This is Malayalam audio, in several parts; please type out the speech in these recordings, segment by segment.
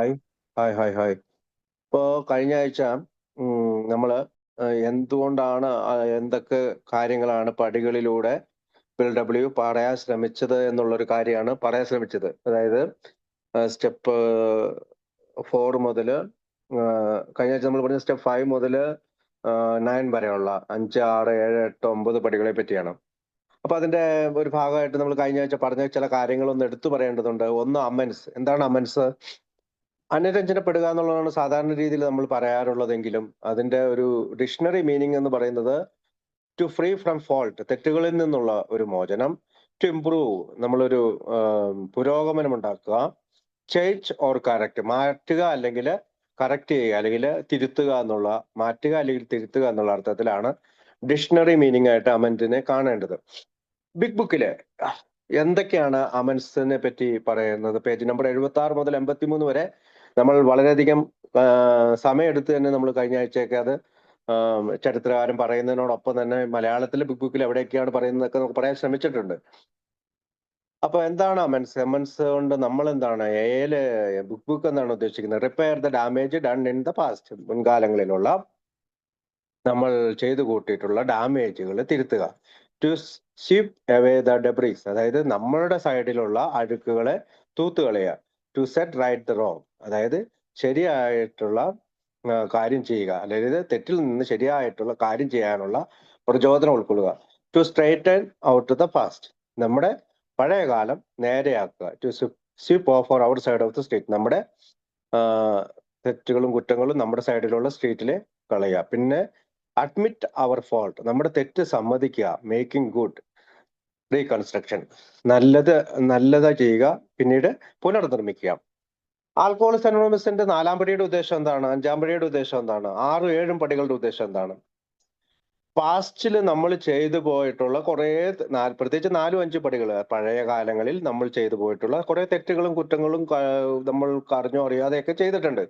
ഹായ് ഹായ് ഹായ് ഹായ് ഇപ്പോ കഴിഞ്ഞ ആഴ്ച നമ്മള് എന്തുകൊണ്ടാണ് എന്തൊക്കെ കാര്യങ്ങളാണ് പടികളിലൂടെ ഡബ്ല്യു പറയാൻ ശ്രമിച്ചത് എന്നുള്ളൊരു കാര്യമാണ് പറയാൻ ശ്രമിച്ചത്. അതായത് സ്റ്റെപ്പ് 4 മുതൽ കഴിഞ്ഞ ആഴ്ച നമ്മൾ പറഞ്ഞ സ്റ്റെപ്പ് 5 മുതൽ 9 വരെയുള്ള 5, 6, 7, 8, 9 പടികളെ പറ്റിയാണ്. അപ്പൊ അതിന്റെ ഒരു ഭാഗമായിട്ട് നമ്മൾ കഴിഞ്ഞ ആഴ്ച പറഞ്ഞ ചില കാര്യങ്ങളൊന്ന് എടുത്തു പറയേണ്ടതുണ്ട്. ഒന്ന് അമൻസ്. എന്താണ് അമൻസ്? അനുരഞ്ജനപ്പെടുക എന്നുള്ളതാണ് സാധാരണ രീതിയിൽ നമ്മൾ പറയാറുള്ളതെങ്കിലും അതിന്റെ ഒരു ഡിക്ഷണറി മീനിങ് എന്ന് പറയുന്നത് ടു ഫ്രീ ഫ്രം ഫോൾട്ട്, തെറ്റുകളിൽ നിന്നുള്ള ഒരു മോചനം. ടു ഇംപ്രൂവ്, നമ്മളൊരു പുരോഗമനം ഉണ്ടാക്കുക. ചേഞ്ച് ഓർ കറക്റ്റ്, മാറ്റുക അല്ലെങ്കിൽ കറക്റ്റ് ചെയ്യുക അല്ലെങ്കിൽ തിരുത്തുക എന്നുള്ള, മാറ്റുക അല്ലെങ്കിൽ തിരുത്തുക എന്നുള്ള അർത്ഥത്തിലാണ് ഡിക്ഷണറി മീനിങ് ആയിട്ട് അമൻസിനെ കാണേണ്ടത്. ബിഗ് ബുക്കിലെ എന്തൊക്കെയാണ് അമൻസിനെ പറ്റി പറയുന്നത്? പേജ് നമ്പർ 76 മുതൽ 83 വരെ നമ്മൾ വളരെയധികം സമയമെടുത്ത് തന്നെ നമ്മൾ കഴിഞ്ഞ ആഴ്ചയൊക്കെ അത് ചരിത്രകാരൻ പറയുന്നതിനോടൊപ്പം തന്നെ മലയാളത്തിലെ ബിഗ് ബുക്കിൽ എവിടെയൊക്കെയാണ് പറയുന്നതൊക്കെ നമുക്ക് പറയാൻ ശ്രമിച്ചിട്ടുണ്ട്. അപ്പൊ എന്താണ് അമൻസ്? അമൻസ് കൊണ്ട് നമ്മൾ എന്താണ് ബിഗ് ബുക്ക് എന്താണ് ഉദ്ദേശിക്കുന്നത്? Repair the damage done in the past, മുൻകാലങ്ങളിലുള്ള നമ്മൾ ചെയ്തു കൂട്ടിയിട്ടുള്ള ഡാമേജുകൾ തിരുത്തുക. To sweep away the debris, അതായത് നമ്മളുടെ സൈഡിലുള്ള അഴുക്കുകളെ തൂത്തുകളയുക. To set right the wrong, അതായത് ശരിയായിട്ടുള്ള കാര്യം ചെയ്യുക, അല്ലെങ്കിൽ തെറ്റിൽ നിന്ന് ശരിയായിട്ടുള്ള കാര്യം ചെയ്യാനുള്ള പ്രചോദനം ഉൾക്കൊള്ളുക. To straighten out the past, നമ്മുടെ പഴയ കാലം നേരെയാക്കുക. To sweep off for out side of the street, നമ്മുടെ തെറ്റുകളും കുറ്റങ്ങളും നമ്മുടെ സൈഡിലുള്ള സ്ട്രീറ്റിലെ കളയുക. പിന്നെ അഡ്മിറ്റ് അവർ ഫോൾട്ട്, നമ്മുടെ തെറ്റ് സമ്മതിക്കുക. മേക്കിംഗ് ഗുഡ്, റീകൺസ്ട്രക്ഷൻ, നല്ലത് ചെയ്യുക, പിന്നീട് പുനർനിർമ്മിക്കുക. ആൽക്കഹോളിക്സ് അനോണിമസിന്റെ 4-ാം പടിയുടെ ഉദ്ദേശം എന്താണ്? 5-ാം പടിയുടെ ഉദ്ദേശം എന്താണ്? 6, 7 പടികളുടെ ഉദ്ദേശം എന്താണ്? പാസ്റ്റിൽ നമ്മൾ ചെയ്തു പോയിട്ടുള്ള കുറെ, പ്രത്യേകിച്ച് 4-5 പടികൾ, പഴയ കാലങ്ങളിൽ നമ്മൾ ചെയ്തു പോയിട്ടുള്ള കുറെ തെറ്റുകളും കുറ്റങ്ങളും നമ്മൾ അറിഞ്ഞോ അറിയാതെയൊക്കെ ചെയ്തിട്ടുണ്ട്.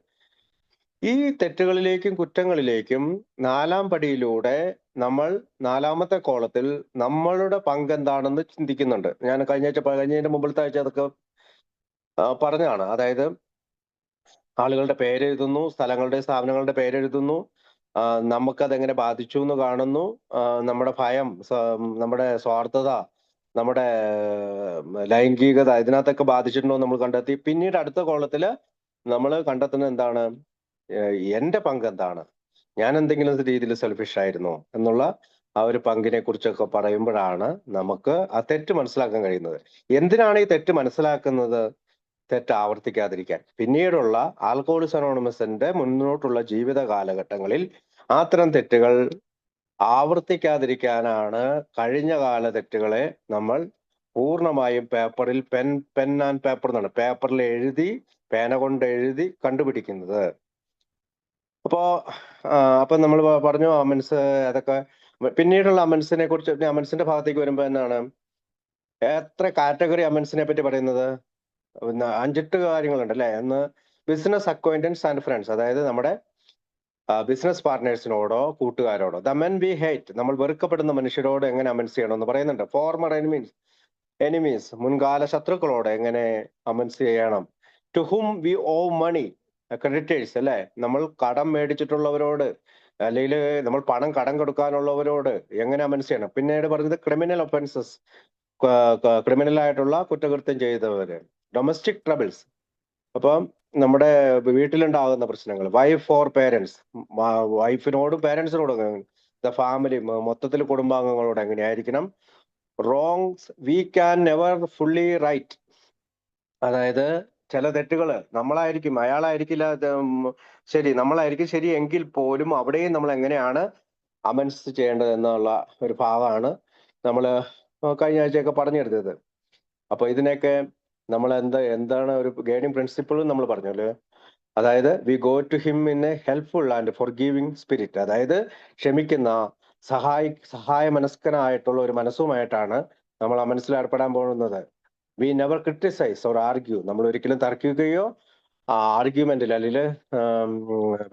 ഈ തെറ്റുകളിലേക്കും കുറ്റങ്ങളിലേക്കും 4-ാം പടിയിലൂടെ നമ്മൾ 4-ാമത്തെ കോളത്തിൽ നമ്മളുടെ പങ്ക് എന്താണെന്ന് ചിന്തിക്കുന്നുണ്ട്. ഞാൻ കഴിഞ്ഞതിന്റെ മുമ്പിലത്തെ ആഴ്ച അതൊക്കെ പറഞ്ഞാണ്. അതായത് ആളുകളുടെ പേരെഴുതുന്നു, സ്ഥലങ്ങളുടെ സ്ഥാപനങ്ങളുടെ പേരെഴുതുന്നു, നമുക്കതെങ്ങനെ ബാധിച്ചു എന്ന് കാണുന്നു, നമ്മുടെ ഭയം, നമ്മുടെ സ്വാർത്ഥത, നമ്മുടെ ലൈംഗികത ഇതിനകത്തൊക്കെ ബാധിച്ചിട്ടുണ്ടോ നമ്മൾ കണ്ടെത്തി. പിന്നീട് അടുത്ത കോളത്തില് നമ്മൾ കണ്ടെത്തുന്നത് എന്താണ്? എന്റെ പങ്ക് എന്താണ്? ഞാൻ എന്തെങ്കിലും രീതിയിൽ സെൽഫിഷ് ആയിരുന്നോ എന്നുള്ള ആ ഒരു പങ്കിനെ കുറിച്ചൊക്കെ പറയുമ്പോഴാണ് നമുക്ക് ആ തെറ്റ് മനസ്സിലാക്കാൻ കഴിയുന്നത്. എന്തിനാണ് ഈ തെറ്റ് മനസ്സിലാക്കുന്നത്? തെറ്റ് ആവർത്തിക്കാതിരിക്കാൻ. പിന്നീടുള്ള ആൽക്കഹോളിക്സ് അനോണിമസിന്റെ മുന്നോട്ടുള്ള ജീവിത കാലഘട്ടങ്ങളിൽ അത്തരം തെറ്റുകൾ ആവർത്തിക്കാതിരിക്കാനാണ് കഴിഞ്ഞ കാല തെറ്റുകളെ നമ്മൾ പൂർണ്ണമായും പേപ്പറിൽ പെൻ ആൻഡ് പേപ്പർ എന്നാണ്, പേപ്പറിൽ എഴുതി, പേന കൊണ്ട് എഴുതി കണ്ടുപിടിക്കുന്നത്. അപ്പൊ നമ്മൾ പറഞ്ഞു അമൻസ് അതൊക്കെ. പിന്നീടുള്ള അമൻസിനെ കുറിച്ച്, അമൻസിന്റെ ഭാഗത്തേക്ക് വരുമ്പോ എന്നാണ്, എത്ര കാറ്റഗറി അമൻസിനെ പറ്റി പറയുന്നത്? 5-8 കാര്യങ്ങളുണ്ട് അല്ലെ? ഒന്ന് ബിസിനസ് അക്വൈന്റൻസ് ആൻഡ് ഫ്രണ്ട്സ്, അതായത് നമ്മുടെ ബിസിനസ് പാർട്ട്നേഴ്സിനോടോ കൂട്ടുകാരോടോ. ദ മെൻ വി ഹേറ്റ്, നമ്മൾ വെറുക്കപ്പെടുന്ന മനുഷ്യരോട് എങ്ങനെ അമൻസ് ചെയ്യണമെന്ന് പറയുന്നുണ്ട്. ഫോർമർ എനിമീസ്, മുൻകാല ശത്രുക്കളോട് എങ്ങനെ അമൻസ് ചെയ്യണം. To whom we owe money, creditors അല്ലെ, നമ്മൾ കടം മേടിച്ചിട്ടുള്ളവരോട് അല്ലെങ്കിൽ നമ്മൾ പണം കടം കൊടുക്കാനുള്ളവരോട് എങ്ങനെ അമൻസ് ചെയ്യണം. പിന്നീട് പറഞ്ഞത് ക്രിമിനൽ ഒഫൻസസ്, ക്രിമിനൽ ആയിട്ടുള്ള കുറ്റകൃത്യം ചെയ്തവര്. ഡൊമസ്റ്റിക് ട്രബിൾസ്, അപ്പം നമ്മുടെ വീട്ടിലുണ്ടാകുന്ന പ്രശ്നങ്ങൾ. വൈഫ് ഓർ പേരൻസ്, വൈഫിനോടും പേരൻസിനോടും. ദ ഫാമിലി, മൊത്തത്തിൽ കുടുംബാംഗങ്ങളോട് എങ്ങനെയായിരിക്കണം. Wrongs we can never fully right, അതായത് ചില തെറ്റുകൾ നമ്മളായിരിക്കും, അയാളായിരിക്കില്ല ശരി, നമ്മളായിരിക്കും ശരി എങ്കിൽ പോലും അവിടെയും നമ്മൾ എങ്ങനെയാണ് അമൻസ് ചെയ്യേണ്ടത് എന്നുള്ള ഒരു ഭാഗമാണ് നമ്മൾ കഴിഞ്ഞ ആഴ്ചയൊക്കെ പറഞ്ഞെടുത്തത്. അപ്പൊ ഇതിനൊക്കെ നമ്മൾ എന്താണ് ഒരു ഗൈഡിങ് പ്രിൻസിപ്പിളും നമ്മൾ പറഞ്ഞല്ലോ. അതായത് we go to him in a helpful and forgiving spirit, അതായത് ക്ഷമിക്കുന്ന, സഹായ മനസ്കനായിട്ടുള്ള ഒരു മനസ്സുമായിട്ടാണ് നമ്മൾ അമൻസിൽ ഏർപ്പെടാൻ പോകുന്നത്. We never criticise or argue, നമ്മൾ ഒരിക്കലും തർക്കിക്കുകയോ ആർഗ്യുമെന്റിൽ അല്ലെങ്കിൽ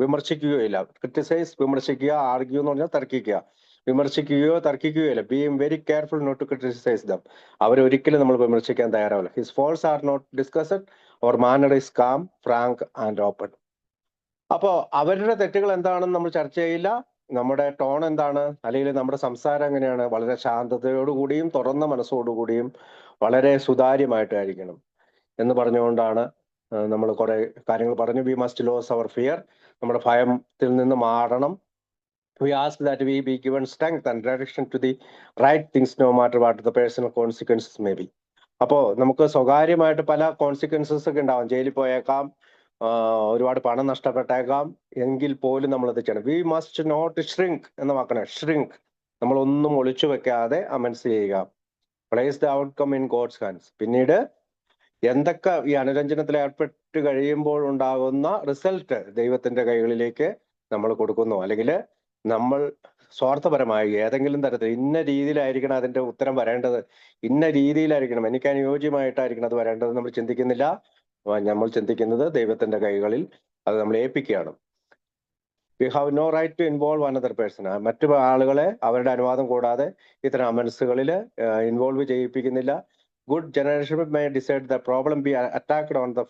വിമർശിക്കുകയോ ഇല്ല. ക്രിട്ടിസൈസ് വിമർശിക്കുക, ആർഗ്യൂ എന്ന് പറഞ്ഞാൽ തർക്കിക്കുക. വിമർശിക്കുകയോ തർക്കിക്കുകയോ ഇല്ല. Be very careful not to criticize them, അവരൊരിക്കലും നമ്മൾ വിമർശിക്കാൻ തയ്യാറാവില്ല. His faults are not discussed, our manner is calm, frank and open. അപ്പോ അവരുടെ തെറ്റുകൾ എന്താണെന്ന് നമ്മൾ ചർച്ച ചെയ്യില്ല. നമ്മുടെ ടോൺ എന്താണ്, അല്ലെങ്കിൽ നമ്മുടെ സംസാരം എങ്ങനെയാണ്, വളരെ ശാന്തതയോടുകൂടിയും തുറന്ന മനസ്സോടുകൂടിയും വളരെ സുതാര്യമായിട്ടായിരിക്കണം എന്ന് പറഞ്ഞുകൊണ്ടാണ് നമ്മൾ കുറെ കാര്യങ്ങൾ പറഞ്ഞു. We must lose our fear, നമ്മുടെ ഭയത്തിൽ നിന്ന് മാറണം. We ask that we be given strength and direction to the right things no matter what the personal consequences may be. അപ്പോൾ നമുക്ക് സ്വകാര്യമായിട്ട് പല കോൺസിക്വൻസസ് ഒക്കെ ഉണ്ടാവും. ജയിലിൽ പോയേക്കാം, ഒരുപാട് പണം നഷ്ടപ്പെട്ടേക്കാം, എങ്കിൽ പോലും നമ്മൾ അത് ചെയ്യണം. വി മസ്റ്റ് നോട്ട് ഷ്രിങ്ക് എന്ന വാക്കാണ്, ഷ്രിങ്ക്. നമ്മളൊന്നും ഒളിച്ചു വെക്കാതെ അമൻസ് ചെയ്യുക. Place the outcome in God's hands. പിന്നീട് എന്തൊക്കെ ഈ അനുരഞ്ജനത്തിൽ ഏർപ്പെട്ട് കഴിയുമ്പോൾ ഉണ്ടാകുന്ന റിസൾട്ട് ദൈവത്തിന്റെ കൈകളിലേക്ക് നമ്മൾ കൊടുക്കുന്നു. അല്ലെങ്കിൽ നമ്മൾ സ്വാർത്ഥപരമായി ഏതെങ്കിലും തരത്തിൽ ഇന്ന രീതിയിലായിരിക്കണം അതിന്റെ ഉത്തരം വരേണ്ടത്, ഇന്ന രീതിയിലായിരിക്കണം, എനിക്ക് അനുയോജ്യമായിട്ടായിരിക്കണം അത് വരേണ്ടത് നമ്മൾ ചിന്തിക്കുന്നില്ല. നമ്മൾ ചിന്തിക്കുന്നത് ദൈവത്തിന്റെ കൈകളിൽ അത് നമ്മൾ ഏൽപ്പിക്കുകയാണ്. We have no right to involve another person. മറ്റു ആളുകളെ അവരുടെ അനുവാദം കൂടാതെ ഇത്തരം അമൻസുകളിൽ ഇൻവോൾവ് ചെയ്യിപ്പിക്കുന്നില്ല. Good generation may decide the problem be attacked on the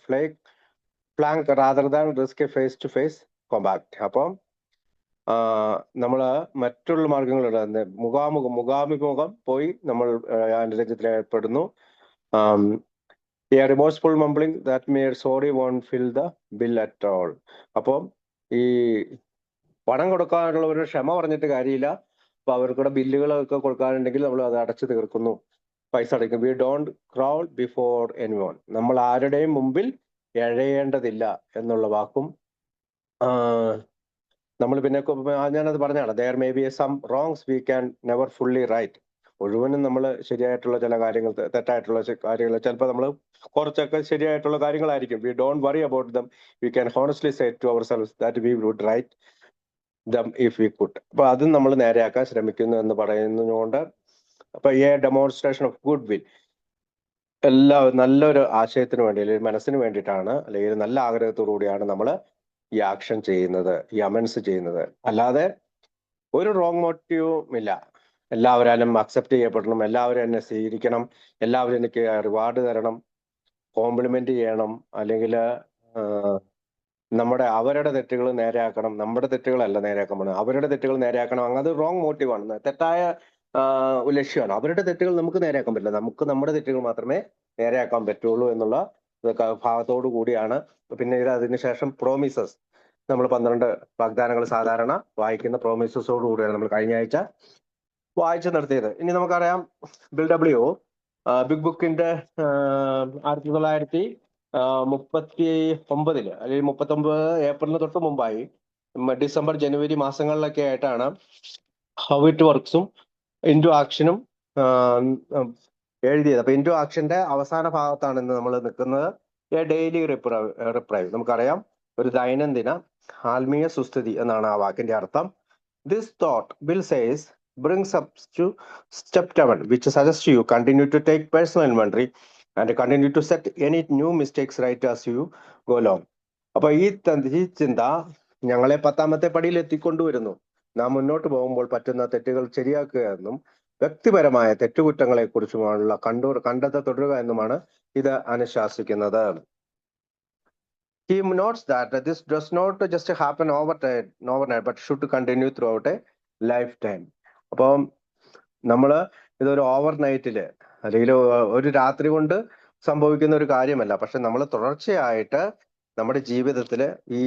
flank rather than risk face to face compact. അപ്പം നമ്മൾ മറ്റുള്ള മാർഗങ്ങളുണ്ട്, മുഖാമുഖം പോയി നമ്മൾ അനുരഞ്ജനത്തിൽ ഏർപ്പെടുന്നു. Remorseful mumbling that may sorry won't fill the bill at all. അപ്പം ഈ പണം കൊടുക്കാനുള്ളവരുടെ ക്ഷമ പറഞ്ഞിട്ട് കാര്യമില്ല. അപ്പൊ അവർക്കൂടെ ബില്ലുകളൊക്കെ കൊടുക്കാനുണ്ടെങ്കിൽ നമ്മൾ അത് അടച്ചു തീർക്കുന്നു, പൈസ അടയ്ക്കും. We don't crawl before anyone. നമ്മൾ ആരുടെയും മുമ്പിൽ എഴയേണ്ടതില്ല എന്നുള്ള വാക്കും നമ്മൾ പിന്നെ ഞാനത് പറഞ്ഞാണ്, there may be some wrongs we can never fully right. മുഴുവനും നമ്മൾ ശരിയായിട്ടുള്ള ചില കാര്യങ്ങൾ, തെറ്റായിട്ടുള്ള കാര്യങ്ങൾ, ചിലപ്പോൾ നമ്മൾ കുറച്ചൊക്കെ ശരിയായിട്ടുള്ള കാര്യങ്ങളായിരിക്കും. We don't worry about them. We can honestly say to ourselves that we would right them if we could. അപ്പൊ അതും നമ്മൾ നേരെയാക്കാൻ ശ്രമിക്കുന്നു എന്ന് പറയുന്നതുകൊണ്ട്, അപ്പൊ ഈ ഡെമോൺസ്ട്രേഷൻ ഓഫ് ഗുഡ് വിൽ, നല്ലൊരു ആശയത്തിന് വേണ്ടി, അല്ലെങ്കിൽ മനസ്സിന് വേണ്ടിയിട്ടാണ്, അല്ലെങ്കിൽ നല്ല ആഗ്രഹത്തോടു കൂടിയാണ് നമ്മൾ ഈ ആക്ഷൻ ചെയ്യുന്നത്, ഈ അമൻസ് ചെയ്യുന്നത്. അല്ലാതെ ഒരു റോങ് മോട്ടീവും ഇല്ല. എല്ലാവരും അക്സെപ്റ്റ് ചെയ്യപ്പെടണം, എല്ലാവരും എന്നെ സ്വീകരിക്കണം, എല്ലാവരും എനിക്ക് റിവാർഡ് തരണം, കോംപ്ലിമെന്റ് ചെയ്യണം, അല്ലെങ്കിൽ അവരുടെ തെറ്റുകൾ നേരെയാക്കണം. നമ്മുടെ തെറ്റുകളല്ല നേരെയാക്കണം, അവരുടെ തെറ്റുകൾ നേരെയാക്കണം. അത് റോങ് മോട്ടീവാണ്, തെറ്റായ ലക്ഷ്യമാണ്. അവരുടെ തെറ്റുകൾ നമുക്ക് നേരെയാക്കാൻ പറ്റില്ല, നമുക്ക് നമ്മുടെ തെറ്റുകൾ മാത്രമേ നേരെയാക്കാൻ പറ്റുള്ളൂ എന്നുള്ള ഭാവത്തോടു കൂടിയാണ്. പിന്നെ അതിനുശേഷം പ്രോമിസസ്, നമ്മൾ 12 വാഗ്ദാനങ്ങൾ സാധാരണ വായിക്കുന്ന പ്രോമിസസോട് കൂടിയാണ് നമ്മൾ കഴിഞ്ഞ ആഴ്ച വായിച്ചു നിർത്തിയത്. ഇനി നമുക്കറിയാം, ബിൽ ഡബ്ല്യു ബിഗ് ബുക്കിന്റെ 1939 അല്ലെങ്കിൽ 39 ഏപ്രിലിന് തൊട്ട് മുമ്പായി ഡിസംബർ ജനുവരി മാസങ്ങളിലൊക്കെ ആയിട്ടാണ് ഹൗ ഇറ്റ് വർക്ക്സും ഇൻറ്റു ആക്ഷനും എഴുതിയത്. അപ്പൊ ഇൻറ്റു ആക്ഷന്റെ അവസാന ഭാഗത്താണ് ഇന്ന് നമ്മൾ നിൽക്കുന്നത്. A daily reprieve. നമുക്കറിയാം, ഒരു ദൈനംദിന ആത്മീയ സുസ്ഥിതി എന്നാണ് ആ വാക്കിന്റെ അർത്ഥം. This thought Bill says brings up to step 7, which suggests you continue to take personal inventory and continue to set any new mistakes right as you go along. അപ്പൊ ഈ ചിന്ത ഞങ്ങളെ 10ാമത്തെ പടിയിൽ എത്തിക്കൊണ്ടുവരുന്നു. നാം മുന്നോട്ട് പോകുമ്പോൾ പറ്റുന്ന തെറ്റുകൾ ശരിയാക്കുക എന്നും വ്യക്തിപരമായ തെറ്റുകുറ്റങ്ങളെ കുറിച്ചുമുള്ള കണ്ടെത്തൽ തുടരുക എന്നുമാണ് ഇത് അനുശാസിക്കുന്നത്. He notes that this does not just happen overnight, but should continue throughout a lifetime. അപ്പം നമ്മള് ഇതൊരു ഓവർനൈറ്റില് അല്ലെങ്കിൽ ഒരു രാത്രി കൊണ്ട് സംഭവിക്കുന്ന ഒരു കാര്യമല്ല. പക്ഷെ നമ്മൾ തുടർച്ചയായിട്ട് നമ്മുടെ ജീവിതത്തിൽ ഈ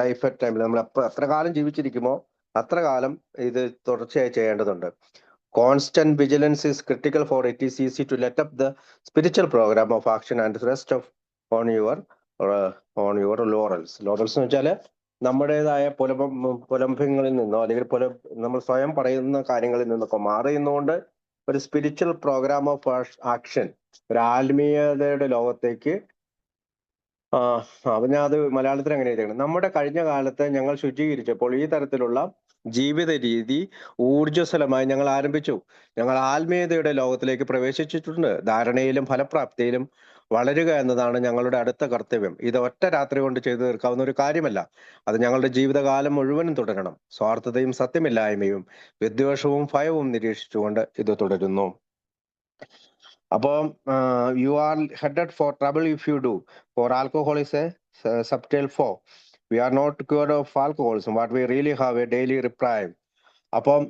ലൈഫ് ടൈമിൽ നമ്മൾ എത്ര കാലം ജീവിച്ചിരിക്കുമോ അത്ര കാലം ഇത് തുടർച്ചയായി ചെയ്യേണ്ടതുണ്ട്. Constant vigilance is critical for it is easy to let up the spiritual program of action and rest of on your laurels. Laurels എന്ന് വെച്ചാൽ നമ്മുടേതായ പുലംഭങ്ങളിൽ നിന്നോ അല്ലെങ്കിൽ നമ്മൾ സ്വയം പറയുന്ന കാര്യങ്ങളിൽ നിന്നൊക്കെ മാറിയുന്നുകൊണ്ട് ഒരു സ്പിരിച്വൽ പ്രോഗ്രാം ഓഫ് ആക്ഷൻ, ഒരു ആത്മീയതയുടെ ലോകത്തേക്ക്. അപ്പൊ ഞാൻ അത് മലയാളത്തിൽ അങ്ങനെ എഴുതിയാണ്. നമ്മുടെ കഴിഞ്ഞ കാലത്ത് ഞങ്ങൾ ശുചീകരിച്ചപ്പോൾ ഈ തരത്തിലുള്ള ജീവിത രീതി ഊർജ്ജസ്വലമായി ഞങ്ങൾ ആരംഭിച്ചു. ഞങ്ങൾ ആത്മീയതയുടെ ലോകത്തിലേക്ക് പ്രവേശിച്ചിട്ടുണ്ട്. ധാരണയിലും ഫലപ്രാപ്തിയിലും വളരുക എന്നതാണ് ഞങ്ങളുടെ അടുത്ത കർത്തവ്യം. ഇത് ഒറ്റ രാത്രി കൊണ്ട് ചെയ്തു തീർക്കാവുന്ന ഒരു കാര്യമല്ല. അത് ഞങ്ങളുടെ ജീവിതകാലം മുഴുവനും തുടരണം. സ്വാർത്ഥതയും സത്യമില്ലായ്മയും വിദ്വേഷവും ഭയവും നിരീക്ഷിച്ചുകൊണ്ട് ഇത് തുടരുന്നു. അപ്പോൾ you are headed for trouble if you do. For alcohol is a subtle foe. We are not cured of alcoholism. What we really have a daily reprieve. അപ്പം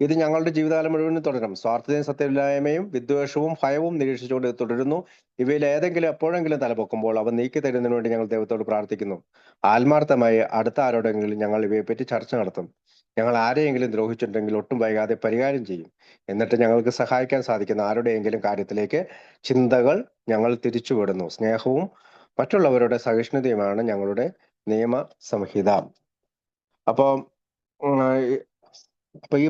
ഇത് ഞങ്ങളുടെ ജീവിതകാലം മുഴുവനും തുടരും. സ്വാർത്ഥതയും സത്യമില്ലായ്മയും വിദ്വേഷവും ഭയവും നിരീക്ഷിച്ചുകൊണ്ട് ഇത് തുടരുന്നു. ഇവയിൽ ഏതെങ്കിലും എപ്പോഴെങ്കിലും തലപൊക്കുമ്പോൾ അവ നീക്കി തരുന്നതിന് വേണ്ടി ഞങ്ങൾ ദൈവത്തോട് പ്രാർത്ഥിക്കുന്നു. ആത്മാർത്ഥമായി അടുത്ത ആരോടെങ്കിലും ഞങ്ങൾ ഇവയെപ്പറ്റി ചർച്ച നടത്തും. ഞങ്ങൾ ആരെയെങ്കിലും ദ്രോഹിച്ചിട്ടുണ്ടെങ്കിൽ ഒട്ടും വൈകാതെ പരിഹാരം ചെയ്യും. എന്നിട്ട് ഞങ്ങൾക്ക് സഹായിക്കാൻ സാധിക്കുന്ന ആരുടെയെങ്കിലും കാര്യത്തിലേക്ക് ചിന്തകൾ ഞങ്ങൾ തിരിച്ചുവിടുന്നു. സ്നേഹവും മറ്റുള്ളവരുടെ സഹിഷ്ണുതയുമാണ് ഞങ്ങളുടെ നിയമ സംഹിത. അപ്പം അപ്പൊ ഈ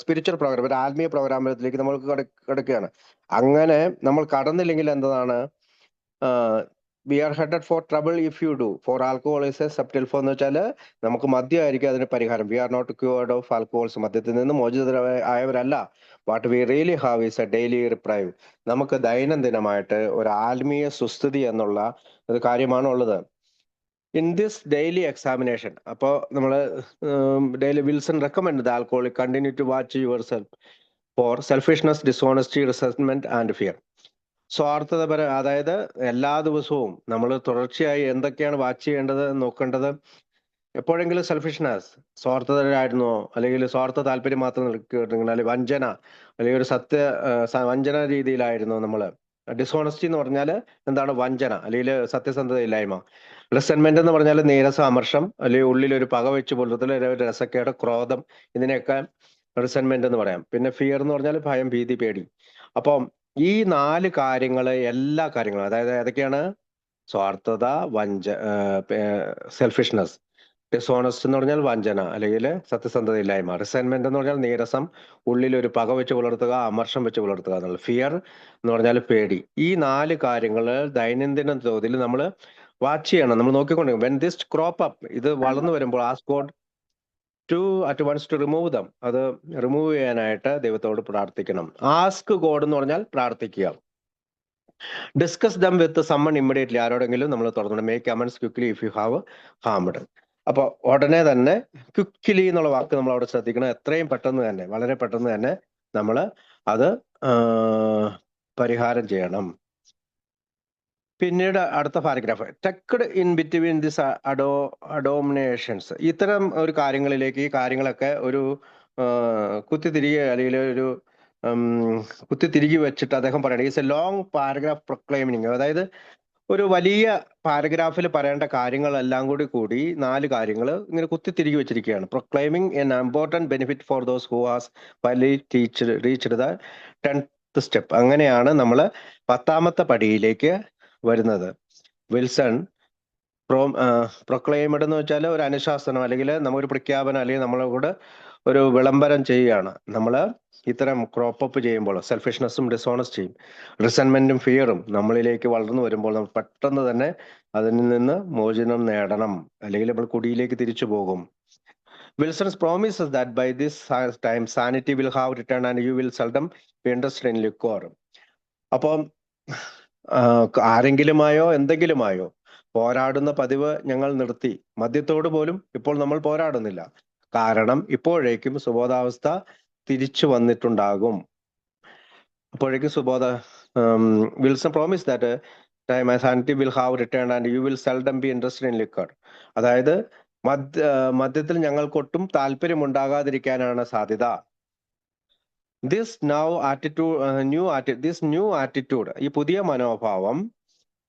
സ്പിരിച്വൽ പ്രോഗ്രാം, ഒരു ആത്മീയ പ്രോഗ്രാമിലേക്ക് നമ്മൾ കിടക്കുകയാണ്. അങ്ങനെ നമ്മൾ കടന്നില്ലെങ്കിൽ എന്താണ്, we are headed for trouble if you do. For alcohol is a subtle foe എന്ന് വെച്ചാൽ നമുക്ക് മദ്യമായിരിക്കും അതിന് പരിഹാരം. We are not cured of alcohols. മദ്യത്തിൽ നിന്ന് മോചിതരായവരല്ല. What we really have is a daily reprieve. നമുക്ക് ദൈനംദിനമായിട്ട് ഒരു ആത്മീയ സുസ്ഥിതി എന്നുള്ള ഒരു കാര്യമാണ് ഉള്ളത്. ഇൻ ദിസ് ഡെയിലി എക്സാമിനേഷൻ, അപ്പോൾ നമ്മൾ daily Wilson recommend the alcoholic continue to watch yourself for selfishness, dishonesty, resentment and fear. സ്വാർത്ഥതപര, അതായത് എല്ലാ ദിവസവും നമ്മൾ തുടർച്ചയായി എന്തൊക്കെയാണ് വാച്ച് ചെയ്യേണ്ടത്, നോക്കേണ്ടത്. എപ്പോഴെങ്കിലും സെൽഫിഷ്നെസ്, സ്വാർത്ഥതരായിരുന്നോ, അല്ലെങ്കിൽ സ്വാർത്ഥ താല്പര്യം മാത്രം നിൽക്കുന്നുണ്ടെങ്കിൽ, അല്ലെങ്കിൽ വഞ്ചന, അല്ലെങ്കിൽ ഒരു വഞ്ചന രീതിയിലായിരുന്നോ നമ്മൾ. ഡിസോണസ്റ്റി എന്ന് പറഞ്ഞാൽ എന്താണ്? വഞ്ചന, അല്ലെങ്കിൽ സത്യസന്ധതയില്ലായ്മ. റിസെന്റ്മെന്റ് എന്ന് പറഞ്ഞാൽ നീരസം, അമർഷം, അല്ലെങ്കിൽ ഉള്ളിൽ ഒരു പക വെച്ച് പുലർത്തൽ, ഒരു രസക്കേട്, ക്രോധം, ഇതിനെയൊക്കെ റിസെന്റ്മെന്റ് എന്ന് പറയാം. പിന്നെ ഫിയർ എന്ന് പറഞ്ഞാൽ ഭയം, ഭീതി, പേടി. അപ്പം ഈ 4 കാര്യങ്ങള്, എല്ലാ കാര്യങ്ങളും, അതായത് ഏതൊക്കെയാണ്? സ്വാർത്ഥത, സെൽഫിഷ്നെസ്. ഡിസോണസ്റ്റ് എന്ന് പറഞ്ഞാൽ വഞ്ചന, അല്ലെങ്കിൽ സത്യസന്ധതയില്ലായ്മ. റിസെന്റ്മെന്റ് എന്ന് പറഞ്ഞാൽ നീരസം, ഉള്ളിൽ ഒരു പക വെച്ച് പുലർത്തുക, അമർഷം വെച്ച് പുലർത്തുക എന്നുള്ളത്. ഫിയർ എന്ന് പറഞ്ഞാൽ പേടി. ഈ 4 കാര്യങ്ങൾ ദൈനംദിന തോതിൽ നമ്മൾ വാച്ച് ചെയ്യണം, നമ്മൾ നോക്കിക്കൊണ്ടിരിക്കും. വെൻ ദിസ് ക്രോപ്പ് അപ്പ്, ഇത് വളർന്നു വരുമ്പോൾ, ask God to at once to remove them. അത് റിമൂവ് ചെയ്യാനായിട്ട് ദൈവത്തോട് പ്രാർത്ഥിക്കണം. ആസ്ക് ഗോഡ് എന്ന് പറഞ്ഞാൽ പ്രാർത്ഥിക്കുക. Discuss them with someone immediately. ആരോടെങ്കിലും നമ്മൾ തുറന്നു. Make amends quickly if you have harmed. അപ്പൊ ഉടനെ തന്നെ, ക്വിക്ലി എന്നുള്ള വാക്ക് നമ്മൾ അവിടെ ശ്രദ്ധിക്കണം. എത്രയും പെട്ടെന്ന് തന്നെ, വളരെ പെട്ടെന്ന് തന്നെ നമ്മൾ അത് പരിഹാരം ചെയ്യണം. പിന്നീട് അടുത്ത പാരഗ്രാഫ്, ടെക്ഡ് ഇൻ ബിറ്റ്വീൻ ദിസ് അഡോമിനേഷൻസ്. ഇത്തരം ഒരു കാര്യങ്ങളിലേക്ക്, ഈ കാര്യങ്ങളൊക്കെ ഒരു കുത്തിത്തിരികെ, അല്ലെങ്കിൽ ഒരു കുത്തിത്തിരികി വെച്ചിട്ട് അദ്ദേഹം പറയണം, is A long paragraph proclaiming. അതായത് ഒരു വലിയ പാരഗ്രാഫിൽ പറയേണ്ട കാര്യങ്ങളെല്ലാം കൂടി 4 കാര്യങ്ങൾ ഇങ്ങനെ കുത്തിത്തിരികി വെച്ചിരിക്കുകയാണ്. Proclaiming an important benefit for those who has reached the 10th step. അങ്ങനെയാണ് നമ്മൾ 10ാമത്തെ പടിയിലേക്ക് വരുന്നത്. വിൽസൺ പ്രൊക്ലെയിംഡ് എന്ന് വെച്ചാൽ ഒരു അനുശാസനം, അല്ലെങ്കിൽ നമ്മൊരു പ്രഖ്യാപനം, അല്ലെങ്കിൽ നമ്മളോട് ഒരു വിളംബരം ചെയ്യുകയാണ്. നമ്മൾ ഇത്തരം ക്രോപ്പപ്പ് ചെയ്യുമ്പോൾ, സെൽഫിഷ്നെസ്സും ഡിസോണസ്റ്റിയും റിസെന്റ്മെന്റും ഫിയറും നമ്മളിലേക്ക് വളർന്നു വരുമ്പോൾ, നമ്മൾ പെട്ടെന്ന് തന്നെ അതിൽ നിന്ന് മോചനം നേടണം, അല്ലെങ്കിൽ നമ്മൾ കുടിയിലേക്ക് തിരിച്ചു പോകും. Wilson's promises that by this time sanity will have return and you will seldom be interested in liquor. അപ്പം ആരെങ്കിലുമായോ എന്തെങ്കിലുമായോ പോരാടുന്ന പതിവ് ഞങ്ങൾ നിർത്തി. മദ്യത്തോട് പോലും ഇപ്പോൾ നമ്മൾ പോരാടുന്നില്ല. കാരണം ഇപ്പോഴേക്കും സുബോധാവസ്ഥ തിരിച്ചു വന്നിട്ടുണ്ടാകും. അപ്പോഴേക്കും Wilson promise that time sanity will have return and you will seldom be interested in liquor. അതായത് മദ്യത്തിൽ ഞങ്ങൾക്കൊട്ടും താല്പര്യം ഉണ്ടാകാതിരിക്കാനാണ് സാധ്യത. ദിസ് ന്യൂ ആറ്റിറ്റ്യൂഡ്, ഈ പുതിയ മനോഭാവം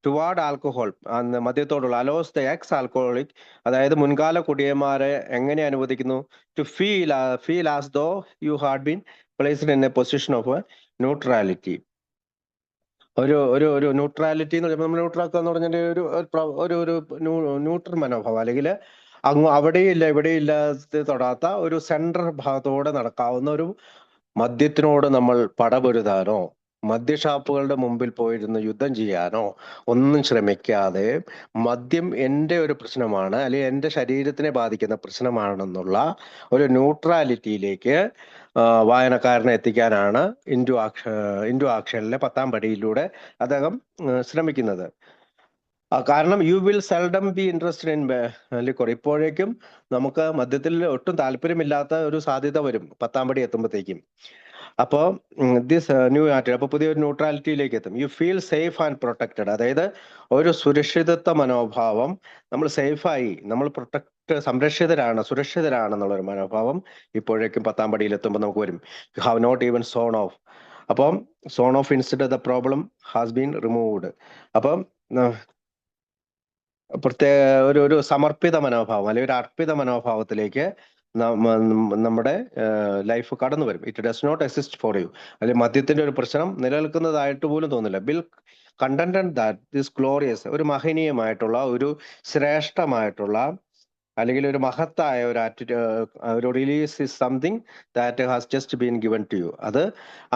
ടുവാർഡ് ആൽക്കഹോൾ, മദ്യത്തോടുള്ള, അലോസ് ദ എക്സ് ആൽക്കഹോളിക്, അതായത് മുൻകാല കുടിയന്മാരെ എങ്ങനെ അനുവദിക്കുന്നു? To feel as though you had been placed in a position of neutrality. ഒരു ന്യൂട്രാലിറ്റി എന്ന് പറയുമ്പോൾ, നമ്മൾ ന്യൂട്രാക്കുക എന്ന് പറഞ്ഞാൽ ഒരു ന്യൂട്രൽ മനോഭാവം, അല്ലെങ്കിൽ അവിടെയില്ല ഇവിടെയില്ല തൊടാത്ത ഒരു സെൻട്രൽ ഭാഗത്തോടെ നടക്കാവുന്ന ഒരു മദ്യത്തിനോട് നമ്മൾ പടപൊരുതാനോ, മദ്യഷാപ്പുകളുടെ മുമ്പിൽ പോയിരുന്ന് യുദ്ധം ചെയ്യാനോ ഒന്നും ശ്രമിക്കാതെ, മദ്യം എൻ്റെ ഒരു പ്രശ്നമാണ്, അല്ലെങ്കിൽ എൻ്റെ ശരീരത്തിനെ ബാധിക്കുന്ന പ്രശ്നമാണെന്നുള്ള ഒരു ന്യൂട്രാലിറ്റിയിലേക്ക് വായനക്കാരനെ എത്തിക്കാനാണ് ഇൻഡു ആക്ഷനിലെ 10ാം പടിയിലൂടെ അദ്ദേഹം ശ്രമിക്കുന്നത്. കാരണം you will seldom be interested in liquor. ഇപ്പോഴേക്കും നമുക്ക് മദ്യത്തിൽ ഒട്ടും താല്പര്യമില്ലാത്ത ഒരു സാധ്യത വരും 10ാം പടി എത്തുമ്പോഴത്തേക്കും. അപ്പോൾ ദിസ് ന്യൂ ആറ്റിറ്റ്യൂഡ്, അപ്പോൾ പുതിയൊരു ന്യൂട്രാലിറ്റിയിലേക്ക് എത്തും. You feel safe and protected, അതായത് ഒരു സുരക്ഷിതത്വ മനോഭാവം, നമ്മൾ സേഫായി, നമ്മൾ സംരക്ഷിതരാണ്, സുരക്ഷിതരാണെന്നുള്ളൊരു മനോഭാവം ഇപ്പോഴേക്കും 10-ാം പടിയിലെത്തുമ്പോൾ നമുക്ക് വരും. You have not even sworn off. അപ്പം sworn off instead the problem has been removed. അപ്പം പ്രത്യേക ഒരു സമർപ്പിത മനോഭാവം അല്ലെങ്കിൽ ഒരു അർപ്പിത മനോഭാവത്തിലേക്ക് നമ്മുടെ ലൈഫ് കടന്നു വരും. It does not exist for you. അല്ലെങ്കിൽ മദ്യത്തിന്റെ ഒരു പ്രശ്നം നിലനിൽക്കുന്നതായിട്ട് പോലും തോന്നില്ല. Bill contented that this glorious, ഒരു മഹനീയമായിട്ടുള്ള, ഒരു ശ്രേഷ്ഠമായിട്ടുള്ള, അല്ലെങ്കിൽ ഒരു മഹത്തായ ഒരു ഒരു release is something that has just been given to you. അത്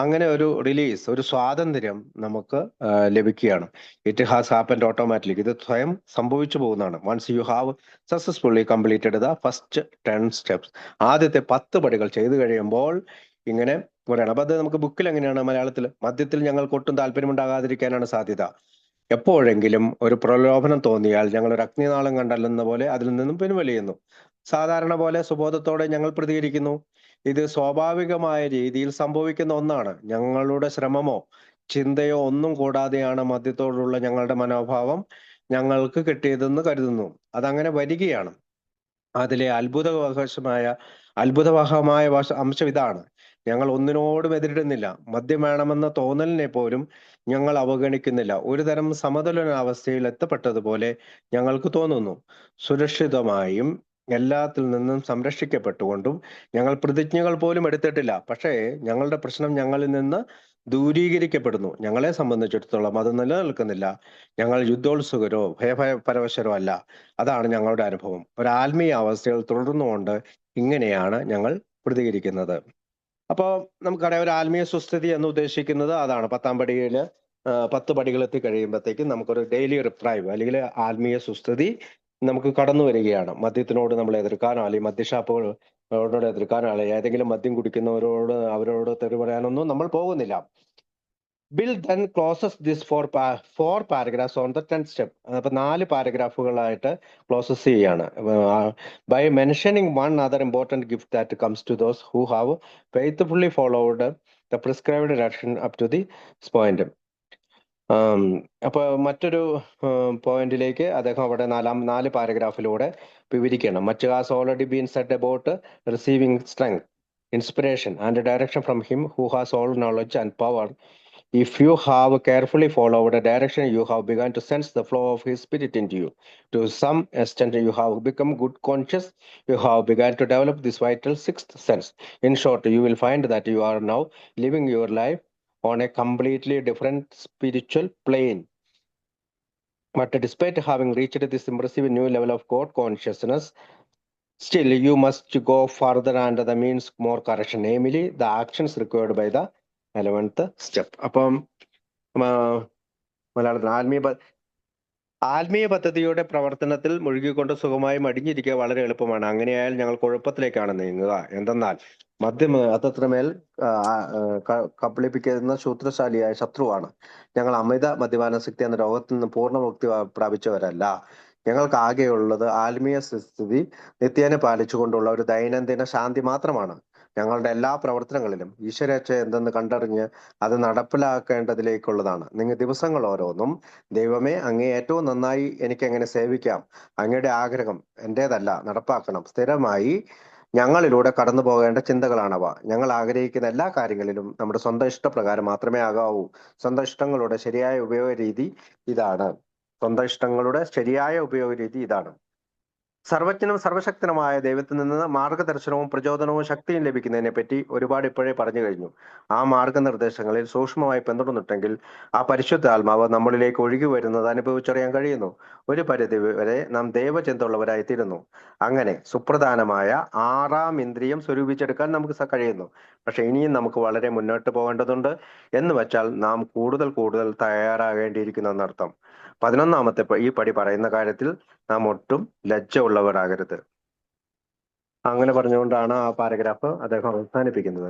അങ്ങനെ ഒരു റിലീസ്, ഒരു സ്വാതന്ത്ര്യം നമുക്ക് ലഭിക്കുകയാണ്. It has happened automatic. ഇത് സ്വയം സംഭവിച്ചു പോകുന്നതാണ്. Once you have successfully completed the first 10 steps, ആദ്യത്തെ 10 പടികൾ ചെയ്തു കഴിയുമ്പോൾ ഇങ്ങനെ പറയണം. അപ്പൊ അത് നമുക്ക് ബുക്കിൽ എങ്ങനെയാണ് മലയാളത്തിൽ? മദ്യത്തിൽ ഞങ്ങൾക്ക് ഒട്ടും താല്പര്യമുണ്ടാകാതിരിക്കാനാണ് സാധ്യത. എപ്പോഴെങ്കിലും ഒരു പ്രലോഭനം തോന്നിയാൽ ഞങ്ങൾ ഒരു അഗ്നിനാളം കണ്ടല്ലെന്ന പോലെ അതിൽ നിന്നും പിൻവലിയുന്നു. സാധാരണ പോലെ സുബോധത്തോടെ ഞങ്ങൾ പ്രതികരിക്കുന്നു. ഇത് സ്വാഭാവികമായ രീതിയിൽ സംഭവിക്കുന്ന ഒന്നാണ്. ഞങ്ങളുടെ ശ്രമമോ ചിന്തയോ ഒന്നും കൂടാതെയാണ് മദ്യത്തോടുള്ള ഞങ്ങളുടെ മനോഭാവം ഞങ്ങൾക്ക് കിട്ടിയതെന്ന് കരുതുന്നു. അതങ്ങനെ വരികയാണ്. അതിലെ അത്ഭുതവഹമായ അംശം ഇതാണ്: ഞങ്ങൾ ഒന്നിനോടും എതിരിടുന്നില്ല. മദ്യം വേണമെന്ന തോന്നലിനെ പോലും ഞങ്ങൾ അവഗണിക്കുന്നില്ല. ഒരു തരം സമതുലനാവസ്ഥയിൽ എത്തപ്പെട്ടതുപോലെ ഞങ്ങൾക്ക് തോന്നുന്നു. സുരക്ഷിതമായും എല്ലാത്തിൽ നിന്നും സംരക്ഷിക്കപ്പെട്ടുകൊണ്ടും ഞങ്ങൾ പ്രതിജ്ഞകൾ പോലും എടുത്തിട്ടില്ല. പക്ഷേ ഞങ്ങളുടെ പ്രശ്നം ഞങ്ങളിൽ നിന്ന് ദൂരീകരിക്കപ്പെടുന്നു. ഞങ്ങളെ സംബന്ധിച്ചിടത്തോളം അത് നിലനിൽക്കുന്നില്ല. ഞങ്ങൾ യുദ്ധോത്സുകരോ ഭയപരവശരോ അല്ല. അതാണ് ഞങ്ങളുടെ അനുഭവം. ഒരു ആത്മീയ അവസ്ഥയിൽ തുടർന്നുകൊണ്ട് ഇങ്ങനെയാണ് ഞങ്ങൾ പ്രതികരിക്കുന്നത്. അപ്പോൾ നമുക്കറിയാം, ഒരു ആത്മീയ സുസ്ഥിതി എന്ന് ഉദ്ദേശിക്കുന്നത് അതാണ്. 10-ാം പടിയില് 10 പടികൾ എത്തി കഴിയുമ്പോഴത്തേക്കും നമുക്കൊരു ഡെയിലി റിപ്രൈവ് അല്ലെങ്കിൽ ആത്മീയ സുസ്ഥിതി നമുക്ക് കടന്നു വരികയാണ്. മദ്യത്തിനോട് നമ്മൾ എതിർക്കാനോ അല്ലെങ്കിൽ മദ്യഷാപ്പുകളോട് എതിർക്കാനോ അല്ലെങ്കിൽ ഏതെങ്കിലും മദ്യം കുടിക്കുന്നവരോട് അവരോട് തെറി പറയാനൊന്നും നമ്മൾ പോകുന്നില്ല. Bill then closes this four paragraphs on the 10th step. അപ്പൊ 4 പാരഗ്രാഫുകളായിട്ട് ക്ലോസസ് ചെയ്യാണ്. By mentioning one other important gift that comes to those who have faithfully followed the prescribed direction up to the point. അപ്പൊ മറ്റൊരു പോയിന്റിലേക്ക് അദ്ദേഹം അവിടെ 4 പാരഗ്രാഫിലൂടെ വിവരിക്കണം. Much has already been said about receiving strength, inspiration and direction from him who has all knowledge and power. If you have carefully followed a direction, you have begun to sense the flow of His Spirit into you. To some extent, you have become good conscious. You have begun to develop this vital 6th sense. In short, you will find that you are now living your life on a completely different spiritual plane. But despite having reached this impressive new level of God consciousness, still you must go further and the means more correction, namely the actions required by the 11th step. അപ്പം മലയാളത്തിൽ ആത്മീയ പദ്ധതിയുടെ പ്രവർത്തനത്തിൽ മുഴുകിക്കൊണ്ട് സുഖമായി മടിഞ്ഞിരിക്കുക വളരെ എളുപ്പമാണ്. അങ്ങനെയായാൽ ഞങ്ങൾ കുഴപ്പത്തിലേക്കാണ് നീങ്ങുക. എന്തെന്നാൽ മദ്യം അത്രമേൽ കബളിപ്പിക്കുന്ന ശൂത്രശാലിയായ ശത്രുവാണ്. ഞങ്ങൾ അമിത മദ്യപാനാസക്തി എന്ന രോഗത്തിൽ നിന്ന് പൂർണ്ണമുക്തി പ്രാപിച്ചവരല്ല. ഞങ്ങൾക്ക് ആകെയുള്ളത് ആത്മീയ സ്ഥിതി നിത്യേന പാലിച്ചുകൊണ്ടുള്ള ഒരു ദൈനംദിന ശാന്തി മാത്രമാണ്. ഞങ്ങളുടെ എല്ലാ പ്രവർത്തനങ്ങളിലും ഈശ്വരേച്ഛ എന്തെന്ന് കണ്ടറിഞ്ഞ് അത് നടപ്പിലാക്കേണ്ടതിലേക്കുള്ളതാണ്. നിങ്ങൾ ദിവസങ്ങൾ ഓരോന്നും ദൈവമേ, അങ്ങേ ഏറ്റവും നന്നായി എനിക്ക് എങ്ങനെ സേവിക്കാം, അങ്ങയുടെ ആഗ്രഹം എന്റേതല്ല, നടപ്പാക്കണം. സ്ഥിരമായി ഞങ്ങളിലൂടെ കടന്നു പോകേണ്ട ചിന്തകളാണവ. ഞങ്ങൾ ആഗ്രഹിക്കുന്ന എല്ലാ കാര്യങ്ങളിലും നമ്മുടെ സ്വന്തം ഇഷ്ടപ്രകാരം മാത്രമേ ആകാവൂ. സ്വന്തം ഇഷ്ടങ്ങളുടെ ശരിയായ ഉപയോഗ രീതി ഇതാണ്. സർവജ്ഞനും സർവശക്തനുമായ ദൈവത്തിൽ നിന്ന് മാർഗദർശനവും പ്രചോദനവും ശക്തിയും ലഭിക്കുന്നതിനെ പറ്റി ഒരുപാട് ഇപ്പോഴേ പറഞ്ഞു കഴിഞ്ഞു. ആ മാർഗനിർദ്ദേശങ്ങളിൽ സൂക്ഷ്മമായി പിന്തുടർന്നിട്ടെങ്കിൽ ആ പരിശുദ്ധാത്മാവ് നമ്മളിലേക്ക് ഒഴുകി വരുന്നത് അനുഭവിച്ചറിയാൻ കഴിയുന്നു. ഒരു പരിധി വരെ നാം ദൈവചിന്തയുള്ളവരായിത്തീരുന്നു. അങ്ങനെ സുപ്രധാനമായ 6ാം ഇന്ദ്രിയം സ്വരൂപിച്ചെടുക്കാൻ നമുക്ക് കഴിയുന്നു. പക്ഷെ ഇനിയും നമുക്ക് വളരെ മുന്നോട്ട് പോകേണ്ടതുണ്ട്. എന്ന് വെച്ചാൽ നാം കൂടുതൽ തയ്യാറാകേണ്ടിയിരിക്കുന്നു എന്നർത്ഥം. 11ാമത്തെ ഈ പടി പറയുന്ന കാര്യത്തിൽ നാം ഒട്ടും ലജ്ജ ഉള്ളവരാകരുത്. അങ്ങനെ പറഞ്ഞുകൊണ്ടാണ് ആ പാരഗ്രാഫ് അദ്ദേഹം അവസാനിപ്പിക്കുന്നത്.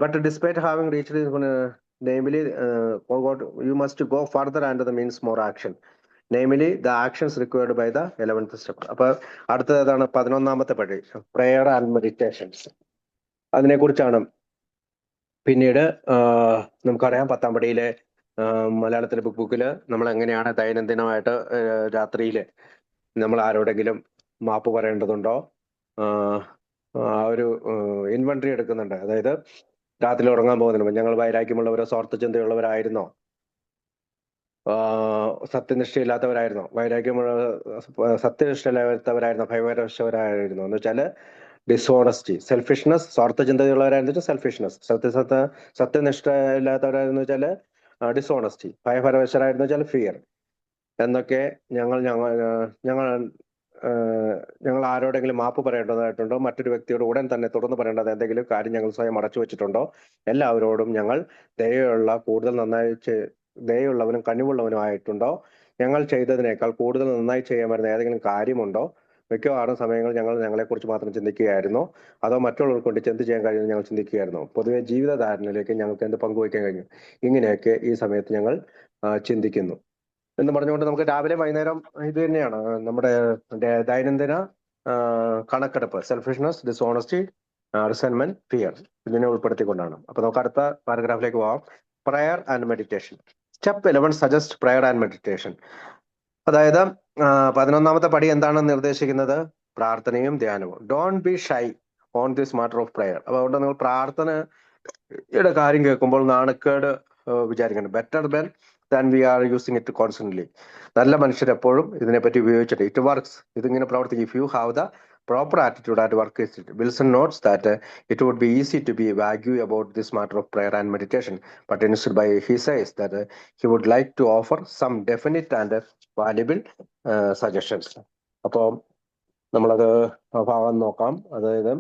But despite having reached namely you must go further and the means more action, namely the actions required by the 11th step. അപ്പൊ അടുത്തതാണ് 11ാമത്തെ പടി, prayer and meditations. അതിനെക്കുറിച്ചാണ് പിന്നീട് നമുക്കറിയാം 10-ാം പടിയിലെ മലയാളത്തിലെ ബുക്കിൽ നമ്മൾ എങ്ങനെയാണ് ദൈനംദിനമായിട്ട് രാത്രിയിൽ നമ്മൾ ആരോടെങ്കിലും മാപ്പ് പറയേണ്ടതുണ്ടോ, ആ ഒരു ഇൻവെന്ററി എടുക്കുന്നുണ്ട്. അതായത് രാത്രി ഉറങ്ങാൻ പോകുന്നതിന് മുമ്പ് ഞങ്ങൾ വൈരാഗ്യമുള്ളവരോ സ്വാർത്ഥ ചിന്തയുള്ളവരായിരുന്നോ, സത്യനിഷ്ഠയില്ലാത്തവരായിരുന്നോ, സത്യനിഷ്ഠയില്ലാത്തവരായിരുന്നോ, ഭയപരവശവരായിരുന്നോ എന്ന് വെച്ചാല് ഡിസോണസ്റ്റി, സെൽഫിഷ്നെസ്. സ്വാർത്ഥ ചിന്തയുള്ളവരായിരുന്നു വെച്ചാൽ സെൽഫിഷ്നെസ്. സത്യനിഷ്ഠ ഇല്ലാത്തവരായിരുന്നു വെച്ചാല് ഡിസോണസ്റ്റി. ഭയപരവശരായിരുന്നു വെച്ചാൽ ഫിയർ. എന്നൊക്കെ ഞങ്ങൾ ഞങ്ങൾ ആരോടെങ്കിലും മാപ്പ് പറയേണ്ടതായിട്ടുണ്ടോ, മറ്റൊരു വ്യക്തിയോട് ഉടൻ തന്നെ തുറന്നു പറയേണ്ടത് എന്തെങ്കിലും കാര്യം ഞങ്ങൾ സ്വയം അടച്ചു വെച്ചിട്ടുണ്ടോ, എല്ലാവരോടും ഞങ്ങൾ ദയുള്ള കൂടുതൽ ദയുള്ളവനും കനിവുള്ളവനുമായിട്ടുണ്ടോ, ഞങ്ങൾ ചെയ്തതിനേക്കാൾ കൂടുതൽ നന്നായി ചെയ്യാൻ വരുന്ന ഏതെങ്കിലും കാര്യമുണ്ടോ, മിക്കവാറും സമയങ്ങൾ ഞങ്ങളെക്കുറിച്ച് മാത്രം ചിന്തിക്കുകയായിരുന്നോ, അതോ മറ്റുള്ളവർക്ക് കൊണ്ട് എന്ത് ചെയ്യാൻ കഴിയുമെന്ന് ഞങ്ങൾ ചിന്തിക്കുകയായിരുന്നോ, പൊതുവെ ജീവിതധാരണയിലേക്ക് ഞങ്ങൾക്ക് എന്ത് പങ്കുവയ്ക്കാൻ കഴിഞ്ഞു, ഇങ്ങനെയൊക്കെ ഈ സമയത്ത് ഞങ്ങൾ ചിന്തിക്കുന്നു എന്ന് പറഞ്ഞുകൊണ്ട് നമുക്ക് രാവിലെ വൈകുന്നേരം ഇത് തന്നെയാണ് നമ്മുടെ ദൈനംദിന കണക്കെടുപ്പ്. സെൽഫിഷ്നെസ്, ഡിസോണസ്റ്റി, റിസെന്റ്മെന്റ്, ഫിയർ ഇതിനെ ഉൾപ്പെടുത്തിക്കൊണ്ടാണ്. അപ്പൊ നമുക്ക് അടുത്ത പാരഗ്രാഫിലേക്ക് പോവാം. Prayer and meditation. Step 11 suggest prayer and meditation. അതായത് 11-ാമത്തെ പടി എന്താണ് നിർദ്ദേശിക്കുന്നത്? പ്രാർത്ഥനയും ധ്യാനവും. Don't be shy on this matter of prayer. അപ്പൊ അതുകൊണ്ട് നിങ്ങൾ പ്രാർത്ഥനയുടെ കാര്യം കേൾക്കുമ്പോൾ നാണക്കേട് വിചാരിക്കണം. Better than we are using it constantly. നല്ല മനുഷ്യർ എപ്പോഴും ഇതിനെപ്പറ്റി ഉപയോഗിച്ചിട്ട് ഇറ്റ് വർക്ക്സ്, ഇതിങ്ങനെ പ്രവർത്തിക്കും. If you have the proper attitude at work. Wilson notes that it would be easy to be vague about this matter of prayer and meditation, but instead he says that he would like to offer some definite and valuable suggestions. അപ്പോൾ നമ്മളത് ഭാഗം നോക്കാം. അതായത്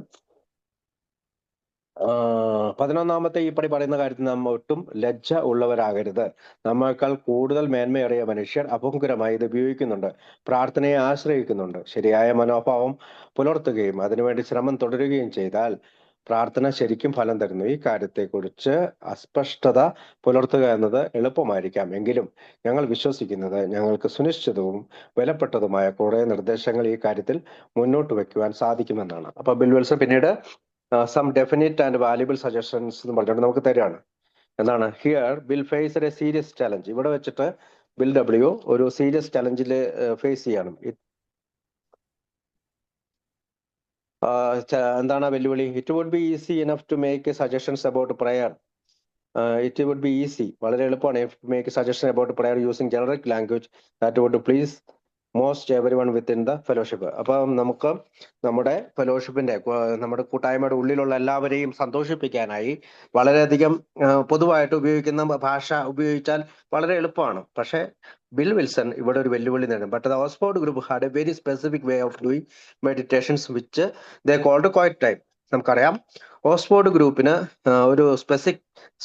11-ാമത്തെ ഈ പടി പറയുന്ന കാര്യത്തിൽ നാം ഒട്ടും ലജ്ജ ഉള്ളവരാകരുത്. നമ്മേക്കാൾ കൂടുതൽ മേന്മയേറിയ മനുഷ്യർ അപങ്കുരമായി ഇത് ഉപയോഗിക്കുന്നുണ്ട്, പ്രാർത്ഥനയെ ആശ്രയിക്കുന്നുണ്ട്. ശരിയായ മനോഭാവം പുലർത്തുകയും അതിനുവേണ്ടി ശ്രമം തുടരുകയും ചെയ്താൽ പ്രാർത്ഥന ശരിക്കും ഫലം തരുന്നു. ഈ കാര്യത്തെക്കുറിച്ച് അസ്പഷ്ടത പുലർത്തുക എന്നത് എളുപ്പമായിരിക്കാം, എങ്കിലും ഞങ്ങൾ വിശ്വസിക്കുന്നത് ഞങ്ങൾക്ക് സുനിശ്ചിതവും വിലപ്പെട്ടതുമായ കുറെ നിർദ്ദേശങ്ങൾ ഈ കാര്യത്തിൽ മുന്നോട്ട് വെക്കുവാൻ സാധിക്കുമെന്നാണ്. അപ്പൊ ബിൽ വിൽസൺ പിന്നീട് some definite and valuable suggestions എന്ന് പറഞ്ഞുകൊണ്ട് നമുക്ക് തരികയാണ്. എന്താണ്? Here Bill face a serious challenge. ഇവിടെ വെച്ചിട്ട് ബിൽ ഡബ്ല്യു ഒരു സീരിയസ് ചലഞ്ചിൽ ഫേസ് ചെയ്യണം. എന്താണ് വെല്ലുവിളി? It would be easy enough to make suggestions about prayer. It would be easy, വളരെ എളുപ്പമാണ്, make suggestion about prayer using generic language that would please most everyone within the fellowship. അപ്പം നമുക്ക് നമ്മുടെ ഫെലോഷിപ്പിന്റെ, നമ്മുടെ കൂട്ടായ്മയുടെ ഉള്ളിലുള്ള എല്ലാവരെയും സന്തോഷിപ്പിക്കാനായി വളരെയധികം പൊതുവായിട്ട് ഉപയോഗിക്കുന്ന ഭാഷ ഉപയോഗിച്ചാൽ വളരെ എളുപ്പമാണ്. പക്ഷെ ബിൽ വിൽസൺ ഇവിടെ ഒരു വെല്ലുവിളി നേടും. But the Oxford Group had a very specific way of doing meditations which they called quiet time. നമുക്കറിയാം ഓക്സ്ഫോർഡ് ഗ്രൂപ്പിന് ഒരു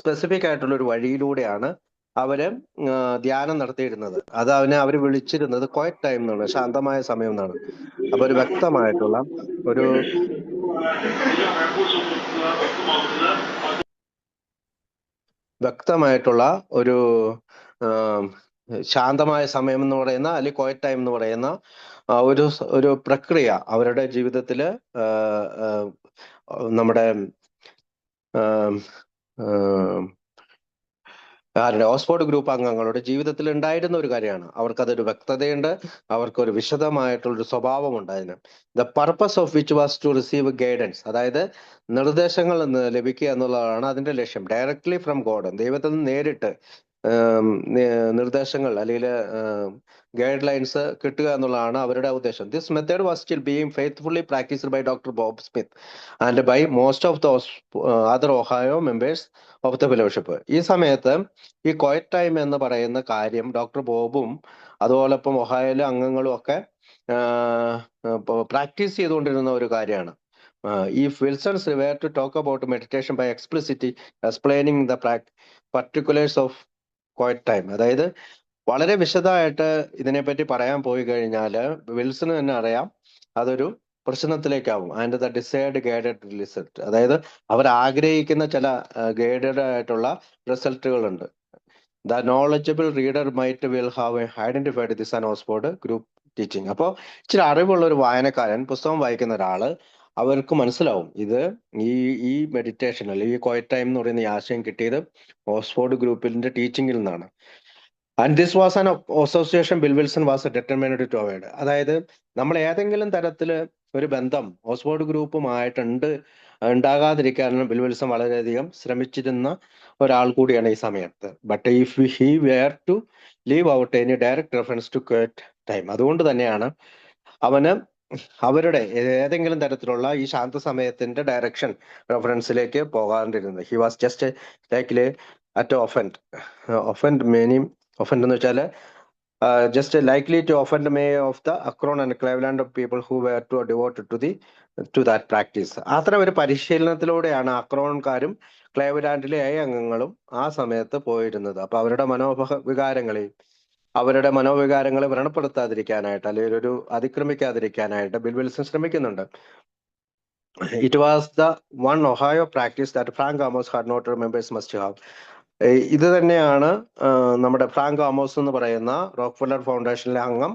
സ്പെസിഫിക് ആയിട്ടുള്ള ഒരു വഴിയിലൂടെയാണ് അവര് ധ്യാനം നടത്തിയിരുന്നത്. അത് അവര് വിളിച്ചിരുന്നത് ക്വയറ്റ് ടൈം എന്നാണ്, ശാന്തമായ സമയം എന്നാണ്. അപ്പൊ ഒരു വ്യക്തമായിട്ടുള്ള ഒരു ശാന്തമായ സമയം എന്ന് പറയുന്ന, അല്ലെങ്കിൽ ക്വയറ്റ് ടൈം എന്ന് പറയുന്ന ഒരു പ്രക്രിയ അവരുടെ ജീവിതത്തില് നമ്മുടെ ഓക്സ്ഫോർഡ് ഗ്രൂപ്പ് അംഗങ്ങളുടെ ജീവിതത്തിൽ ഉണ്ടായിരുന്ന ഒരു കാര്യമാണ്. അവർക്കതൊരു വ്യക്തതയുണ്ട്, അവർക്കൊരു വിശദമായിട്ടുള്ളൊരു സ്വഭാവം ഉണ്ടായിരുന്നു. The purpose of which was to receive guidance, അതായത് നിർദ്ദേശങ്ങൾ ലഭിക്കുക എന്നുള്ളതാണ് അതിന്റെ ലക്ഷ്യം. ഡയറക്ട്ലി ഫ്രം ഗോഡ്, ദൈവത്തിൽ നിന്ന് നേരിട്ട് നിർദ്ദേശങ്ങൾ അല്ലെങ്കിൽ ഗൈഡ് ലൈൻസ് കിട്ടുക എന്നുള്ളതാണ് അവരുടെ ഉദ്ദേശം. This method was still being faithfully practised by doctor Bob Smith and by most of those other Ohio members of the fellowship. ഈ സമയത്ത് ഈ ക്വയറ്റ് ടൈം എന്ന് പറയുന്ന കാര്യം ഡോക്ടർ ബോബും അതുപോലൊപ്പം ഒഹായോയിലെ അംഗങ്ങളും ഒക്കെ പ്രാക്ടീസ് ചെയ്തുകൊണ്ടിരുന്ന ഒരു കാര്യമാണ്. If Wilson's were to talk about meditation by explicitly explaining the particulars of quiet time, അതായത് വളരെ വിശദമായിട്ട് ഇതിനെപ്പറ്റി പറയാൻ പോയി കഴിഞ്ഞാൽ വിൽസന് തന്നെ അറിയാം അതൊരു പ്രശ്നത്തിലേക്കാവും. And the decide guided result, അതായത് അവർ ആഗ്രഹിക്കുന്ന ചില ഗൈഡഡ് ആയിട്ടുള്ള റിസൾട്ടുകളുണ്ട്. The knowledgeable reader might will have identified this an Oxford group teaching. അപ്പോൾ ഇച്ചിരി അറിവുള്ള ഒരു വായനക്കാരൻ, പുസ്തകം വായിക്കുന്ന ഒരാള് അവർക്ക് മനസ്സിലാവും ഇത് ഈ ഈ മെഡിറ്റേഷൻ അല്ലെങ്കിൽ ഈ ക്വയറ്റ് ടൈം എന്ന് പറയുന്ന ഈ ആശയം കിട്ടിയത് ഓക്സ്ഫോർഡ് ഗ്രൂപ്പിന്റെ ടീച്ചിങ്ങിൽ നിന്നാണ്. And this was an association Bill Wilson was determined to avoid. അതായത് നമ്മൾ ഏതെങ്കിലും തരത്തിൽ ഒരു ബന്ധം ഓക്സ്ഫോർഡ് ഗ്രൂപ്പുമായിട്ടുണ്ട് ഉണ്ടാകാതിരിക്കാനും ബിൽ വിൽസൺ വളരെയധികം ശ്രമിച്ചിരുന്ന ഒരാൾ കൂടിയാണ് ഈ സമയത്ത്. But if he were to leave out any direct reference to quiet time, അതുകൊണ്ട് തന്നെയാണ് അവന് അവരുടെ ഏതെങ്കിലും തരത്തിലുള്ള ഈ ശാന്ത സമയത്തിന്റെ ഡയറക്ഷൻ റെഫറൻസിലേക്ക് പോകാണ്ടിരുന്നത്. He was just likely at offend many. Offend എന്ന് വെച്ചാൽ just likely to offend many of the Akron and Cleveland people who were too devoted to that practice. അത്തരം ഒരു പരിശീലനത്തിലൂടെയാണ് അക്രോൺകാരും ക്ലേവ്ലാൻഡിലെ അംഗങ്ങളും ആ സമയത്ത് പോയിരുന്നത്. അപ്പൊ അവരുടെ മനോവികാരങ്ങളെ വ്രണപ്പെടുത്താതിരിക്കാനായിട്ട് അല്ലെങ്കിൽ ഒരു അതിക്രമിക്കാതിരിക്കാനായിട്ട് ബിൽ വിൽസൺ ശ്രമിക്കുന്നുണ്ട്. It was the one Ohio practice that Frank Amos had not members must have. ഇത് തന്നെയാണ് നമ്മുടെ ഫ്രാങ്ക് ആമോസ് എന്ന് പറയുന്ന റോക്ക്ഫെല്ലർ ഫൗണ്ടേഷനിലെ അംഗം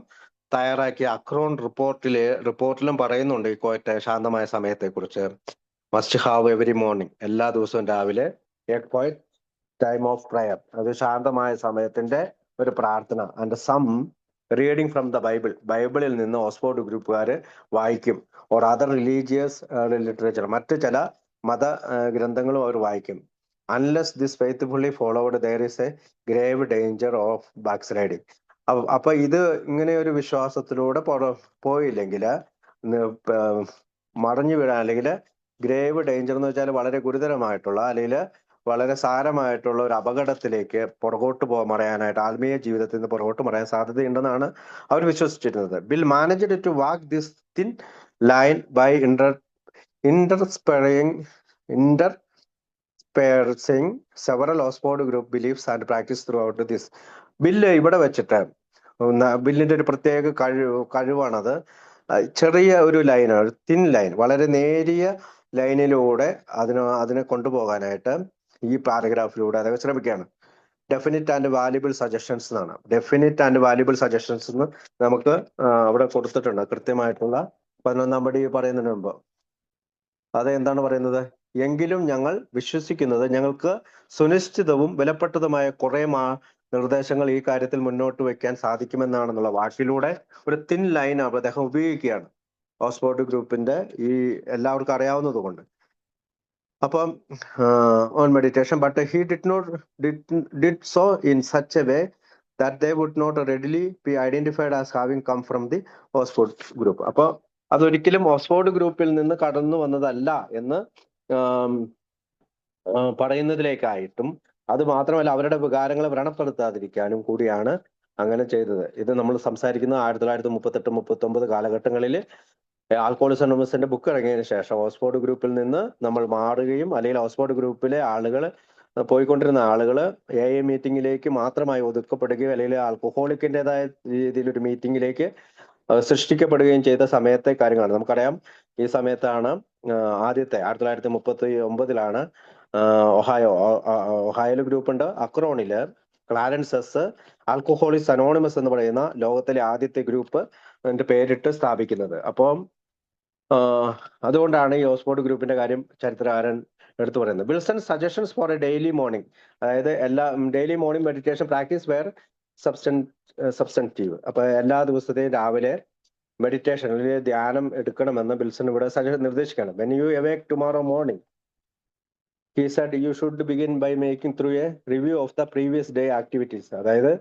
തയ്യാറാക്കിയ അക്രോൺ റിപ്പോർട്ടിലും പറയുന്നുണ്ട് ഈ ക്വയറ്റ് ശാന്തമായ സമയത്തെ കുറിച്ച്. മസ്റ്റ് ഹാവ് എവറി മോർണിംഗ്, എല്ലാ ദിവസവും രാവിലെ a quiet time of prayer, അത് ശാന്തമായ സമയത്തിന്റെ ഒരു പ്രാർത്ഥന. And some reading from the ബൈബിളിൽ നിന്ന് ഓക്സ്ഫോർഡ് ഗ്രൂപ്പുകാർ വായിക്കും. ഓർ അതർ റിലീജിയസ് ലിറ്ററേച്ചർ, മറ്റ് ചില മത ഗ്രന്ഥങ്ങളും അവർ വായിക്കും. Unless this faithfully followed, there is a grave danger of backsliding. അപ്പൊ ഇത് ഇങ്ങനെ ഒരു വിശ്വാസത്തിലൂടെ പോയില്ലെങ്കിൽ മറിഞ്ഞു വീഴാൻ, അല്ലെങ്കിൽ ഗ്രേവ് ഡേഞ്ചർ എന്ന് വെച്ചാൽ വളരെ ഗുരുതരമായിട്ടുള്ള അല്ലെങ്കിൽ വളരെ സാരമായിട്ടുള്ള ഒരു അപകടത്തിലേക്ക് പുറകോട്ട് മറയാനായിട്ട്, ആത്മീയ ജീവിതത്തിൽ നിന്ന് പുറകോട്ട് മറയാൻ സാധ്യതയുണ്ടെന്നാണ് അവർ വിശ്വസിച്ചിരുന്നത്. Bill managed to walk this thin line by interspersing several Oxford group beliefs and practice throughout this. Bill ഇവിടെ വെച്ചിട്ട് ബില്ലിന്റെ ഒരു പ്രത്യേക കഴിവാണത്. ചെറിയ ഒരു ലൈനാണ്, തിൻ ലൈൻ, വളരെ നേരിയ ലൈനിലൂടെ അതിനെ കൊണ്ടുപോകാനായിട്ട് ഈ പാരഗ്രാഫിലൂടെ അദ്ദേഹം ശ്രമിക്കുകയാണ്. ഡെഫിനിറ്റ് ആൻഡ് വാല്യുബിൾ സജഷൻസ് എന്നാണ്. ഡെഫിനിറ്റ് ആൻഡ് വാല്യുബിൾ സജഷൻസ് എന്ന് നമുക്ക് അവിടെ കൊടുത്തിട്ടുണ്ട് കൃത്യമായിട്ടുള്ള 11-ാം പടി പറയുന്നതിന് മുമ്പ്. അത് എന്താണ് പറയുന്നത്? എങ്കിലും ഞങ്ങൾ വിശ്വസിക്കുന്നത് ഞങ്ങൾക്ക് സുനിശ്ചിതവും വിലപ്പെട്ടതുമായ കുറെ നിർദ്ദേശങ്ങൾ ഈ കാര്യത്തിൽ മുന്നോട്ട് വെക്കാൻ സാധിക്കുമെന്നാണെന്നുള്ള വാക്കിലൂടെ ഒരു തിൻ ലൈൻ അദ്ദേഹം ഉപയോഗിക്കുകയാണ് ഓക്സ്ഫോർഡ് ഗ്രൂപ്പിന്റെ ഈ എല്ലാവർക്കും അറിയാവുന്നത് കൊണ്ട്. അപ്പം on meditation, but he did so in such a way that they would not readily be identified as having come from the Oxford group. അപ്പോൾ അതൊരിക്കലും ഓക്സ്ഫോർഡ് ഗ്രൂപ്പിൽ നിന്ന് കടന്നു വന്നതല്ല എന്ന് പറയുന്നതിലേക്കായിട്ടും, അത് മാത്രമല്ല അവരുടെ വികാരങ്ങളെ വ്രണപ്പെടുത്താതിരിക്കാനും കൂടിയാണ് അങ്ങനെ ചെയ്തത്. ഇത് നമ്മൾ സംസാരിക്കുന്നത് 1938-39 കാലഘട്ടങ്ങളിൽ ആൽക്കഹോളിക്സ് അനോണിമസിന്റെ ബുക്ക് ഇറങ്ങിയതിനു ശേഷം ഓക്സ്ഫോർഡ് ഗ്രൂപ്പിൽ നിന്ന് നമ്മൾ മാറുകയും, അല്ലെങ്കിൽ ഓക്സ്ഫോർഡ് ഗ്രൂപ്പിലെ പോയിക്കൊണ്ടിരുന്ന ആളുകൾ എ മീറ്റിംഗിലേക്ക് മാത്രമായി ഒതുക്കപ്പെടുകയും, അല്ലെങ്കിൽ ആൽക്കഹോളിക്കിൻ്റെതായ രീതിയിൽ ഒരു മീറ്റിംഗിലേക്ക് സൃഷ്ടിക്കപ്പെടുകയും ചെയ്ത സമയത്തെ കാര്യങ്ങളാണ്. നമുക്കറിയാം ഈ സമയത്താണ് ആദ്യത്തെ 1939 ഒഹായോയിൽ ഗ്രൂപ്പുണ്ട്. അക്രോണില് ക്ലാരൻസസ് ആൽക്കഹോളിക്സ് അനോണിമസ് എന്ന് പറയുന്ന ലോകത്തിലെ ആദ്യത്തെ ഗ്രൂപ്പ് അതിന്റെ പേരിട്ട് സ്ഥാപിക്കുന്നത്. അപ്പം അതുകൊണ്ടാണ് ഈ ഓക്സ്ഫോർഡ് ഗ്രൂപ്പിന്റെ കാര്യം ചരിത്രകാരൻ എടുത്തു പറയുന്നത്. Wilson suggestions for a daily morning, അതായത് daily morning meditation practice were substantive. അപ്പൊ എല്ലാ ദിവസത്തെയും രാവിലെ മെഡിറ്റേഷൻ അല്ലെങ്കിൽ ധ്യാനം എടുക്കണമെന്ന് വിൽസൺ ഇവിടെ നിർദ്ദേശിക്കണം. When you awake tomorrow morning, he said you should begin by making through a review of the previous day activities. അതായത്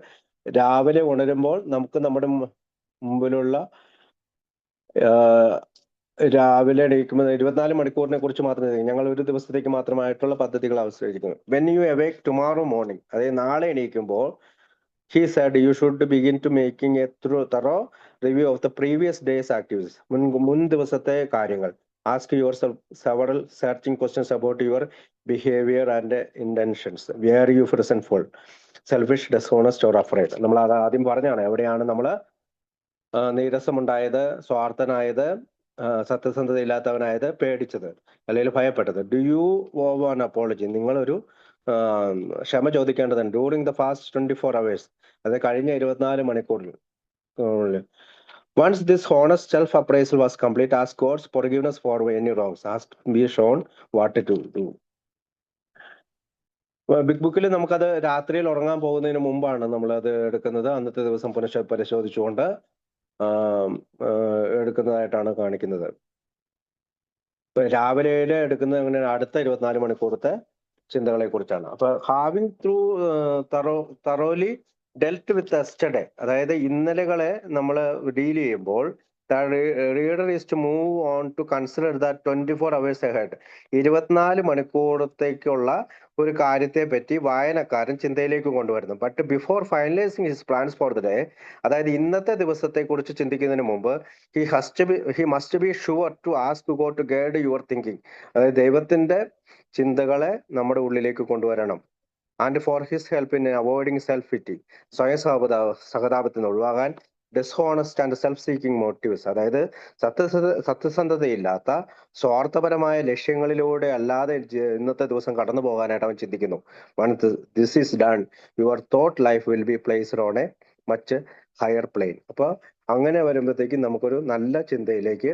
രാവിലെ ഉണരുമ്പോൾ നമുക്ക് നമ്മുടെ മുമ്പിലുള്ള രാവിലെ എണീക്കുമ്പോൾ 24 മണിക്കൂറിനെ കുറിച്ച് മാത്രമേ ഞങ്ങൾ ഒരു ദിവസത്തേക്ക് മാത്രമായിട്ടുള്ള പദ്ധതികൾ ആവിഷ്കരിക്കുന്നത്. When you awake tomorrow morning, അതായത് നാളെ എണീക്കുമ്പോൾ he said you should begin to making a thorough review of the previous day's activities. മുൻ ദിവസത്തെ കാര്യങ്ങൾ. Ask yourself several searching questions about your behavior and intentions. Were you resentful, selfish, dishonest or afraid? നമ്മൾ അത് ആദ്യം പറഞ്ഞാണ്. എവിടെയാണ് നമ്മൾ നീരസമുണ്ടായത്, സ്വാർത്ഥനായത്, സത്യസന്ധതയില്ലാത്തവനായത്, പേടിച്ചത് അല്ലെങ്കിൽ ഭയപ്പെട്ടത്? Do you owe an apology? നിങ്ങളൊരു ക്ഷമ ചോദിക്കേണ്ടതാണ്. ഡ്യൂറിങ് ദ ഫാസ്റ്റ് 24 hours, അത് കഴിഞ്ഞ 24 മണിക്കൂറിൽ. Once this honest self-appraisal was complete, ask God's forgiveness for any wrongs. Ask be shown what to do. Big ബുക്കിൽ നമുക്കത് രാത്രിയിൽ ഉറങ്ങാൻ പോകുന്നതിന് മുമ്പാണ് നമ്മൾ അത് എടുക്കുന്നത്. അന്നത്തെ ദിവസം പുനഃപരിശോധിച്ചുകൊണ്ട് എടുക്കുന്നതായിട്ടാണ് കാണിക്കുന്നത്. രാവിലെ എടുക്കുന്നത് അങ്ങനെ അടുത്ത 24 മണിക്കൂറത്തെ ചിന്തകളെ കുറിച്ചാണ്. അപ്പൊ having through thoroughly dealt with yesterday, അതായത് ഇന്നലകളെ നമ്മൾ ഡീൽ ചെയ്യുമ്പോൾ reader is to move on to consider that 24 hours ahead, 24 മണിക്കൂറത്തേക്കുള്ള ഒരു കാര്യത്തെ പറ്റി വായനക്കാരൻ ചിന്തയിലേക്ക് കൊണ്ടുവരുന്നു. But before finalising his plans for the day, അതായത് ഇന്നത്തെ ദിവസത്തെ കുറിച്ച് ചിന്തിക്കുന്നതിന് മുമ്പ് he must be sure to ask God to guide your thinking, അതായത് ദൈവത്തിന്റെ ചിന്തകളെ നമ്മുടെ ഉള്ളിലേക്ക് കൊണ്ടുവരണം. And for his help in avoiding self pity, സ്വയം സഹതാപത്തിൽ നിന്ന് ഒഴിവാകാൻ. Dishonest and self seeking motives, അതായത് സത്യസന്ധതയില്ലാത്ത സ്വാർത്ഥപരമായ ലക്ഷ്യങ്ങളിലൂടെ അല്ലാതെ ഇന്നത്തെ ദിവസം കടന്നു പോകാനായിട്ട് അവൻ ചിന്തിക്കുന്നു. Once this is done, your thought life will be placed on a much higher plane. അപ്പൊ അങ്ങനെ വരുമ്പോഴത്തേക്കും നമുക്കൊരു നല്ല ചിന്തയിലേക്ക്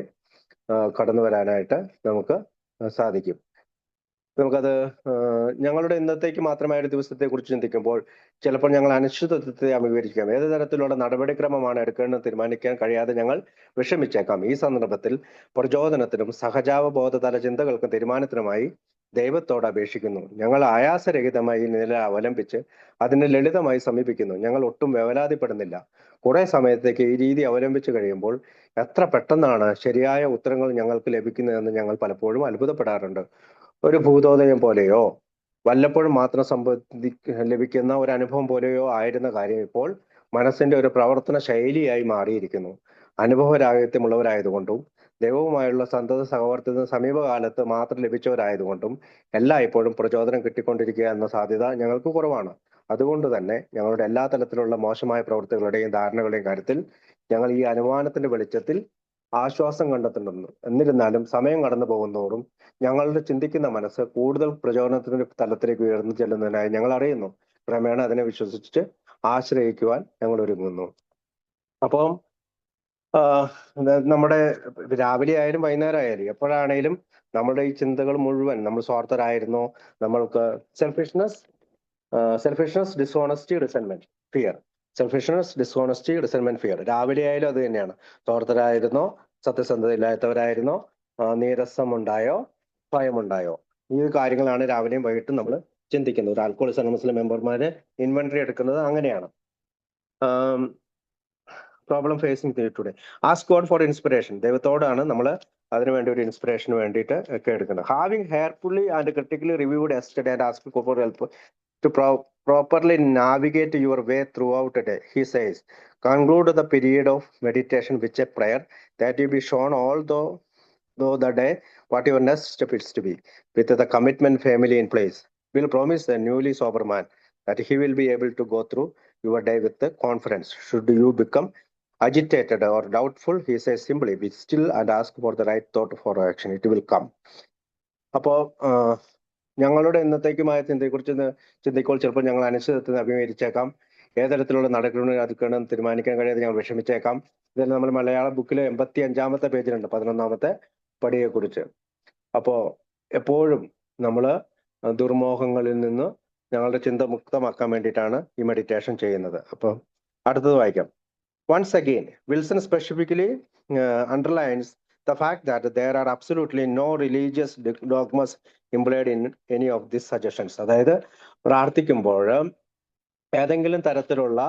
കടന്നു വരാനായിട്ട് നമുക്ക് സാധിക്കും. നമുക്കത് ഞങ്ങളുടെ ഇന്നത്തേക്ക് മാത്രമായ ഒരു ദിവസത്തെ കുറിച്ച് ചിന്തിക്കുമ്പോൾ ചിലപ്പോൾ ഞങ്ങൾ അനിശ്ചിതത്വത്തെ അഭിമുഖീകരിക്കാം. ഏത് തരത്തിലുള്ള നടപടിക്രമമാണ് എടുക്കേണ്ടത് തീരുമാനിക്കാൻ കഴിയാതെ ഞങ്ങൾ വിഷമിച്ചേക്കാം. ഈ സന്ദർഭത്തിൽ പ്രചോദനത്തിനും സഹജാവബോധതല ചിന്തകൾക്കും തീരുമാനത്തിനുമായി ദൈവത്തോട് അപേക്ഷിക്കുന്നു. ഞങ്ങൾ ആയാസരഹിതമായി നില അവലംബിച്ച് അതിനെ ലളിതമായി സമീപിക്കുന്നു. ഞങ്ങൾ ഒട്ടും വേവലാതിപ്പെടുന്നില്ല. കുറെ സമയത്തേക്ക് ഈ രീതി അവലംബിച്ചു കഴിയുമ്പോൾ എത്ര പെട്ടെന്നാണ് ശരിയായ ഉത്തരങ്ങൾ ഞങ്ങൾക്ക് ലഭിക്കുന്നതെന്ന് ഞങ്ങൾ പലപ്പോഴും അത്ഭുതപ്പെടാറുണ്ട്. ഒരു ഭൂതോദയം പോലെയോ വല്ലപ്പോഴും മാത്രം ലഭിക്കുന്ന ഒരു അനുഭവം പോലെയോ ആയിരുന്ന കാര്യം ഇപ്പോൾ മനസ്സിന്റെ ഒരു പ്രവർത്തന ശൈലിയായി മാറിയിരിക്കുന്നു. അനുഭവരാഹിത്യമുള്ളവരായതുകൊണ്ടും ദൈവവുമായുള്ള സന്തത സഹവർത്തിത്വം സമീപകാലത്ത് മാത്രം ലഭിച്ചവരായതുകൊണ്ടും എല്ലായ്പ്പോഴും പ്രചോദനം കിട്ടിക്കൊണ്ടിരിക്കുക എന്ന സാധ്യത ഞങ്ങൾക്ക് കുറവാണ്. അതുകൊണ്ട് തന്നെ ഞങ്ങളുടെ എല്ലാ തരത്തിലുള്ള മോശമായ പ്രവൃത്തികളുടെയും ധാരണകളുടെയും കാര്യത്തിൽ ഞങ്ങൾ ഈ അനുമാനത്തിന്റെ വെളിച്ചത്തിൽ ആശ്വാസം കണ്ടെത്തുന്നുണ്ട്. എന്നിരുന്നാലും സമയം കടന്നു പോകുന്നതോറും ഞങ്ങളുടെ ചിന്തിക്കുന്ന മനസ്സ് കൂടുതൽ പ്രചോദനത്തിന്റെ തലത്തിലേക്ക് ഉയർന്നു ചെല്ലുന്നതിനായി ഞങ്ങൾ അറിയുന്നു. ക്രമേണ അതിനെ വിശ്വസിച്ച് ആശ്രയിക്കുവാൻ ഞങ്ങൾ ഒരുങ്ങുന്നു. അപ്പം നമ്മുടെ രാവിലെ ആയാലും വൈകുന്നേരം ആയാലും എപ്പോഴാണേലും നമ്മുടെ ഈ ചിന്തകൾ മുഴുവൻ നമ്മൾ സ്വാർത്ഥരായിരുന്നോ, നമ്മൾക്ക് സെൽഫിഷ്നെസ്, ഡിസ്ഹോണസ്റ്റി, റിസെന്റ്മെന്റ്, ഫിയർ. ഡിസ്ഹോണസ്റ്റി, റിസെന്റ്മെന്റ്, ഫിയർ. രാവിലെ ആയാലും അത് തന്നെയാണ്. സ്വാർത്ഥരായിരുന്നോ, സത്യസന്ധത ഇല്ലാത്തവരായിരുന്നോ, നീരസമുണ്ടായോ, ഭയമുണ്ടായോ, ഈ കാര്യങ്ങളാണ് രാവിലെയും വൈകിട്ടും നമ്മൾ ചിന്തിക്കുന്നത്. ഒരു ആൽക്കോളിക്സ് അനോണിമസിലെ മെമ്പർമാര് ഇൻവെന്ററി എടുക്കുന്നത് അങ്ങനെയാണ്. Problem facing today. Ask God for inspiration, ദൈവത്തോടാണ് നമ്മൾ അതിനുവേണ്ടി ഒരു ഇൻസ്പിറേഷന് വേണ്ടിയിട്ട് ഒക്കെ എടുക്കുന്നത്. Having carefully and critically reviewed yesterday and ask for help to properly navigate your way throughout the day, he says. Conclude the period of meditation with a prayer that you be shown although the day what your next step is to be. With the commitment family in place, will promise the newly sober man that he will be able to go through your day with the confidence. Should you become agitated or doubtful, he says simply be still and ask for the right thought for action. It will come. അപ്പോൾ ഞങ്ങളുടെ ഇന്നത്തേക്കുമായ ചിന്തയെക്കുറിച്ച് ചിന്തിക്കുമ്പോൾ ചിലപ്പോൾ ഞങ്ങൾ അനിശ്ചിതത്വത്തെ അഭിമുഖീകരിച്ചേക്കാം. ഏതരത്തിലുള്ള നടക്കണം തീരുമാനിക്കാൻ കഴിയാതെ ഞങ്ങൾ വിഷമിച്ചേക്കാം. ഇതെല്ലാം നമ്മൾ മലയാള ബുക്കിലെ 85-ാമത്തെ പേജിലുണ്ട് 11-ാമത്തെ പടിയെക്കുറിച്ച്. അപ്പോൾ എപ്പോഴും നമ്മൾ ദുർമോഹങ്ങളിൽ നിന്ന് ഞങ്ങളുടെ ചിന്ത മുക്തമാക്കാൻ വേണ്ടിയിട്ടാണ് ഈ മെഡിറ്റേഷൻ ചെയ്യുന്നത്. അപ്പോൾ അടുത്തത് വായിക്കാം. Once again, Wilson specifically underlines the fact that there are absolutely no religious dogmas implied in any of these suggestions. അതായത് പ്രാർത്ഥിക്കുമ്പോൾ ഏതെങ്കിലും തരത്തിലുള്ള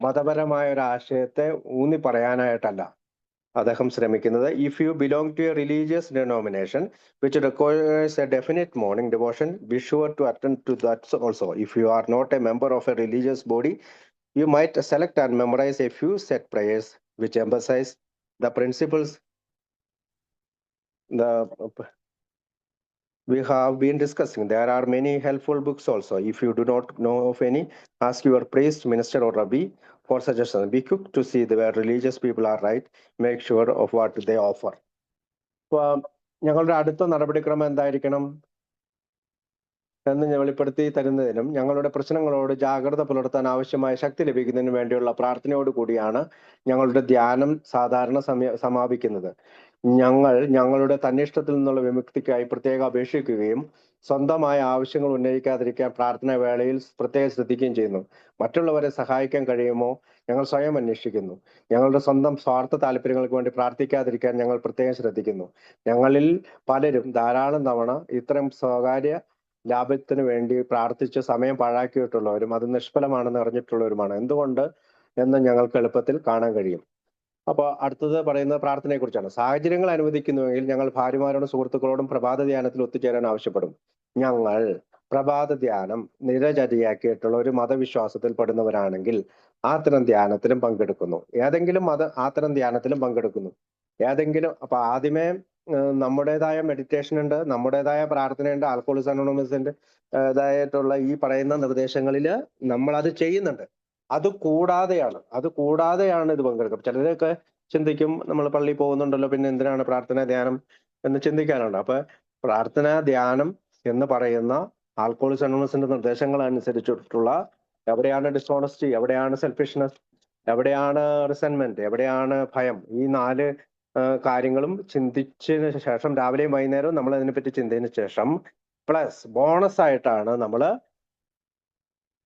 മതപരമായ ഒരു ആശയത്തെ ഊന്നി പറയാനായിട്ടല്ല അദ്ദേഹം ശ്രമിക്കുന്നത്. If you belong to a religious denomination which requires a definite morning devotion, be sure to attend to that also. If you are not a member of a religious body, you might select and memorize a few set prayers which emphasize the principles we have been discussing. There are many helpful books also. If you do not know of any, ask your priest, minister or rabbi for suggestions. Be quick to see where religious people are right. Make sure of what they offer. ഞങ്ങളുടെ അടുത്ത നടപടിക്രമം എന്തായിരിക്കണം? എന്ന് വെളിപ്പെടുത്തി തരുന്നതിനും ഞങ്ങളുടെ പ്രശ്നങ്ങളോട് ജാഗ്രത പുലർത്താൻ ആവശ്യമായ ശക്തി ലഭിക്കുന്നതിനും വേണ്ടിയുള്ള പ്രാർത്ഥനയോട് കൂടിയാണ് ഞങ്ങളുടെ ധ്യാനം സാധാരണ സമാപിക്കുന്നത്. ഞങ്ങളുടെ തന്നിഷ്ടത്തിൽ നിന്നുള്ള വിമുക്തിക്കായി പ്രത്യേകം അപേക്ഷിക്കുകയും സ്വന്തമായ ആവശ്യങ്ങൾ ഉന്നയിക്കാതിരിക്കാൻ പ്രാർത്ഥനാ വേളയിൽ പ്രത്യേകം ശ്രദ്ധിക്കുകയും ചെയ്യുന്നു. മറ്റുള്ളവരെ സഹായിക്കാൻ കഴിയുമോ ഞങ്ങൾ സ്വയം അന്വേഷിക്കുന്നു. ഞങ്ങളുടെ സ്വന്തം സ്വാർത്ഥ താല്പര്യങ്ങൾക്ക് വേണ്ടി പ്രാർത്ഥിക്കാതിരിക്കാൻ ഞങ്ങൾ പ്രത്യേകം ശ്രദ്ധിക്കുന്നു. ഞങ്ങളിൽ പലരും ധാരാളം തവണ ഇത്തരം സ്വകാര്യ ലാഭത്തിന് വേണ്ടി പ്രാർത്ഥിച്ച് സമയം പാഴാക്കിയിട്ടുള്ളവരും അത് നിഷ്ഫലമാണെന്ന് അറിഞ്ഞിട്ടുള്ളവരുമാണ്. എന്തുകൊണ്ട് എന്ന് ഞങ്ങൾക്ക് എളുപ്പത്തിൽ കാണാൻ കഴിയും. അപ്പോൾ അടുത്തത് പറയുന്നത് പ്രാർത്ഥനയെ കുറിച്ചാണ്. സാഹചര്യങ്ങൾ അനുവദിക്കുന്നുവെങ്കിൽ ഞങ്ങൾ ഭാര്യമാരോടും സുഹൃത്തുക്കളോടും പ്രഭാത ധ്യാനത്തിൽ ഒത്തുചേരാൻ ആവശ്യപ്പെടും. ഞങ്ങൾ പ്രഭാത ധ്യാനം നിരചര്യയാക്കിയിട്ടുള്ള ഒരു മതവിശ്വാസത്തിൽ പെടുന്നവരാണെങ്കിൽ അത്തരം ധ്യാനത്തിലും പങ്കെടുക്കുന്നു. അത്തരം ധ്യാനത്തിലും പങ്കെടുക്കുന്നു. അപ്പൊ ആദ്യമേ നമ്മുടേതായ മെഡിറ്റേഷൻ ഉണ്ട്, നമ്മുടേതായ പ്രാർത്ഥനയുണ്ട്, ആൽക്കഹോളിക്സ് അനോണിമസിന്റെ ഇതായിട്ടുള്ള ഈ പറയുന്ന നിർദ്ദേശങ്ങളിൽ നമ്മൾ അത് ചെയ്യുന്നുണ്ട്. അത് കൂടാതെയാണ് ഇത് പങ്കെടുക്കുക. ചിലരൊക്കെ ചിന്തിക്കും നമ്മൾ പള്ളിയിൽ പോകുന്നുണ്ടല്ലോ, പിന്നെ എന്തിനാണ് പ്രാർത്ഥന ധ്യാനം എന്ന് ചിന്തിക്കാനുണ്ട്. അപ്പൊ പ്രാർത്ഥന ധ്യാനം എന്ന് പറയുന്ന ആൽക്കഹോളിക്സ് അനോണിമസിന്റെ നിർദ്ദേശങ്ങൾ അനുസരിച്ചിട്ടുള്ള എവിടെയാണ് ഡിസോണസ്റ്റി, എവിടെയാണ് സെൽഫിഷ്നെസ്, എവിടെയാണ് റിസെന്റ്മെന്റ്, എവിടെയാണ് ഭയം, ഈ 4 കാര്യങ്ങളും ചിന്തിച്ചതിന് ശേഷം രാവിലെയും വൈകുന്നേരവും നമ്മൾ അതിനെപ്പറ്റി ചിന്തതിന് ശേഷം പ്ലസ് ബോണസ് ആയിട്ടാണ് നമ്മൾ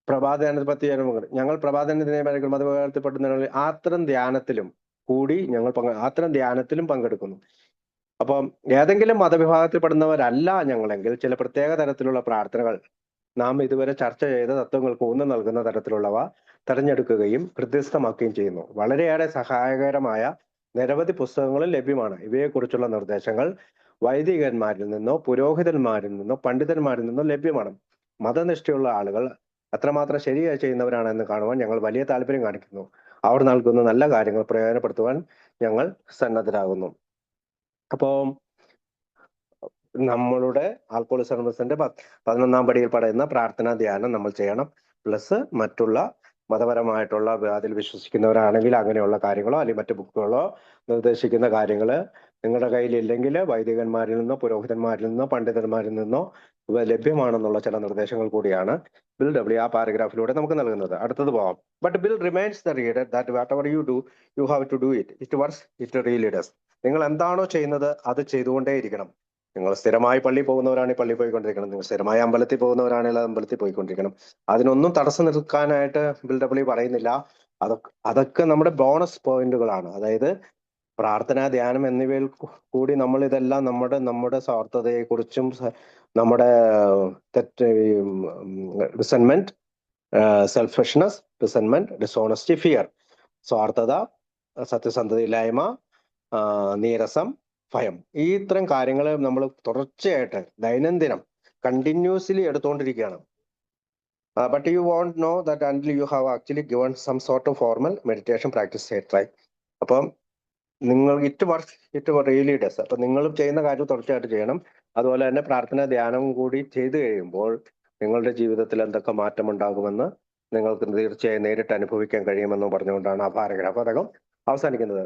പ്രഭാതധ്യാനത്തെ പറ്റി ഞങ്ങൾ പ്രഭാതധ്യാനത്തിനെ മതവിഭാഗത്തിൽപ്പെടുന്ന അത്തരം ധ്യാനത്തിലും കൂടി അത്തരം ധ്യാനത്തിലും പങ്കെടുക്കുന്നു. അപ്പം ഏതെങ്കിലും മതവിഭാഗത്തിൽപ്പെടുന്നവരല്ല ഞങ്ങളെങ്കിൽ ചില പ്രത്യേക തരത്തിലുള്ള പ്രാർത്ഥനകൾ നാം ഇതുവരെ ചർച്ച ചെയ്ത തത്വങ്ങൾക്ക് ഊന്നൽ നൽകുന്ന തരത്തിലുള്ളവ തെരഞ്ഞെടുക്കുകയും ഹൃദയസ്ഥമാക്കുകയും ചെയ്യുന്നു. വളരെയേറെ സഹായകരമായ നിരവധി പുസ്തകങ്ങളും ലഭ്യമാണ്. ഇവയെക്കുറിച്ചുള്ള നിർദ്ദേശങ്ങൾ വൈദികന്മാരിൽ നിന്നോ പുരോഹിതന്മാരിൽ നിന്നോ പണ്ഡിതന്മാരിൽ നിന്നോ ലഭ്യമാണ്. മതനിഷ്ഠയുള്ള ആളുകൾ അത്രമാത്രം ശരിയായി ചെയ്യുന്നവരാണെന്ന് കാണുവാൻ ഞങ്ങൾ വലിയ താല്പര്യം കാണിക്കുന്നു. അവർ നൽകുന്ന നല്ല കാര്യങ്ങൾ പ്രയോജനപ്പെടുത്തുവാൻ ഞങ്ങൾ സന്നദ്ധരാകുന്നു. അപ്പോൾ നമ്മളുടെ ആൽക്കഹോളിക്സ് അനോണിമസിന്റെ 11ാം പടിയിൽ പറയുന്ന പ്രാർത്ഥനാ ധ്യാനം നമ്മൾ ചെയ്യണം. പ്ലസ് മറ്റുള്ള മതപരമായിട്ടുള്ള അതിൽ വിശ്വസിക്കുന്നവരാണെങ്കിൽ അങ്ങനെയുള്ള കാര്യങ്ങളോ അല്ലെങ്കിൽ മറ്റു ബുക്കുകളോ നിർദ്ദേശിക്കുന്ന കാര്യങ്ങൾ നിങ്ങളുടെ കയ്യിലില്ലെങ്കിൽ വൈദികന്മാരിൽ നിന്നോ പുരോഹിതന്മാരിൽ നിന്നോ പണ്ഡിതന്മാരിൽ നിന്നോ ലഭ്യമാണെന്നുള്ള ചില നിർദ്ദേശങ്ങൾ കൂടിയാണ് ബിൽ ഡബ്ല്യു ആ പാരഗ്രാഫിലൂടെ നമുക്ക് നൽകുന്നത്. അടുത്തത് പോവാം. But Bill reminds the reader that whatever you do you have to do it works, it really does. നിങ്ങൾ എന്താണോ ചെയ്യുന്നത് അത് ചെയ്തുകൊണ്ടേയിരിക്കണം. നിങ്ങൾ സ്ഥിരമായി പള്ളിയിൽ പോകുന്നവരാണെങ്കിൽ പള്ളിയിൽ പോയിക്കൊണ്ടിരിക്കണം. നിങ്ങൾ സ്ഥിരമായി അമ്പലത്തിൽ പോകുന്നവരാണെങ്കിൽ അമ്പലത്തിൽ പോയിക്കൊണ്ടിരിക്കണം. അതിനൊന്നും തടസ്സം നിൽക്കാനായിട്ട് ബിൽ ഡബ്ല്യു പറയുന്നില്ല. അതൊക്കെ നമ്മുടെ ബോണസ് പോയിന്റുകളാണ്. അതായത് പ്രാർത്ഥന, ധ്യാനം എന്നിവയിൽ കൂടി നമ്മൾ ഇതെല്ലാം നമ്മുടെ സ്വാർത്ഥതയെ കുറിച്ചും നമ്മുടെ റിസെന്റ്മെന്റ്, സെൽഫിഷ്നെസ്, റിസെന്റ്മെന്റ്, ഡിസോണസ്റ്റി, ഫിയർ, സ്വാർത്ഥത, സത്യസന്ധതയില്ലായ്മ, നീരസം, ഭയം, ഈ ഇത്തരം കാര്യങ്ങൾ നമ്മൾ തുടർച്ചയായിട്ട് ദൈനംദിനം കണ്ടിന്യൂസ്ലി എടുത്തുകൊണ്ടിരിക്കുകയാണ്. But you won't know that until you have actually given some sort of formal meditation practice try. അപ്പം നിങ്ങൾ ഇറ്റ് റിയലി ഡസ്. അപ്പൊ നിങ്ങളും ചെയ്യുന്ന കാര്യം തുടർച്ചയായിട്ട് ചെയ്യണം. അതുപോലെ തന്നെ പ്രാർത്ഥന ധ്യാനവും കൂടി ചെയ്തു കഴിയുമ്പോൾ നിങ്ങളുടെ ജീവിതത്തിൽ എന്തൊക്കെ മാറ്റം ഉണ്ടാകുമെന്ന് നിങ്ങൾക്ക് തീർച്ചയായും നേരിട്ട് അനുഭവിക്കാൻ കഴിയുമെന്ന് പറഞ്ഞുകൊണ്ടാണ് ആ പാരഗ്രാഫ് അദ്ദേഹം അവസാനിക്കുന്നത്.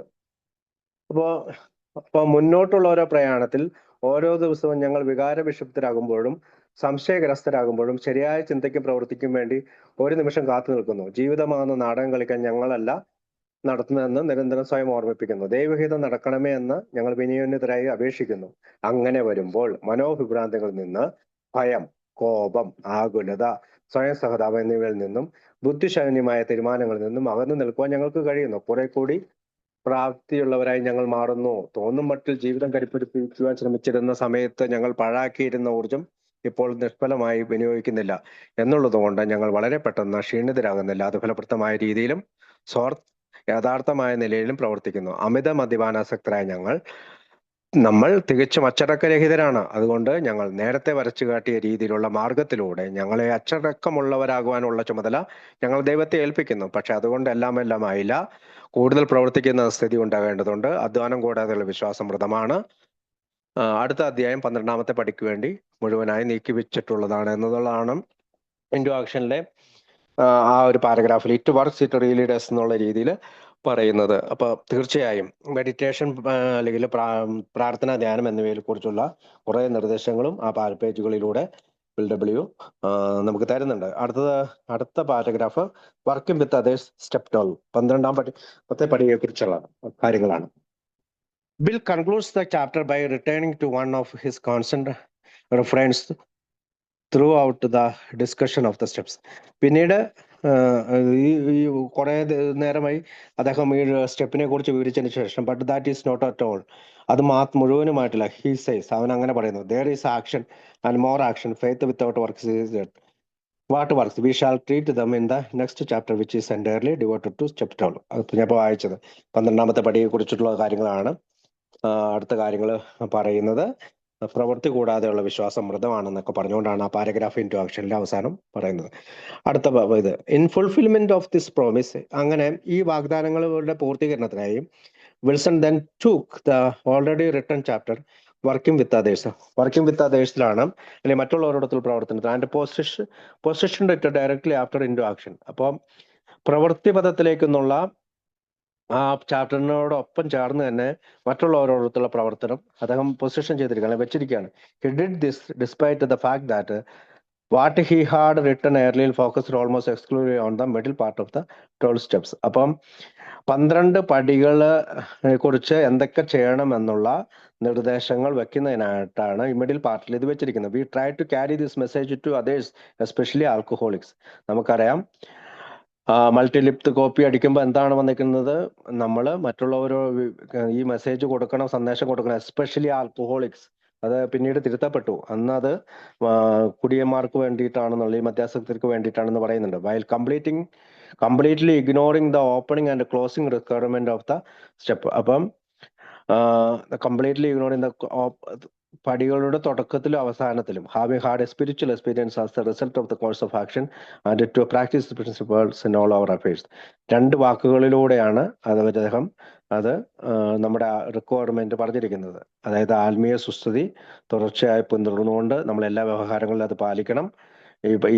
അപ്പോ മുന്നോട്ടുള്ള ഓരോ പ്രയാണത്തിൽ ഓരോ ദിവസവും ഞങ്ങൾ വികാരവിക്ഷുബ്ധരാകുമ്പോഴും സംശയഗ്രസ്തരാകുമ്പോഴും ശരിയായ ചിന്തയ്ക്കും പ്രവൃത്തിക്കും വേണ്ടി ഒരു നിമിഷം കാത്തു നിൽക്കുന്നു. ജീവിതമാകുന്ന നാടകം കളിക്കാൻ ഞങ്ങളല്ല നടത്തുന്നതെന്ന് നിരന്തരം സ്വയം ഓർമ്മിപ്പിക്കുന്നു. ദൈവഹിതം നടക്കണമേ എന്ന് ഞങ്ങൾ വിനയോന്നതരായി അപേക്ഷിക്കുന്നു. അങ്ങനെ വരുമ്പോൾ മനോവിഭ്രാന്തികളിൽ നിന്ന്, ഭയം, കോപം, ആകുലത, സ്വയം സഹതാപം എന്നിവയിൽ നിന്നും ബുദ്ധിശൂന്യമായ തീരുമാനങ്ങളിൽ നിന്നും അകന്നു നിൽക്കുവാൻ ഞങ്ങൾക്ക് കഴിയുന്നു. കുറെ കൂടി പ്രാപ്തിയുള്ളവരായി ഞങ്ങൾ മാറുന്നു. തോന്നും മട്ടിൽ ജീവിതം കരിപ്പിടിപ്പിക്കുവാൻ ശ്രമിച്ചിരുന്ന സമയത്ത് ഞങ്ങൾ പാഴാക്കിയിരുന്ന ഊർജം ഇപ്പോൾ നിഷ്ഫലമായി വിനിയോഗിക്കുന്നില്ല എന്നുള്ളത് കൊണ്ട് ഞങ്ങൾ വളരെ പെട്ടെന്ന് ക്ഷീണിതരാകുന്നില്ല. അത് ഫലപ്രദമായ രീതിയിലും യഥാർത്ഥമായ നിലയിലും പ്രവർത്തിക്കുന്നു. അമിത മദ്യപാനാസക്തരായ നമ്മൾ തികച്ചും അച്ചടക്കരഹിതരാണ്. അതുകൊണ്ട് ഞങ്ങൾ നേരത്തെ വരച്ചു കാട്ടിയ രീതിയിലുള്ള മാർഗത്തിലൂടെ ഞങ്ങളെ അച്ചടക്കമുള്ളവരാകുവാനുള്ള ചുമതല ഞങ്ങൾ ദൈവത്തെ ഏൽപ്പിക്കുന്നു. പക്ഷെ അതുകൊണ്ട് എല്ലാം ആയില്ല. കൂടുതൽ പ്രവർത്തിക്കുന്ന സ്ഥിതി ഉണ്ടാകേണ്ടതുണ്ട്. അധ്വാനം കൂടാതെയുള്ള വിശ്വാസം മൃതമാണ്. അടുത്ത അധ്യായം 12ാമത്തെ പടിക്ക് വേണ്ടി മുഴുവനായി നീക്കി വെച്ചിട്ടുള്ളതാണ് എന്നുള്ളതാണ് ഇൻഡു ആക്ഷനിലെ ആ ഒരു പാരഗ്രാഫിൽ it works, it really does എന്നുള്ള രീതിയിൽ പറയുന്നത്. അപ്പൊ തീർച്ചയായും മെഡിറ്റേഷൻ അല്ലെങ്കിൽ പ്രാർത്ഥന, ധ്യാനം എന്നിവയെ കുറിച്ചുള്ള കുറെ നിർദ്ദേശങ്ങളും ആ പേജുകളിലൂടെ BW നമുക്ക് തരുന്നുണ്ട്. അടുത്ത paragraph working with others step 12, 12ാമത്തെ പടിയെ കുറിച്ചുള്ള കാര്യങ്ങളാണ്. Bill concludes the chapter by returning to one of his constant reference throughout the discussion of the steps. പിന്നീട് ഈ കുറെ നേരമായി അദ്ദേഹം ഈ സ്റ്റെപ്പിനെ കുറിച്ച് വിവരിച്ചതിന് ശേഷം, but that is not at all, അത് മുഴുവനുമായിട്ടില്ല. ഹി സേസ്, അവൻ അങ്ങനെ പറയുന്നു, there is action and more action, faith without works is dead. What works? We shall treat them in the next chapter, which is entirely devoted to step 12. അത് ഞാൻ ഇപ്പോൾ വായിച്ചത് 12ാമത്തെ പടിയെ കുറിച്ചിട്ടുള്ള കാര്യങ്ങളാണ്. അടുത്ത കാര്യങ്ങൾ പറയുന്നത് പ്രവൃത്തി കൂടാതെയുള്ള വിശ്വാസം മൃതമാണെന്നൊക്കെ പറഞ്ഞുകൊണ്ടാണ് ആ പാരഗ്രാഫ് ഇൻടു ആക്ഷനിലെ അവസാനം പറയുന്നത്. അടുത്ത ഇത് in fulfilment of this promise, അങ്ങനെ ഈ വാഗ്ദാനങ്ങളുടെ പൂർത്തീകരണത്തിനായി Wilson then took the already written chapter working with others. Working with അതേഴ്സിലാണ്, അല്ലെങ്കിൽ മറ്റുള്ളവരോടൊത്തുള്ള പ്രവർത്തനത്തിൽ, and position directly after into action. അപ്പം പ്രവൃത്തി പദത്തിലേക്കെന്നുള്ള ആ ചാപ്റ്ററിനോടൊപ്പം ചേർന്ന് തന്നെ മറ്റുള്ളവരോടൊത്തുള്ള പ്രവർത്തനം അദ്ദേഹം പൊസിഷൻ ചെയ്തിരിക്കുകയാണ്, വെച്ചിരിക്കുകയാണ്. He did this despite the fact that what he had written എയർലിയിൽ focused almost exclusively on the middle part of the 12 steps. അപ്പം 12 പടികളെ കുറിച്ച് എന്തൊക്കെ ചെയ്യണം എന്നുള്ള നിർദ്ദേശങ്ങൾ വെക്കുന്നതിനായിട്ടാണ് ഈ മിഡിൽ പാർട്ടിൽ ഇത് വെച്ചിരിക്കുന്നത്. We try to carry this message to others, especially alcoholics. നമുക്കറിയാം, മൾട്ടിലിപ്ത് കോപ്പി അടിക്കുമ്പോൾ എന്താണ് വന്നിരിക്കുന്നത്, നമ്മൾ മറ്റുള്ളവരോ ഈ മെസ്സേജ് കൊടുക്കണം, സന്ദേശം കൊടുക്കണം, എസ്പെഷ്യലി ആൽക്കഹോളിക്സ്. അത് പിന്നീട് തിരുത്തപ്പെട്ടു. അന്ന് അത് കുടിയന്മാർക്ക് വേണ്ടിയിട്ടാണെന്നുള്ള, ഈ മദ്യാസക്തർക്ക് വേണ്ടിയിട്ടാണെന്ന് പറയുന്നുണ്ട്. While completely ignoring the opening and closing requirement of the step. അപ്പം കംപ്ലീറ്റ്ലി ഇഗ്നോറിങ് ദ പടികളുടെ തുടക്കത്തിലും അവസാനത്തിലും, having had a spiritual experience as the result of the course of action and to practise the principles in all our affairs. 2 വാക്കുകളിലൂടെയാണ് അദ്ദേഹം അത് നമ്മുടെ റിക്വയർമെന്റ് പറഞ്ഞിരിക്കുന്നത്. അതായത് ആത്മീയ സുസ്ഥിതി തുടർച്ചയായി പിന്തുടർന്നുകൊണ്ട് നമ്മൾ എല്ലാ വ്യവഹാരങ്ങളിലും അത് പാലിക്കണം.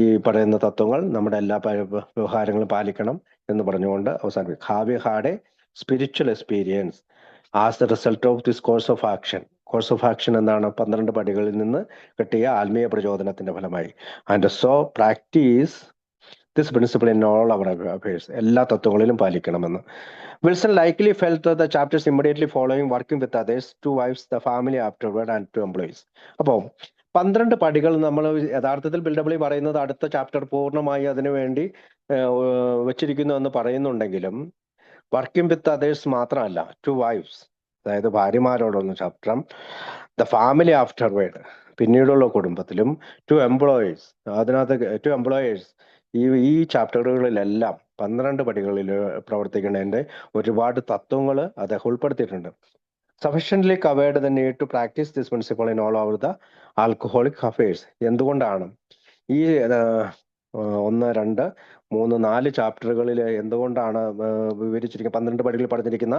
ഈ പറയുന്ന തത്വങ്ങൾ നമ്മുടെ എല്ലാ വ്യവഹാരങ്ങളും പാലിക്കണം എന്ന് പറഞ്ഞുകൊണ്ട് അവസാനിപ്പിക്കും. Having had a spiritual experience as the result of this course of action. Course of action എന്താണ്? 12 പടികളിൽ നിന്ന് കിട്ടിയ ആത്മീയ പ്രചോദനത്തിന്റെ ഫലമായി. And so practise this principle in all our affairs, എല്ലാ തത്വങ്ങളിലും പാലിക്കണമെന്ന്. Wilson likely felt the chapters immediately following working with others, 2 wives, the family afterward and 2 employees. അപ്പോൾ 12 പടികൾ നമ്മൾ യഥാർത്ഥത്തിൽ BW പറയുന്നത് അടുത്ത ചാപ്റ്റർ പൂർണ്ണമായി അതിനുവേണ്ടി വെച്ചിരിക്കുന്നു എന്ന് പറയുന്നുണ്ടെങ്കിലും, വർക്കിംഗ് വിത്ത് അതേഴ്സ് മാത്രമല്ല, 2 wives, അതായത് ഭാര്യമാരോടുള്ള ചാപ്റ്റർ, ദ ഫാമിലി ആഫ്റ്റർവേർഡ്, പിന്നീടുള്ള കുടുംബത്തിലും, 2 employees, അതിനകത്ത് 2 employers, ഈ ചാപ്റ്ററുകളിലെല്ലാം 12 പടികളിൽ പ്രവർത്തിക്കുന്നതിന്റെ ഒരുപാട് തത്വങ്ങൾ അദ്ദേഹം ഉൾപ്പെടുത്തിയിട്ടുണ്ട്. Sufficiently covered the need to practise this principle in all over the alcoholic affairs. എന്തുകൊണ്ടാണ് ഈ 1, 2, 3, 4 ചാപ്റ്ററുകളിൽ എന്തുകൊണ്ടാണ് വിവരിച്ചിരിക്കുന്നത്, 12 പടികളിൽ പറഞ്ഞിരിക്കുന്ന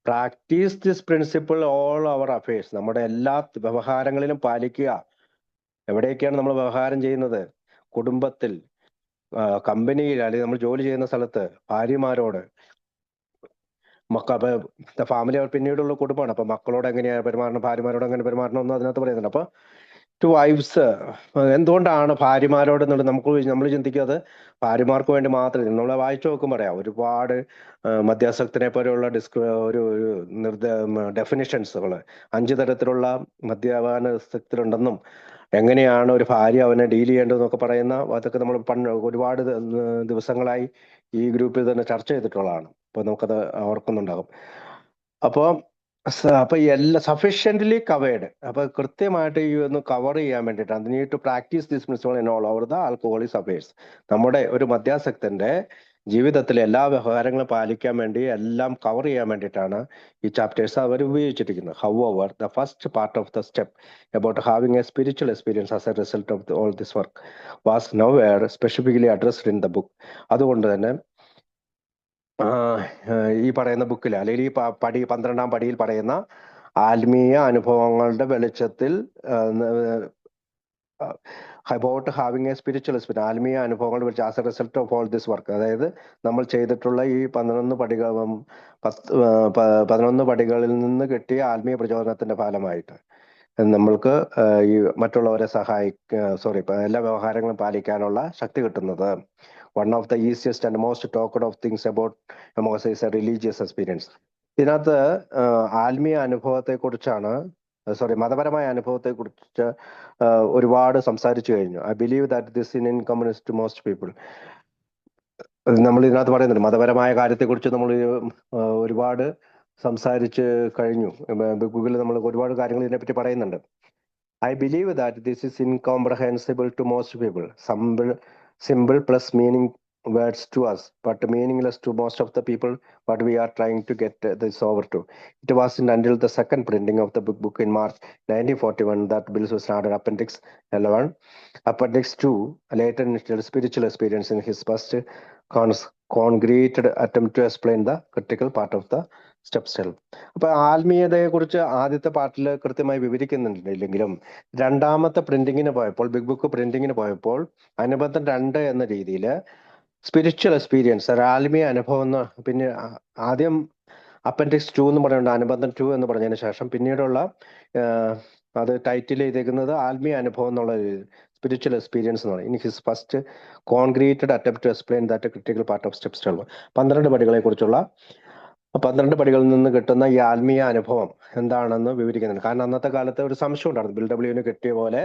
practise this principle all our affairs, നമ്മുടെ എല്ലാ വ്യവഹാരങ്ങളിലും പാലിക്കുക. എവിടെയൊക്കെയാണ് നമ്മൾ വ്യവഹാരം ചെയ്യുന്നത്? കുടുംബത്തിൽ, കമ്പനിയിൽ, അല്ലെങ്കിൽ നമ്മൾ ജോലി ചെയ്യുന്ന സ്ഥലത്ത്, ഭാര്യമാരോട്, ഫാമിലി പിന്നീടുള്ള കുടുംബമാണ്. അപ്പൊ മക്കളോട് എങ്ങനെയാണ് പെരുമാറണം, ഭാര്യമാരോട് എങ്ങനെ പെരുമാറണം എന്ന് അതിനകത്ത് പറയുന്നുണ്ട്. അപ്പൊ 2 wives, എന്തുകൊണ്ടാണ് ഭാര്യമാരോട് നമ്മൾ ചിന്തിക്കുന്നത് ഭാര്യമാർക്ക് വേണ്ടി മാത്രം. നമ്മളെ വായിച്ചു നോക്കുമ്പോൾ പറയാം, ഒരുപാട് മദ്യാസക്തിനെ പോലെയുള്ള ഒരു ഡെഫിനിഷൻസുകൾ, 5 തരത്തിലുള്ള മദ്യപാനാസക്തിയുണ്ടെന്നും എങ്ങനെയാണ് ഒരു ഭാര്യ അവനെ ഡീൽ ചെയ്യേണ്ടതെന്നൊക്കെ പറയുന്ന, അതൊക്കെ നമ്മൾ ഒരുപാട് ദിവസങ്ങളായി ഈ ഗ്രൂപ്പിൽ തന്നെ ചർച്ച ചെയ്തിട്ടുള്ളതാണ്. അപ്പൊ നമുക്കത് ഓർക്കുന്നുണ്ടാകും. അപ്പൊ എല്ലാം സഫീഷ്യന്റ്ലി കവേർഡ്, അപ്പൊ കൃത്യമായിട്ട് ഈ ഒന്ന് കവർ ചെയ്യാൻ വേണ്ടിയിട്ടാണ് need to practise this principle in all over the alcoholic affairs. നമ്മുടെ ഒരു മദ്യാസക്തന്റെ ജീവിതത്തിലെ എല്ലാ വ്യവഹാരങ്ങളും പാലിക്കാൻ വേണ്ടി, എല്ലാം കവർ ചെയ്യാൻ വേണ്ടിയിട്ടാണ് ഈ ചാപ്റ്റേഴ്സ് അവർ ഉപയോഗിച്ചിരിക്കുന്നത്. However the first part of the step about having a spiritual experience as a result of all this work was nowhere specifically addressed in the book. അതുകൊണ്ട് തന്നെ ഈ പറയുന്ന ബുക്കിൽ, അല്ലെങ്കിൽ ഈ 12ാം പടിയിൽ പറയുന്ന ആത്മീയ അനുഭവങ്ങളുടെ വെളിച്ചത്തിൽ about having a spiritual experience, ആത്മീയ അനുഭവങ്ങളുടെ വെളിച്ചം as a result of all this work, അതായത് നമ്മൾ ചെയ്തിട്ടുള്ള ഈ 11 പടികളിൽ നിന്ന് കിട്ടിയ ആത്മീയ പ്രചോദനത്തിന്റെ ഫലമായിട്ട് നമ്മൾക്ക് ഈ മറ്റുള്ളവരെ എല്ലാ വ്യവഹാരങ്ങളും പാലിക്കാനുള്ള ശക്തി കിട്ടുന്നത്. One of the easiest and most talked of things about Amos is a religious experience. ഇതിനകത്ത് ആത്മീയ അനുഭവത്തെ കുറിച്ചാണ്, മതപരമായ അനുഭവത്തെ കുറിച്ച് ഒരുപാട് സംസാരിച്ചു കഴിഞ്ഞു. I believe that this in incomes to most people. നമ്മൾ ഇതിനകത്ത് പറയുന്നുണ്ട്, മതപരമായ കാര്യത്തെക്കുറിച്ച് നമ്മൾ ഒരുപാട് സംസാരിച്ച് കഴിഞ്ഞു. ഗൂഗിളിൽ നമ്മൾ ഒരുപാട് കാര്യങ്ങൾ ഇതിനെപ്പറ്റി പറയുന്നുണ്ട്. I believe that this is incomprehensible to most people. Simple plus meaning words to us, but meaningless to most of the people what we are trying to get this over to. It wasn't until the second printing of the book in March 1941 that Bill started Appendix 11. Appendix 2 later initial spiritual experience in his first concrete attempt to explain the critical part of the step cell. അപ്പൊ ആത്മീയതയെ കുറിച്ച് ആദ്യത്തെ പാർട്ടിൽ കൃത്യമായി വിവരിക്കുന്നുണ്ടെങ്കിലും രണ്ടാമത്തെ പ്രിന്റിങ്ങിന് പോയപ്പോൾ, ബിഗ് ബുക്ക് പ്രിന്റിങ്ങിന് പോയപ്പോൾ അനുബന്ധം 2 എന്ന രീതിയിൽ സ്പിരിച്വൽ എക്സ്പീരിയൻസ്, ആത്മീയ അനുഭവം എന്ന്, പിന്നെ ആദ്യം അപ്പൻഡിക്സ് 2 എന്ന് പറയുന്നുണ്ട്, അനുബന്ധം 2 എന്ന് പറഞ്ഞതിന് ശേഷം പിന്നീടുള്ള അത് ടൈറ്റിൽ ചെയ്തേക്കുന്നത് ആത്മീയ അനുഭവം എന്നുള്ള സ്പിരിച്വൽ എക്സ്പീരിയൻസ് എന്ന് പറയും. In his first concreted attempt to explain that critical part of steps 12. 12 പടികളെ കുറിച്ചുള്ള 12 പടികളിൽ നിന്ന് കിട്ടുന്ന ഈ ആത്മീയ അനുഭവം എന്താണെന്ന് വിവരിക്കുന്നുണ്ട്. കാരണം അന്നത്തെ കാലത്ത് ഒരു സംശയം ഉണ്ടായിരുന്നു, ബിൽ ഡബ്ല്യുവിന് കിട്ടിയ പോലെ,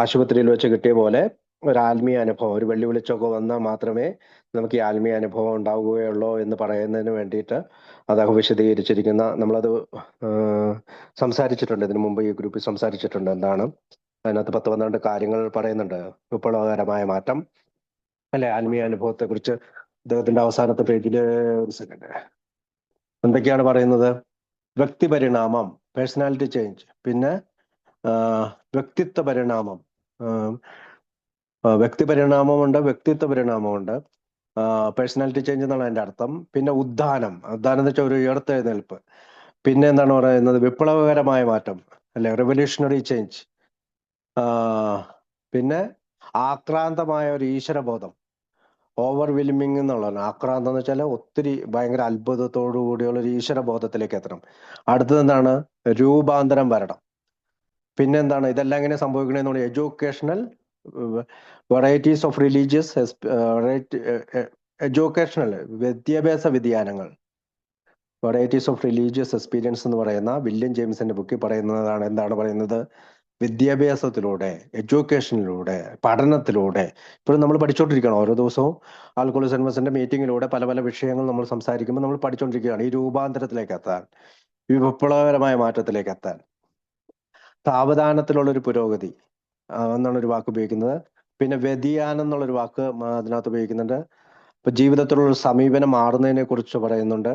ആശുപത്രിയിൽ വെച്ച് കിട്ടിയ പോലെ ഒരു ആത്മീയ അനുഭവം, ഒരു വെള്ളി വിളിച്ചൊക്കെ വന്നാൽ മാത്രമേ നമുക്ക് ഈ ആത്മീയ അനുഭവം ഉണ്ടാവുകയുള്ളൂ എന്ന് പറയുന്നതിന് വേണ്ടിയിട്ട് അദ്ദേഹം വിശദീകരിച്ചിരിക്കുന്ന, നമ്മളത് സംസാരിച്ചിട്ടുണ്ട്, ഇതിനു മുമ്പ് ഈ ഗ്രൂപ്പിൽ സംസാരിച്ചിട്ടുണ്ട്. എന്താണ് അതിനകത്ത് 10-12 കാര്യങ്ങൾ പറയുന്നുണ്ട്. വിപ്ലവകരമായ മാറ്റം, അല്ലെ, ആത്മീയ അനുഭവത്തെ കുറിച്ച് അദ്ദേഹത്തിന്റെ അവസാനത്തെ പേജില്, ഒരു സെക്കൻഡ്, എന്തൊക്കെയാണ് പറയുന്നത്? വ്യക്തിപരിണാമം, പേഴ്സണാലിറ്റി ചേഞ്ച്, പിന്നെ വ്യക്തിത്വ പരിണാമം, വ്യക്തിപരിണാമമുണ്ട്, വ്യക്തിത്വ പരിണാമമുണ്ട്, പേഴ്സണാലിറ്റി ചേഞ്ച് എന്നുള്ള അതിന്റെ അർത്ഥം. പിന്നെ ഉദ്ധാനം എന്ന് വെച്ചാൽ ഒരു ഉയർത്തെഴുന്നേൽപ്പ്. പിന്നെ എന്താണ് പറയുന്നത്? വിപ്ലവകരമായ മാറ്റം, അല്ലെ, റെവല്യൂഷണറി ചേഞ്ച്. പിന്നെ ആക്രാന്തമായ ഒരു ഈശ്വരബോധം, ഓവർവെൽമിങ് എന്നുള്ളതാണ്. ആക്രാന്തം എന്ന് വെച്ചാൽ ഒത്തിരി ഭയങ്കര അത്ഭുതത്തോടു കൂടിയുള്ള ഒരു ഈശ്വരബോധത്തിലേക്ക് എത്തണം. അടുത്തത് എന്താണ്? രൂപാന്തരം വരണം. പിന്നെന്താണ് ഇതെല്ലാം എങ്ങനെ സംഭവിക്കണമെന്നുള്ള educational varieties of religious educational വിദ്യാഭ്യാസ വ്യതിയാനങ്ങൾ, വെറൈറ്റീസ് ഓഫ് റിലീജിയസ് എക്സ്പീരിയൻസ് എന്ന് പറയുന്ന വില്യം ജെയിംസിന്റെ ബുക്കിൽ പറയുന്നതാണ്. എന്താണ് പറയുന്നത്? വിദ്യാഭ്യാസത്തിലൂടെ, എഡ്യൂക്കേഷനിലൂടെ, പഠനത്തിലൂടെ. ഇപ്പോഴും നമ്മൾ പഠിച്ചുകൊണ്ടിരിക്കുകയാണ്. ഓരോ ദിവസവും ആൽക്കോളിസ് അനോണിമസിന്റെ മീറ്റിങ്ങിലൂടെ പല പല വിഷയങ്ങൾ നമ്മൾ സംസാരിക്കുമ്പോൾ നമ്മൾ പഠിച്ചുകൊണ്ടിരിക്കുകയാണ്. ഈ രൂപാന്തരത്തിലേക്ക് എത്താൻ, ഈ വിപ്ലവകരമായ മാറ്റത്തിലേക്ക് എത്താൻ. സാവധാനത്തിലുള്ളൊരു പുരോഗതി എന്നുള്ളൊരു വാക്ക് ഉപയോഗിക്കുന്നത്. പിന്നെ വ്യതിയാനം എന്നുള്ളൊരു വാക്ക് അതിനകത്ത് ഉപയോഗിക്കുന്നുണ്ട്. ഇപ്പൊ ജീവിതത്തിലുള്ള സമീപനം മാറുന്നതിനെ കുറിച്ച് പറയുന്നുണ്ട്.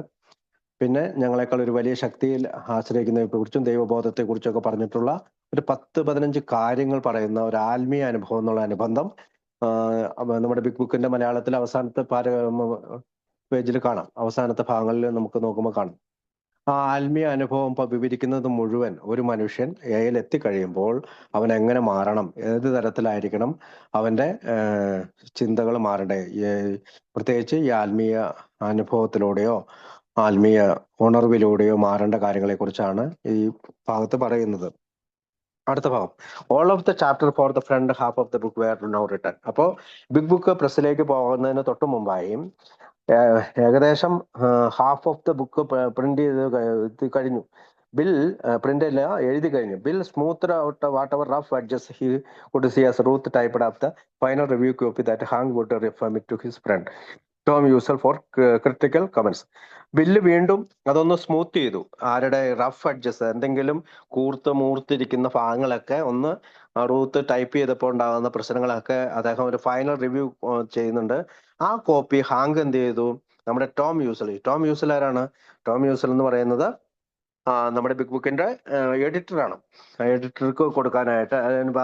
പിന്നെ ഞങ്ങളെക്കാൾ ഒരു വലിയ ശക്തിയിൽ ആശ്രയിക്കുന്നതിനെ കുറിച്ചും ദൈവബോധത്തെ കുറിച്ചൊക്കെ പറഞ്ഞിട്ടുള്ള ഒരു 10-15 കാര്യങ്ങൾ പറയുന്ന ഒരു ആത്മീയ അനുഭവം എന്നുള്ള അനുബന്ധം നമ്മുടെ ബിഗ് ബുക്കിന്റെ മലയാളത്തിൽ അവസാനത്തെ പേജിൽ കാണാം. അവസാനത്തെ ഭാഗങ്ങളിൽ നമുക്ക് നോക്കുമ്പോൾ കാണാം. ആ ആത്മീയ അനുഭവം വിവരിക്കുന്നത് മുഴുവൻ ഒരു മനുഷ്യൻ എയിൽ എത്തിക്കഴിയുമ്പോൾ അവൻ എങ്ങനെ മാറണം, ഏത് തരത്തിലായിരിക്കണം അവന്റെ ചിന്തകൾ മാറണ്ടേ, പ്രത്യേകിച്ച് ഈ ആത്മീയ അനുഭവത്തിലൂടെയോ ആത്മീയ ഉണർവിലൂടെയോ മാറേണ്ട കാര്യങ്ങളെ കുറിച്ചാണ് ഈ ഭാഗത്ത് പറയുന്നത്. അടുത്ത ഭാഗം, all of the chapter four the front half of the book were now written. അപ്പോൾ ബിഗ് ബുക്ക് പ്രസ്സിലേക്ക് പോകുന്നതിന് തൊട്ട് മുമ്പായും ഏകദേശം half of the book print ചെയ്ത് കഴിഞ്ഞു. ബിൽ പ്രിന്റ് അല്ല, എഴുതി കഴിഞ്ഞു. Bill smooth out whatever rough adjust he could see as Ruth typed of the final review copy that Hank would refer it to his friend Tom Uzzell for critical comments. Bill വീണ്ടും അതൊന്ന് സ്മൂത്ത് ചെയ്തു. ആരുടെ റഫ് അഡ്ജസ്റ്റ്, എന്തെങ്കിലും മൂർത്തിരിക്കുന്ന ഭാഗങ്ങളൊക്കെ ഒന്ന് റൂത്ത് ടൈപ്പ് ചെയ്തപ്പോൾ ഉണ്ടാകുന്ന പ്രശ്നങ്ങളൊക്കെ അദ്ദേഹം ഒരു ഫൈനൽ റിവ്യൂ ചെയ്യുന്നുണ്ട്. ആ കോപ്പി ഹാങ് എന്ത് ചെയ്തു? നമ്മുടെ ടോം യൂസൽ ആരാണ്? ടോം യൂസൽ എന്ന് പറയുന്നത് നമ്മുടെ ബിഗ് ബുക്കിന്റെ എഡിറ്ററാണ്. എഡിറ്റർക്ക് കൊടുക്കാനായിട്ട്,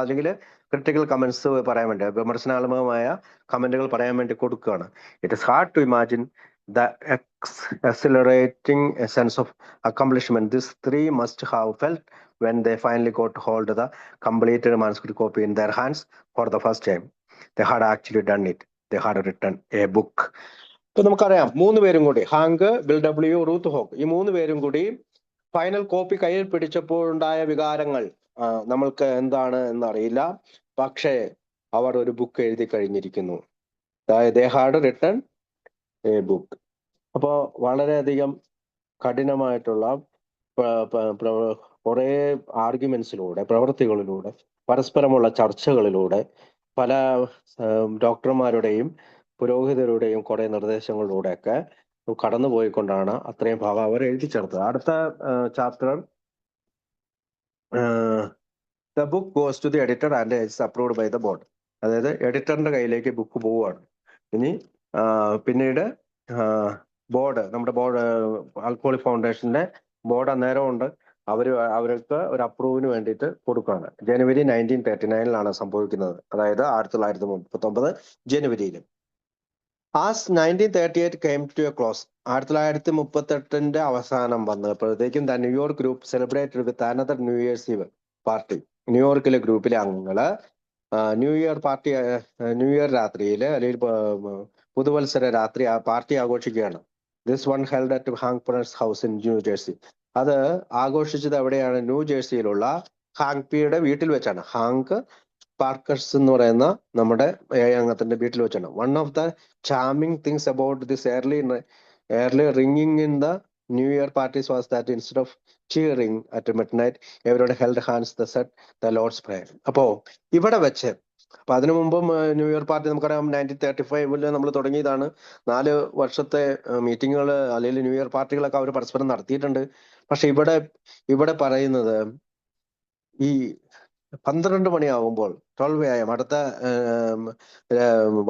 അല്ലെങ്കിൽ ക്രിട്ടിക്കൽ കമന്റ്സ് പറയാൻ വേണ്ടി, വിമർശനാത്മകമായ കമന്റുകൾ പറയാൻ വേണ്ടി കൊടുക്കുകയാണ്. It is hard to imagine the accelerating sense of accomplishment these three must have felt when they finally got hold of the completed manuscript copy in their hands for the first time. They had actually done it. They had written a book. ഇപ്പൊ നമുക്കറിയാം, 3 പേരും കൂടി, Hank, Bill W, Ruth Hock, ഈ 3 പേരും കൂടി ഫൈനൽ കോപ്പി കയ്യിൽ പിടിച്ചപ്പോഴുണ്ടായ വികാരങ്ങൾ നമ്മൾക്ക് എന്താണ് എന്നറിയില്ല. പക്ഷേ അവർ ഒരു ബുക്ക് എഴുതി കഴിഞ്ഞിരിക്കുന്നു. They had written A book. അപ്പോ വളരെയധികം കഠിനമായിട്ടുള്ള കുറെ ആർഗ്യുമെന്റ്സിലൂടെ, പ്രവൃത്തികളിലൂടെ, പരസ്പരമുള്ള ചർച്ചകളിലൂടെ, പല ഡോക്ടർമാരുടെയും പുരോഹിതരുടെയും കുറെ നിർദ്ദേശങ്ങളിലൂടെയൊക്കെ കടന്നുപോയിക്കൊണ്ടാണ് അത്രയും ഭാഗം അവർ എഴുതി ചേർത്തത്. അടുത്ത chapter, the book goes to the editor and it's approved by the board. അതായത് എഡിറ്ററിന്റെ കയ്യിലേക്ക് ബുക്ക് പോവുകയാണ്. ഇനി പിന്നീട് ബോർഡ്, നമ്മുടെ ബോർഡ്, ആൽക്കഹോളിക് ഫൗണ്ടേഷന്റെ ബോർഡ് അന്നേരം ഉണ്ട്, അവർക്ക് ഒരു അപ്രൂവിന് വേണ്ടിയിട്ട് കൊടുക്കുകയാണ്. ജനുവരി 1939 സംഭവിക്കുന്നത്, അതായത് 1939 ജനുവരിയിൽ. As 1938 came to a close, 1938 അവസാനം വന്നപ്പോഴത്തേക്കും the New York group celebrated with another New Year's Eve party. ന്യൂയോർക്കിലെ ഗ്രൂപ്പിലെ അംഗങ്ങള് ന്യൂ ഇയർ രാത്രിയിൽ, അല്ലെങ്കിൽ പുതുവത്സര രാത്രി ആ പാർട്ടി ആഘോഷിക്കുകയാണ്. This one held at Hank Parkhurst's house in New Jersey. അത് ആഘോഷിച്ചത് എവിടെയാണ്? ന്യൂ ജേഴ്സിയിലുള്ള ഹാങ്ക് പിയുടെ വീട്ടിൽ വെച്ചാണ്. ഹാങ്ക് പാർക്കേഴ്സ് എന്ന് പറയുന്ന നമ്മുടെ അംഗത്തിന്റെ വീട്ടിൽ വെച്ചാണ്. One of the charming things about this early ringing in the New Year parties was that instead of cheering at midnight, everyone held hands to set the Lord's Prayer. അപ്പോ ഇവിടെ വെച്ച്, അപ്പൊ അതിനു മുമ്പും ന്യൂ ഇയർ പാർട്ടി നമുക്കറിയാം 1935 നമ്മൾ തുടങ്ങിയതാണ്. 4 വർഷത്തെ മീറ്റിങ്ങുകൾ അല്ലെങ്കിൽ ന്യൂ ഇയർ പാർട്ടികളൊക്കെ അവർ പരസ്പരം നടത്തിയിട്ടുണ്ട്. പക്ഷെ ഇവിടെ പറയുന്നത് ഈ 12 മണിയാകുമ്പോൾ 12 AM അടുത്ത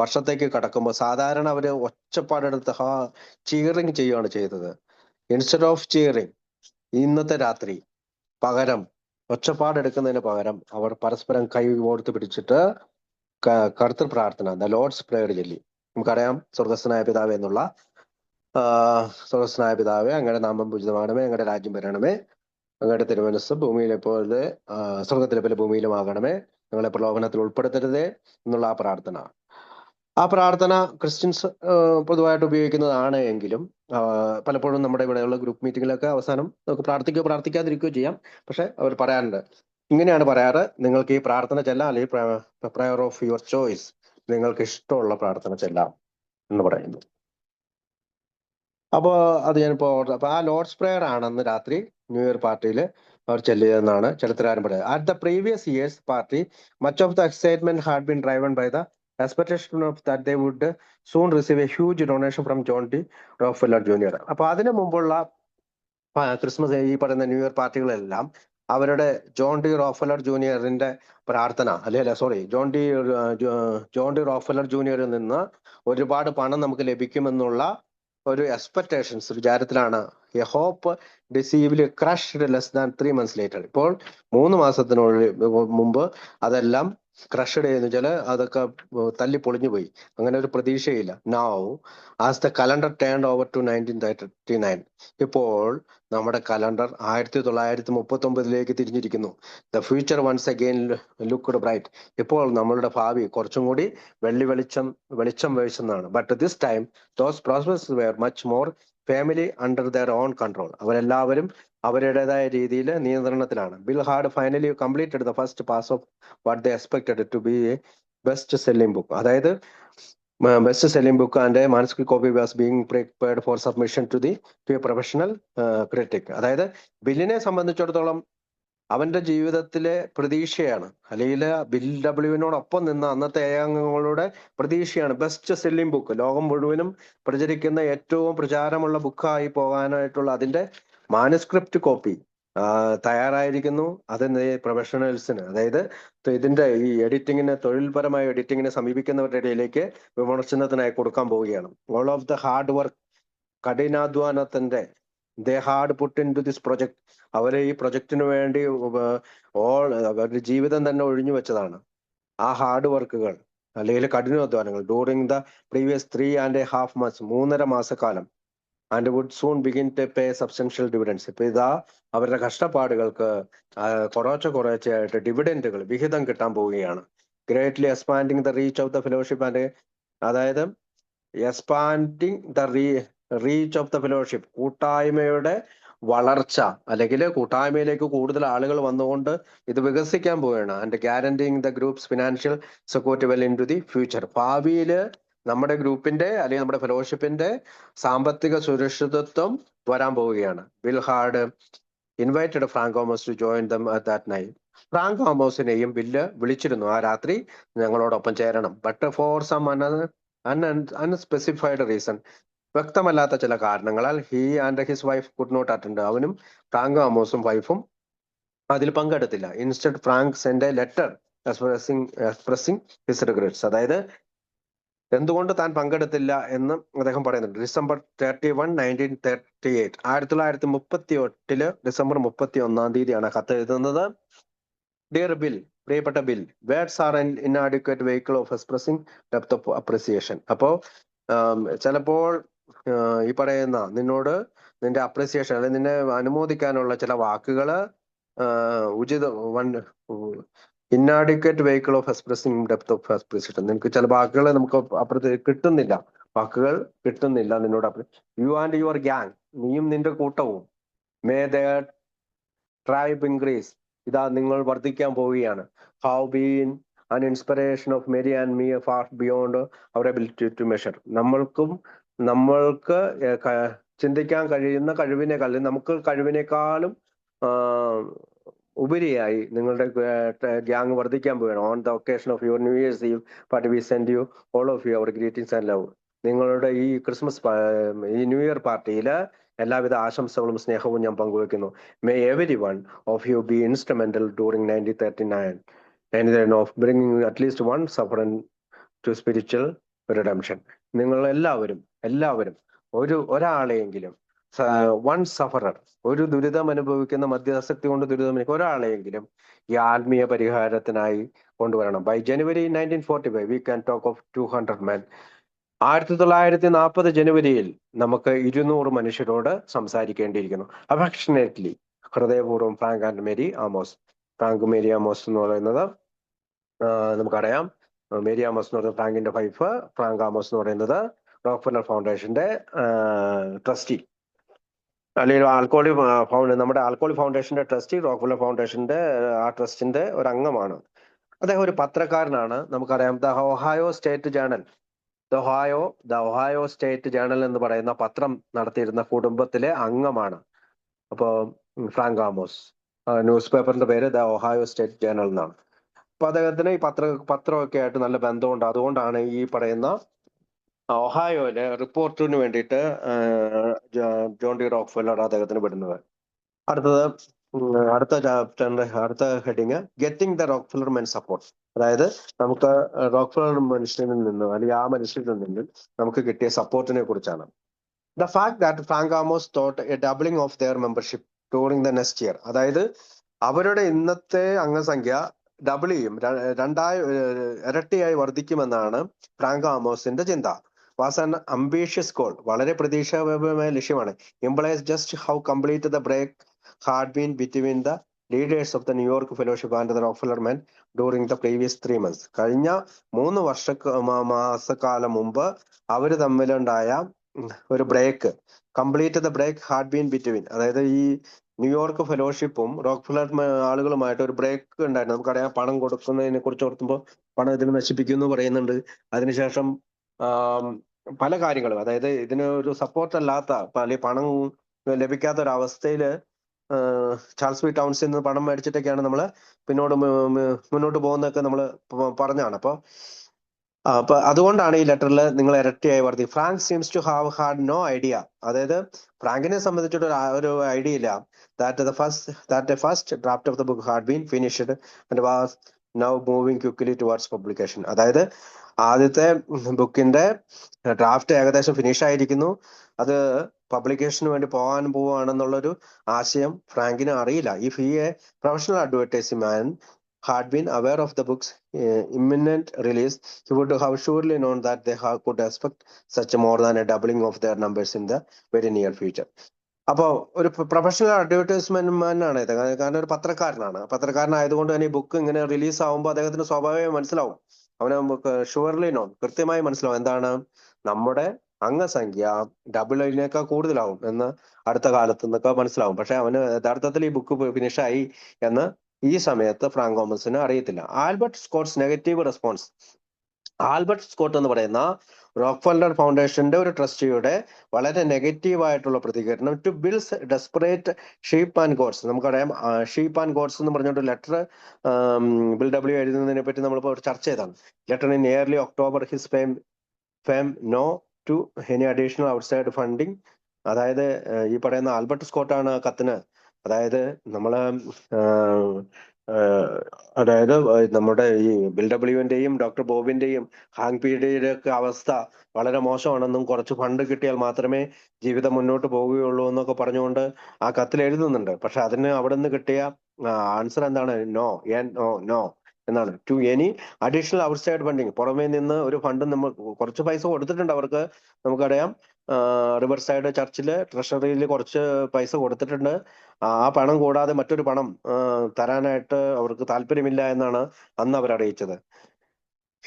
വർഷത്തേക്ക് കടക്കുമ്പോൾ സാധാരണ അവര് ഒച്ചപ്പാടെടുത്ത് ചീറിങ് ചെയ്യുകയാണ് ചെയ്തത്. ഇൻസ്റ്റെഡ് ഓഫ് ചീറിങ്, ഇന്നത്തെ രാത്രി പകരം, ഒച്ചപ്പാടെടുക്കുന്നതിന് പകരം അവർ പരസ്പരം കൈ കോർത്ത് പിടിച്ചിട്ട് കർത്തൃ പ്രാർത്ഥന, ദ ലോർഡ്സ് പ്രേയർ ചൊല്ലി. നമുക്കറിയാം, സ്വർഗസ്ഥനായ പിതാവേ എന്നുള്ള, സ്വർഗസ്ഥനായ പിതാവേ അങ്ങയുടെ നാമം പൂജിതമാകണമേ, അങ്ങയുടെ രാജ്യം വരണമേ, അങ്ങയുടെ തിരുമനസ് ഭൂമിയിലെ പോലെ സ്വർഗത്തിലെ പോലെ ഭൂമിയിലുമാകണമേ, ഞങ്ങളെ പ്രലോഭനത്തിൽ ഉൾപ്പെടുത്തരുതേ എന്നുള്ള ആ പ്രാർത്ഥന ക്രിസ്ത്യൻസ് പൊതുവായിട്ട് ഉപയോഗിക്കുന്നതാണ്. എങ്കിലും പലപ്പോഴും നമ്മുടെ ഇവിടെയുള്ള ഗ്രൂപ്പ് മീറ്റിങ്ങിലൊക്കെ അവസാനം നമുക്ക് പ്രാർത്ഥിക്കാതിരിക്കുകയോ ചെയ്യാം. പക്ഷെ അവർ പറയാറുണ്ട്, ഇങ്ങനെയാണ് പറയാറ്: നിങ്ങൾക്ക് ഈ പ്രാർത്ഥന ചെല്ലാം, അല്ലെങ്കിൽ പ്രയർ ഓഫ് യുവർ ചോയ്സ്, നിങ്ങൾക്ക് ഇഷ്ടമുള്ള പ്രാർത്ഥന ചെല്ലാം എന്ന് പറയുന്നു. അപ്പോ അത് അപ്പൊ ആ ലോർഡ്സ് പ്രേയർ ആണെന്ന് രാത്രി ന്യൂ ഇയർ പാർട്ടിയിൽ അവർ ചെല്ലിയതെന്നാണ് ചരിത്രകാരൻ പറയുന്നത്. At the previous year's party much of the excitement had been driven by the expectation of that they would soon receive a huge donation from John D Rockefeller Junior. അപ്പൊ അതിനു മുമ്പുള്ള ക്രിസ്മസ്, ഈ പറയുന്ന ന്യൂ ഇയർ പാർട്ടികളെല്ലാം അവരുടെ ജോൺ ഡി റോക്ക്ഫെല്ലർ ജൂനിയറിന്റെ പ്രാർത്ഥന, ജോൺ ഡി റോക്ക്ഫെല്ലർ ജൂനിയറിൽ നിന്ന് ഒരുപാട് പണം നമുക്ക് ലഭിക്കുമെന്നുള്ള ഒരു എക്സ്പെക്ടേഷൻസ് വിചാരത്തിലാണ് a hope decisively crushed less than 3 months later. ഇപ്പോൾ 3 മാസത്തിനുള്ളിൽ മുമ്പ് അതെല്ലാം ക്രഷ്ഡ് ചെയ്യുന്ന വെച്ചാൽ അതൊക്കെ തല്ലി പൊളിഞ്ഞു പോയി. അങ്ങനെ ഒരു പ്രതീക്ഷയില്ല. Now as the calendar turned over to 1939, ഇപ്പോൾ നമ്മുടെ കലണ്ടർ 1939 തിരിഞ്ഞിരിക്കുന്നു. The future once again looked bright. ഇപ്പോൾ നമ്മളുടെ ഭാവി കുറച്ചും കൂടി വെളിച്ചം വീശുന്നതാണ്. But this time those prospects were much more family under their own control. അവരെല്ലാവരും അവരുടേതായ രീതിയിൽ നിയന്ത്രണത്തിലാണ്. Bill had finally completed the first pass of what they expected to be a best selling book. അതായത് best selling book and manuscript copy was being prepared for submission to a professional critic. അതായത് ബില്ലിനെ സംബന്ധിച്ചിടത്തോളം അവന്റെ ജീവിതത്തിലെ പ്രതീക്ഷയാണ്, അല്ലെങ്കിൽ ബിൽ ഡബ്ല്യുവിനോടൊപ്പം നിന്ന അന്നത്തെ അംഗങ്ങളുടെ പ്രതീക്ഷയാണ് ബെസ്റ്റ് സെല്ലിംഗ് ബുക്ക്, ലോകം മുഴുവനും പ്രചരിക്കുന്ന ഏറ്റവും പ്രചാരമുള്ള ബുക്കായി പോകാനായിട്ടുള്ള അതിന്റെ മാനുസ്ക്രിപ്റ്റ് കോപ്പി തയ്യാറായിരിക്കുന്നു. അത് പ്രൊഫഷണൽസിന്, അതായത് ഇതിന്റെ ഈ എഡിറ്റിങ്ങിന്, തൊഴിൽപരമായ എഡിറ്റിങ്ങിനെ സമീപിക്കുന്നവരുടെ ഇടയിലേക്ക് വിമർശനത്തിനായി കൊടുക്കാൻ പോവുകയാണ്. All of the hard work, കഠിനാധ്വാനത്തിന്റെ they had put into this project, അവരെ ഈ പ്രൊജക്ടിന് വേണ്ടി അവരുടെ ജീവിതം തന്നെ ഒഴിഞ്ഞു വെച്ചതാണ്. ആ ഹാർഡ് വർക്കുകൾ അല്ലെങ്കിൽ കഠിനാധ്വാനങ്ങൾ ഡ്യൂറിങ് ദ പ്രീവിയസ് 3.5 months, 3.5 മാസക്കാലം, and would soon begin to pay substantial dividends. ഇപ്പൊ ഇതാ അവരുടെ കഷ്ടപ്പാടുകൾക്ക് കുറേശ്ശെയായിട്ട് ഡിവിഡൻറ്റുകൾ, വിഹിതം കിട്ടാൻ പോവുകയാണ്. Greatly expanding the reach of the fellowship and, അതായത് expanding the reach of the fellowship, കൂട്ടായ്മയുടെ വളർച്ച അല്ലെങ്കിൽ കൂട്ടായ്മയിലേക്ക് കൂടുതൽ ആളുകൾ വന്നുകൊണ്ട് ഇത് വികസിക്കാൻ പോവുകയാണ്. And guaranteeing the group's financial security well into the future. ഭാവിയിൽ നമ്മുടെ ഗ്രൂപ്പിന്റെ അല്ലെങ്കിൽ നമ്മുടെ ഫെലോഷിപ്പിന്റെ സാമ്പത്തിക സുരക്ഷിതത്വം വരാൻ പോവുകയാണ്. Bill had invited Frank Thomas to join them at that night. Frank തോമസിനെയും ബില്ല് വിളിച്ചിരുന്നു ആ രാത്രി ഞങ്ങളോടൊപ്പം ചേരണം. But for some unspecified reason, വ്യക്തമല്ലാത്ത ചില കാരണങ്ങളാൽ he and his wife could not attend. അവനും ഫ്രാങ്ക് തോമസും വൈഫും അതിൽ പങ്കെടുത്തില്ല. Instead Frank send a letter expressing his regrets. അതായത് എന്തുകൊണ്ട് താൻ പങ്കെടുത്തില്ല എന്ന് അദ്ദേഹം പറയുന്നുണ്ട്. ഡിസംബർ 31, 1938, 1938 ഡിസംബർ 31 കത്ത് എഴുതുന്നത്. ഡിയർ ബിൽ, പ്രിയപ്പെട്ട Bill, words are an inadequate vehicle of expressing depth of appreciation. അപ്പോ ചിലപ്പോൾ ഈ പറയുന്ന നിന്നോട് നിന്റെ അപ്രിസിയേഷൻ അല്ലെങ്കിൽ നിന്നെ അനുമോദിക്കാനുള്ള ചില വാക്കുകള് ഉചിത inadequate vehicle of expressing depth of appreciation. നിനക്ക് ചില വാക്കുകൾ നമുക്ക് അപ്പുറത്ത് കിട്ടുന്നില്ല, വാക്കുകൾ കിട്ടുന്നില്ല നിന്നോട്. യു ആൻഡ് യുവർ ഗ്യാങ്, നീയും നിന്റെ കൂട്ടവും, മേ ദെയർ ട്രൈബ് ഇൻക്രീസ്, ഇതാ നിങ്ങൾ വർദ്ധിക്കാൻ പോവുകയാണ്. Have been an inspiration of Mary and me far beyond our ability to measure. നമ്മൾക്ക് ചിന്തിക്കാൻ കഴിയുന്ന കഴിവിനേക്കാൾ, നമുക്ക് കഴിവിനേക്കാളും ഉപരിയായി നിങ്ങളുടെ ഗ്യാങ് വർദ്ധിക്കാൻ പോവുകയാണ്. On the occasion of your New Year's Eve party we send you all of you our greetings and love. നിങ്ങളുടെ ഈ ക്രിസ്മസ് ഈ ന്യൂ ഇയർ പാർട്ടിയിൽ എല്ലാവിധ ആശംസകളും സ്നേഹവും ഞാൻ പങ്കുവെക്കുന്നു. May every one of you be instrumental during 1939 of bringing at least one sufferer to spiritual redemption. നിങ്ങൾ എല്ലാവരും ഒരാളെയെങ്കിലും, വൺ സഫറർ, ഒരു ദുരിതം അനുഭവിക്കുന്ന, മദ്യാസക്തി കൊണ്ട് ദുരിതം അനുഭവിക്കുന്ന ഒരാളെയെങ്കിലും ഈ ആത്മീയ പരിഹാരത്തിനായി കൊണ്ടുവരണം. By January 1945 we can talk of 200 men. 1940 ജനുവരിയിൽ നമുക്ക് 200 മനുഷ്യരോട് സംസാരിക്കേണ്ടിയിരിക്കുന്നു. അഫക്ഷനേറ്റ്ലി, ഹൃദയപൂർവ്വം, Frank and Mary Amos. Frank Mary Amos എന്ന് പറയുന്നത് നമുക്കറിയാം. മേരി ആമോസ് എന്ന് പറയുന്നത് ഫ്രാങ്കിന്റെ വൈഫ്, ഫ്രാങ്ക് ആമോസ് എന്ന് പറയുന്നത് റോക്ക്ഫെല്ലർ ഫൗണ്ടേഷന്റെ ട്രസ്റ്റി, അല്ലെങ്കിൽ നമ്മുടെ ആൽക്കോളി ഫൗണ്ടേഷന്റെ ട്രസ്റ്റി, റോക്ക്ഫെല്ലർ ഫൗണ്ടേഷന്റെ ആ ട്രസ്റ്റിന്റെ ഒരു അംഗമാണ്. അദ്ദേഹം ഒരു പത്രക്കാരനാണ്. നമുക്കറിയാം the Ohio state journal, the Ohio state journal എന്ന് പറയുന്ന പത്രം നടത്തിയിരുന്ന കുടുംബത്തിലെ അംഗമാണ്. അപ്പോ ഫ്രാങ്ക് ആമോസ്, ന്യൂസ് പേപ്പറിന്റെ പേര് ദ ഒഹായോ സ്റ്റേറ്റ് ജേണൽ എന്നാണ്. അപ്പൊ അദ്ദേഹത്തിന് ഈ പത്രമൊക്കെ ആയിട്ട് നല്ല ബന്ധമുണ്ട്. അതുകൊണ്ടാണ് ഈ പറയുന്ന ഒഹായോയിലെ റിപ്പോർട്ടിന് വേണ്ടിയിട്ട് ജോൺ ഡി റോക്ക്ഫെല്ലർ അദ്ദേഹത്തിന് വിടുന്നത്. അടുത്ത ചാപ്റ്ററിന്റെ അടുത്ത heading getting the Rockefeller men support. അതായത് നമുക്ക് റോക്ക്ഫെല്ലർ മനുഷ്യനിൽ നിന്ന്, അല്ലെങ്കിൽ ആ മനുഷ്യരിൽ നിന്ന് നമുക്ക് കിട്ടിയ സപ്പോർട്ടിനെ കുറിച്ചാണ്. The fact that Frank Amos thought A doubling of their membership during the next year. അതായത് അവരുടെ ഇന്നത്തെ അംഗസംഖ്യ ഡബിൾ ചെയ്യും, ഇരട്ടിയായി വർദ്ധിക്കുമെന്നാണ് ഫ്രാങ്ക് ആമോസിന്റെ ചിന്ത. വാസ് ആൻ അംബീഷ്യസ് ഗോൾ, വളരെ പ്രതീക്ഷാപരമായ ലക്ഷ്യമാണ്. Implies just how complete the break had been between the leaders of the New York fellowship and the Rockefeller men during the previous 3 months. കഴിഞ്ഞ 3 മാസക്കാലം മുമ്പ് അവര് തമ്മിലുണ്ടായ ഒരു break, complete the break had been between, അതായത് ഈ ന്യൂയോർക്ക് ഫെലോഷിപ്പും റോക്ക്ഫെല്ലർ ആളുകളുമായിട്ട് ഒരു ബ്രേക്ക് ഉണ്ടായിരുന്നു. നമുക്കറിയാം, പണം കൊടുക്കുന്നതിനെ കുറിച്ച് ഓർത്തുമ്പോൾ പണം ഇതിന് നശിപ്പിക്കുന്നു പറയുന്നുണ്ട്. അതിനുശേഷം പല കാര്യങ്ങളും, അതായത് ഇതിന് ഒരു സപ്പോർട്ട് അല്ലാത്ത, പണം ലഭിക്കാത്ത ഒരു അവസ്ഥയില് ചാൾസ് വി ടൗൺസിൽ നിന്ന് പണം മേടിച്ചിട്ടൊക്കെയാണ് നമ്മൾ മുന്നോട്ട് പോകുന്നതൊക്കെ നമ്മൾ പറഞ്ഞാണ്. അപ്പൊ അതുകൊണ്ടാണ് ഈ ലെറ്ററിൽ നിങ്ങൾ ഇരട്ടിയായി വർദ്ധി. Frank seems to have had no idea, അതായത് ഫ്രാങ്കിനെ സംബന്ധിച്ചിട്ട് ഒരു ഐഡിയ ഇല്ല. That first draft of the book had been finished and was now moving quickly towards publication. അതായത് ആദ്യത്തെ ബുക്കിന്റെ ഡ്രാഫ്റ്റ് ഏകദേശം ഫിനിഷ് ആയിരിക്കുന്നു, അത് പബ്ലിക്കേഷന് വേണ്ടി പോവാണെന്നുള്ളൊരു ആശയം ഫ്രാങ്കിന് അറിയില്ല. If he A professional advertising man had been aware of the book's imminent release, he would have surely known that they could expect such more than a doubling of their numbers in the very near future. അപ്പോൾ ഒരു പ്രൊഫഷണൽ അഡ്വർടൈസ്മെന്റ് മാനാണ് ഇത്, കാരണം ഒരു പത്രക്കാരനായതുകൊണ്ട് തന്നെ ഈ ബുക്ക് ഇങ്ങനെ റിലീസ് ആവുമ്പോൾ അദ്ദേഹത്തിന് സ്വാഭാവികമായി മനസ്സിലാവും, അവന് ഷുവർലി നോൺ, കൃത്യമായി മനസ്സിലാവും എന്താണ് നമ്മുടെ അംഗസംഖ്യ ഡബിളിനേക്കാൾ കൂടുതലാവും എന്ന് അടുത്ത കാലത്ത് നിന്നൊക്കെ മനസ്സിലാവും. പക്ഷെ അവന് യഥാർത്ഥത്തിൽ ഈ ബുക്ക് ഫിനിഷായി എന്ന് ഈ സമയത്ത് ഫ്രാങ്ക് തോമസിന് അറിയത്തില്ല. Albert Scots negative response. Albert Scott എന്ന് പറയുന്ന റോക്ക്ഫെല്ലർ ഫൗണ്ടേഷന്റെ ഒരു ട്രസ്റ്റിയുടെ വളരെ നെഗറ്റീവ് ആയിട്ടുള്ള പ്രതികരണം to Bill's desperate sheep and goats. നമുക്കറിയാം ഷീപ്പ് ആൻഡ് ഗോഡ്സ് എന്ന് പറഞ്ഞിട്ട് ലെറ്റർ ബിൽ ഡബ്ല്യു എഴുതുന്നതിനെ പറ്റി നമ്മളിപ്പോൾ ചർച്ച ചെയ്താണ്. Letter in early October his firm no to any additional outside funding. അതായത് ഈ പറയുന്ന ആൽബർട്ട് സ്കോട്ടാണ് കത്തിന്, അതായത് നമ്മള് അതായത് നമ്മുടെ ഈ ബിൽ ഡബ്ല്യുവിന്റെയും ഡോക്ടർ ബോബിന്റെയും ഹാങ് പിയുടെ ഒക്കെ അവസ്ഥ വളരെ മോശമാണെന്നും കുറച്ച് ഫണ്ട് കിട്ടിയാൽ മാത്രമേ ജീവിതം മുന്നോട്ട് പോവുകയുള്ളൂ എന്നൊക്കെ പറഞ്ഞുകൊണ്ട് ആ കത്തിൽ എഴുതുന്നുണ്ട്. പക്ഷെ അതിന് അവിടെ നിന്ന് കിട്ടിയ ആൻസർ എന്താണ്? നോ, നോ, നോ എന്നാണ്. To any additional outside funding. പുറമേ നിന്ന് ഒരു ഫണ്ട് നമ്മൾ കുറച്ച് പൈസ കൊടുത്തിട്ടുണ്ട് അവർക്ക്, നമുക്കറിയാം. റിവർ സൈഡ് ചർച്ചില് ട്രഷറിയിൽ കുറച്ച് പൈസ കൊടുത്തിട്ടുണ്ട്. ആ പണം കൂടാതെ മറ്റൊരു പണം തരാനായിട്ട് അവർക്ക് താല്പര്യമില്ല എന്നാണ് അന്ന് അവർ അറിയിച്ചത്.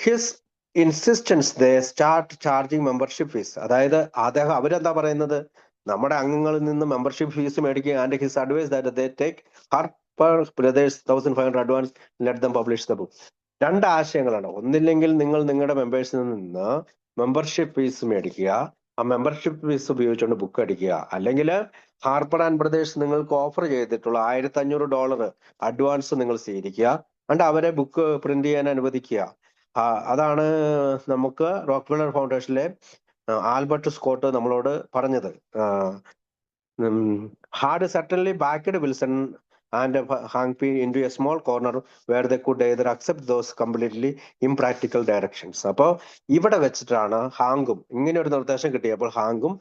His insistence they start charging membership fees. അതായത് അവരെന്താ പറയുന്നത്? നമ്മുടെ അംഗങ്ങളിൽ നിന്ന് മെമ്പർഷിപ്പ് ഫീസ് മേടിക്കുക. And his advice that they take Harper Brothers 1500 advance, let them publish the book. രണ്ട് ആശയങ്ങളാണ്. ഒന്നില്ലെങ്കിൽ നിങ്ങൾ നിങ്ങളുടെ മെമ്പേഴ്സിൽ നിന്ന് മെമ്പർഷിപ്പ് ഫീസ് മേടിക്കുക, ആ മെമ്പർഷിപ്പ് ഫീസ് ഉപയോഗിച്ചുകൊണ്ട് ബുക്ക് അടിക്കുക. അല്ലെങ്കിൽ ഹാർപ്പർ ആൻഡ് ബ്രദേഴ്സ് നിങ്ങൾക്ക് ഓഫർ ചെയ്തിട്ടുള്ള $1500 അഡ്വാൻസ് നിങ്ങൾ സ്വീകരിക്കുക, and അവരെ ബുക്ക് പ്രിന്റ് ചെയ്യാൻ അനുവദിക്കുക. അതാണ് നമുക്ക് റോക്ക്ഫെല്ലർ ഫൗണ്ടേഷനിലെ ആൽബർട്ട് സ്കോട്ട് നമ്മളോട് പറഞ്ഞത്. Hard certainly backed Wilson and hang P into a small corner where they could either accept those completely impractical directions. അപ്പോൾ ഇവിടെ വെച്ചിട്ടാണ് ഹാങ്കും ഇങ്ങനെ ഒരു നിർദ്ദേശം കിട്ടിയപ്പോൾ ഹാങ്കും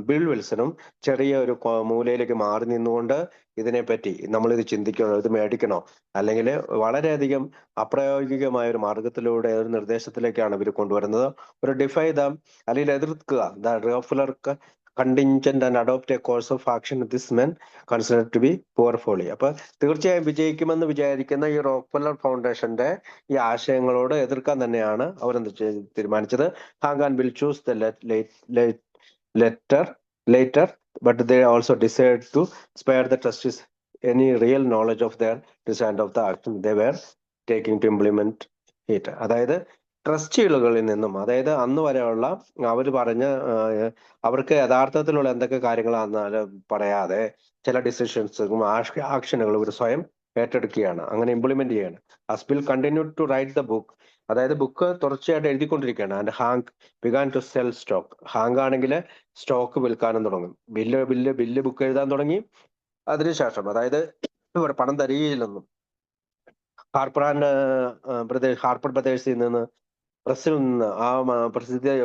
ബിൽ വിൽസണും ചെറിയ ഒരു മൂലയിലേക്ക് മാറി നിന്നുകൊണ്ട് ഇതിനെപ്പറ്റി നമ്മളിത് ചിന്തിക്കണോ, ഇത് മേടിക്കണോ, അല്ലെങ്കിൽ വളരെയധികം അപ്രായോഗികമായ ഒരു മാർഗത്തിലൂടെ ഒരു നിർദ്ദേശത്തിലേക്കാണ് ഇവർ കൊണ്ടുവരുന്നത്. ഒരു ഡിഫൈ ദ, അല്ലെങ്കിൽ എതിർക്കുക, the Rockefeller contingent and adopt a course of action this men considered to be poor folly. അപ്പൊ തീർച്ചയായും വിജയിക്കുമെന്ന് വിചാരിക്കുന്ന ഈ റോക്ക്ഫെല്ലർ ഫൗണ്ടേഷന്റെ ഈ ആശയങ്ങളോട് എതിർക്കാൻ തന്നെയാണ് അവരെന്ത് തീരുമാനിച്ചത്. Hang and will choose the later, but they also decided to spare the trustees any real knowledge of their result of the action they were taking to implement it. അതായത് ട്രസ്റ്റികളിൽ നിന്നും, അതായത് അന്ന് വരെയുള്ള അവർ പറഞ്ഞ അവർക്ക് യഥാർത്ഥത്തിലുള്ള എന്തൊക്കെ കാര്യങ്ങളാണെന്ന് പറയാതെ ചില ഡിസിഷൻസും ആക്ഷനുകളും ഇവർ സ്വയം ഏറ്റെടുക്കുകയാണ്, അങ്ങനെ ഇംപ്ലിമെന്റ് ചെയ്യാണ്. as Bill continued to write the book, അതായത് ബുക്ക് തുടർച്ചയായിട്ട് എഴുതിക്കൊണ്ടിരിക്കുകയാണ്. And Hank began to sell stock. Hank ആണെങ്കിൽ സ്റ്റോക്ക് വിൽക്കാനും തുടങ്ങും. ബില്ല് ബുക്ക് എഴുതാൻ തുടങ്ങി. അതിനുശേഷം അതായത് ഇവർ പണം തരികയില്ലെന്നും ഹാർപ്പർ ബ്രദേഴ്സിൽ നിന്ന്, പ്രസിൽ നിന്ന്, ആ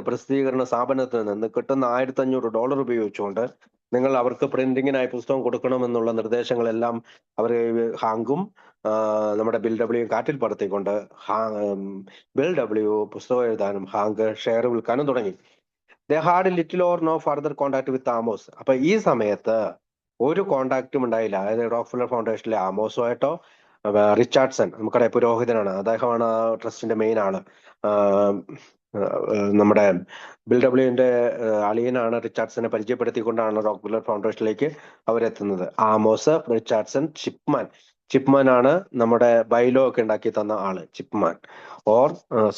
പ്രസിദ്ധീകരണ സ്ഥാപനത്തിൽ നിന്ന് കിട്ടുന്ന $1500 ഉപയോഗിച്ചുകൊണ്ട് നിങ്ങൾ അവർക്ക് പ്രിന്റിങ്ങിനായി പുസ്തകം കൊടുക്കണമെന്നുള്ള നിർദ്ദേശങ്ങളെല്ലാം അവർ ഹാങ്കും നമ്മുടെ ബിൽ ഡബ്ല്യു കാറ്റിൽ പറത്തിക്കൊണ്ട് ബിൽ ഡബ്ല്യു പുസ്തകം എഴുതാനും ഹാങ്ക് ഷെയർ വിൽക്കാനും തുടങ്ങി. They had little or no further contact with Amos. അപ്പൊ ഈ സമയത്ത് ഒരു കോണ്ടാക്റ്റും ഉണ്ടായില്ല, അതായത് റോക്ക്ഫെല്ലർ ഫൗണ്ടേഷനിലെ ആമോസുമായിട്ടോ റിച്ചാർഡ്സൺ, നമുക്കറിയാം പുരോഹിതനാണ്, അദ്ദേഹമാണ് ആ ട്രസ്റ്റിന്റെ മെയിൻ ആള്. നമ്മുടെ ബിൽ ഡബ്ല്യുവിന്റെ അളിയനാണ് റിച്ചാർഡ്സനെ പരിചയപ്പെടുത്തിക്കൊണ്ടാണ് റോക്ക്ഫെല്ലർ ഫൗണ്ടേഷനിലേക്ക് അവരെത്തുന്നത്. ആമോസ്, റിച്ചാർഡ്സൺ, ചിപ്മാൻ ആണ് നമ്മുടെ ബൈലോ ഒക്കെ ഉണ്ടാക്കി തന്ന ആള്, ചിപ്മാൻ ഓർ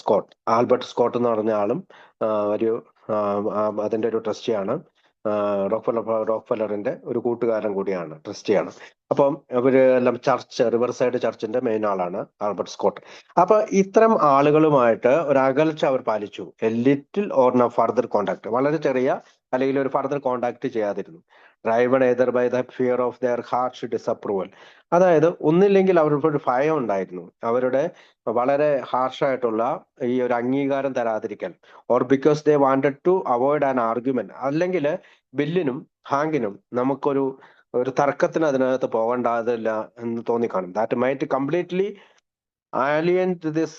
സ്കോട്ട്. ആൽബർട്ട് സ്കോട്ട് എന്ന് പറഞ്ഞ ആളും ഒരു അതിന്റെ ഒരു ട്രസ്റ്റിയാണ്. റോക്ക്ഫെല്ലറിന്റെ ഒരു കൂട്ടുകാരൻ കൂടിയാണ്, ട്രസ്റ്റിയാണ്. അപ്പം ഇവര് എല്ലാം റിവർ സൈഡ് ചർച്ചിന്റെ മെയിൻ ആളാണ് ആൽബർട്ട് സ്കോട്ട്. അപ്പൊ ഇത്തരം ആളുകളുമായിട്ട് ഒരു അകൽച്ച അവർ പാലിച്ചു. A little or no further contact, വളരെ ചെറിയ അല്ലെങ്കിൽ ഒരു ഫർദർ കോണ്ടാക്ട് ചെയ്യാതിരുന്നു. Driven either by the fear of their harsh disapproval. അതായത് ഒന്നില്ലെങ്കിൽ അവർക്ക് ഒരു ഭയം ഉണ്ടായിരുന്നു, അവരുടെ വളരെ ഹാർഷായിട്ടുള്ള ഈ ഒരു അംഗീകാരം തരാതിരിക്കൽ, or because they wanted to avoid an argument, അല്ലെങ്കിൽ ബില്ലിനും ഹാങ്കിനും നമുക്കൊരു തർക്കത്തിന് അതിനകത്ത് പോകേണ്ടതില്ല എന്ന് തോന്നിക്കാണും. That might completely alienate this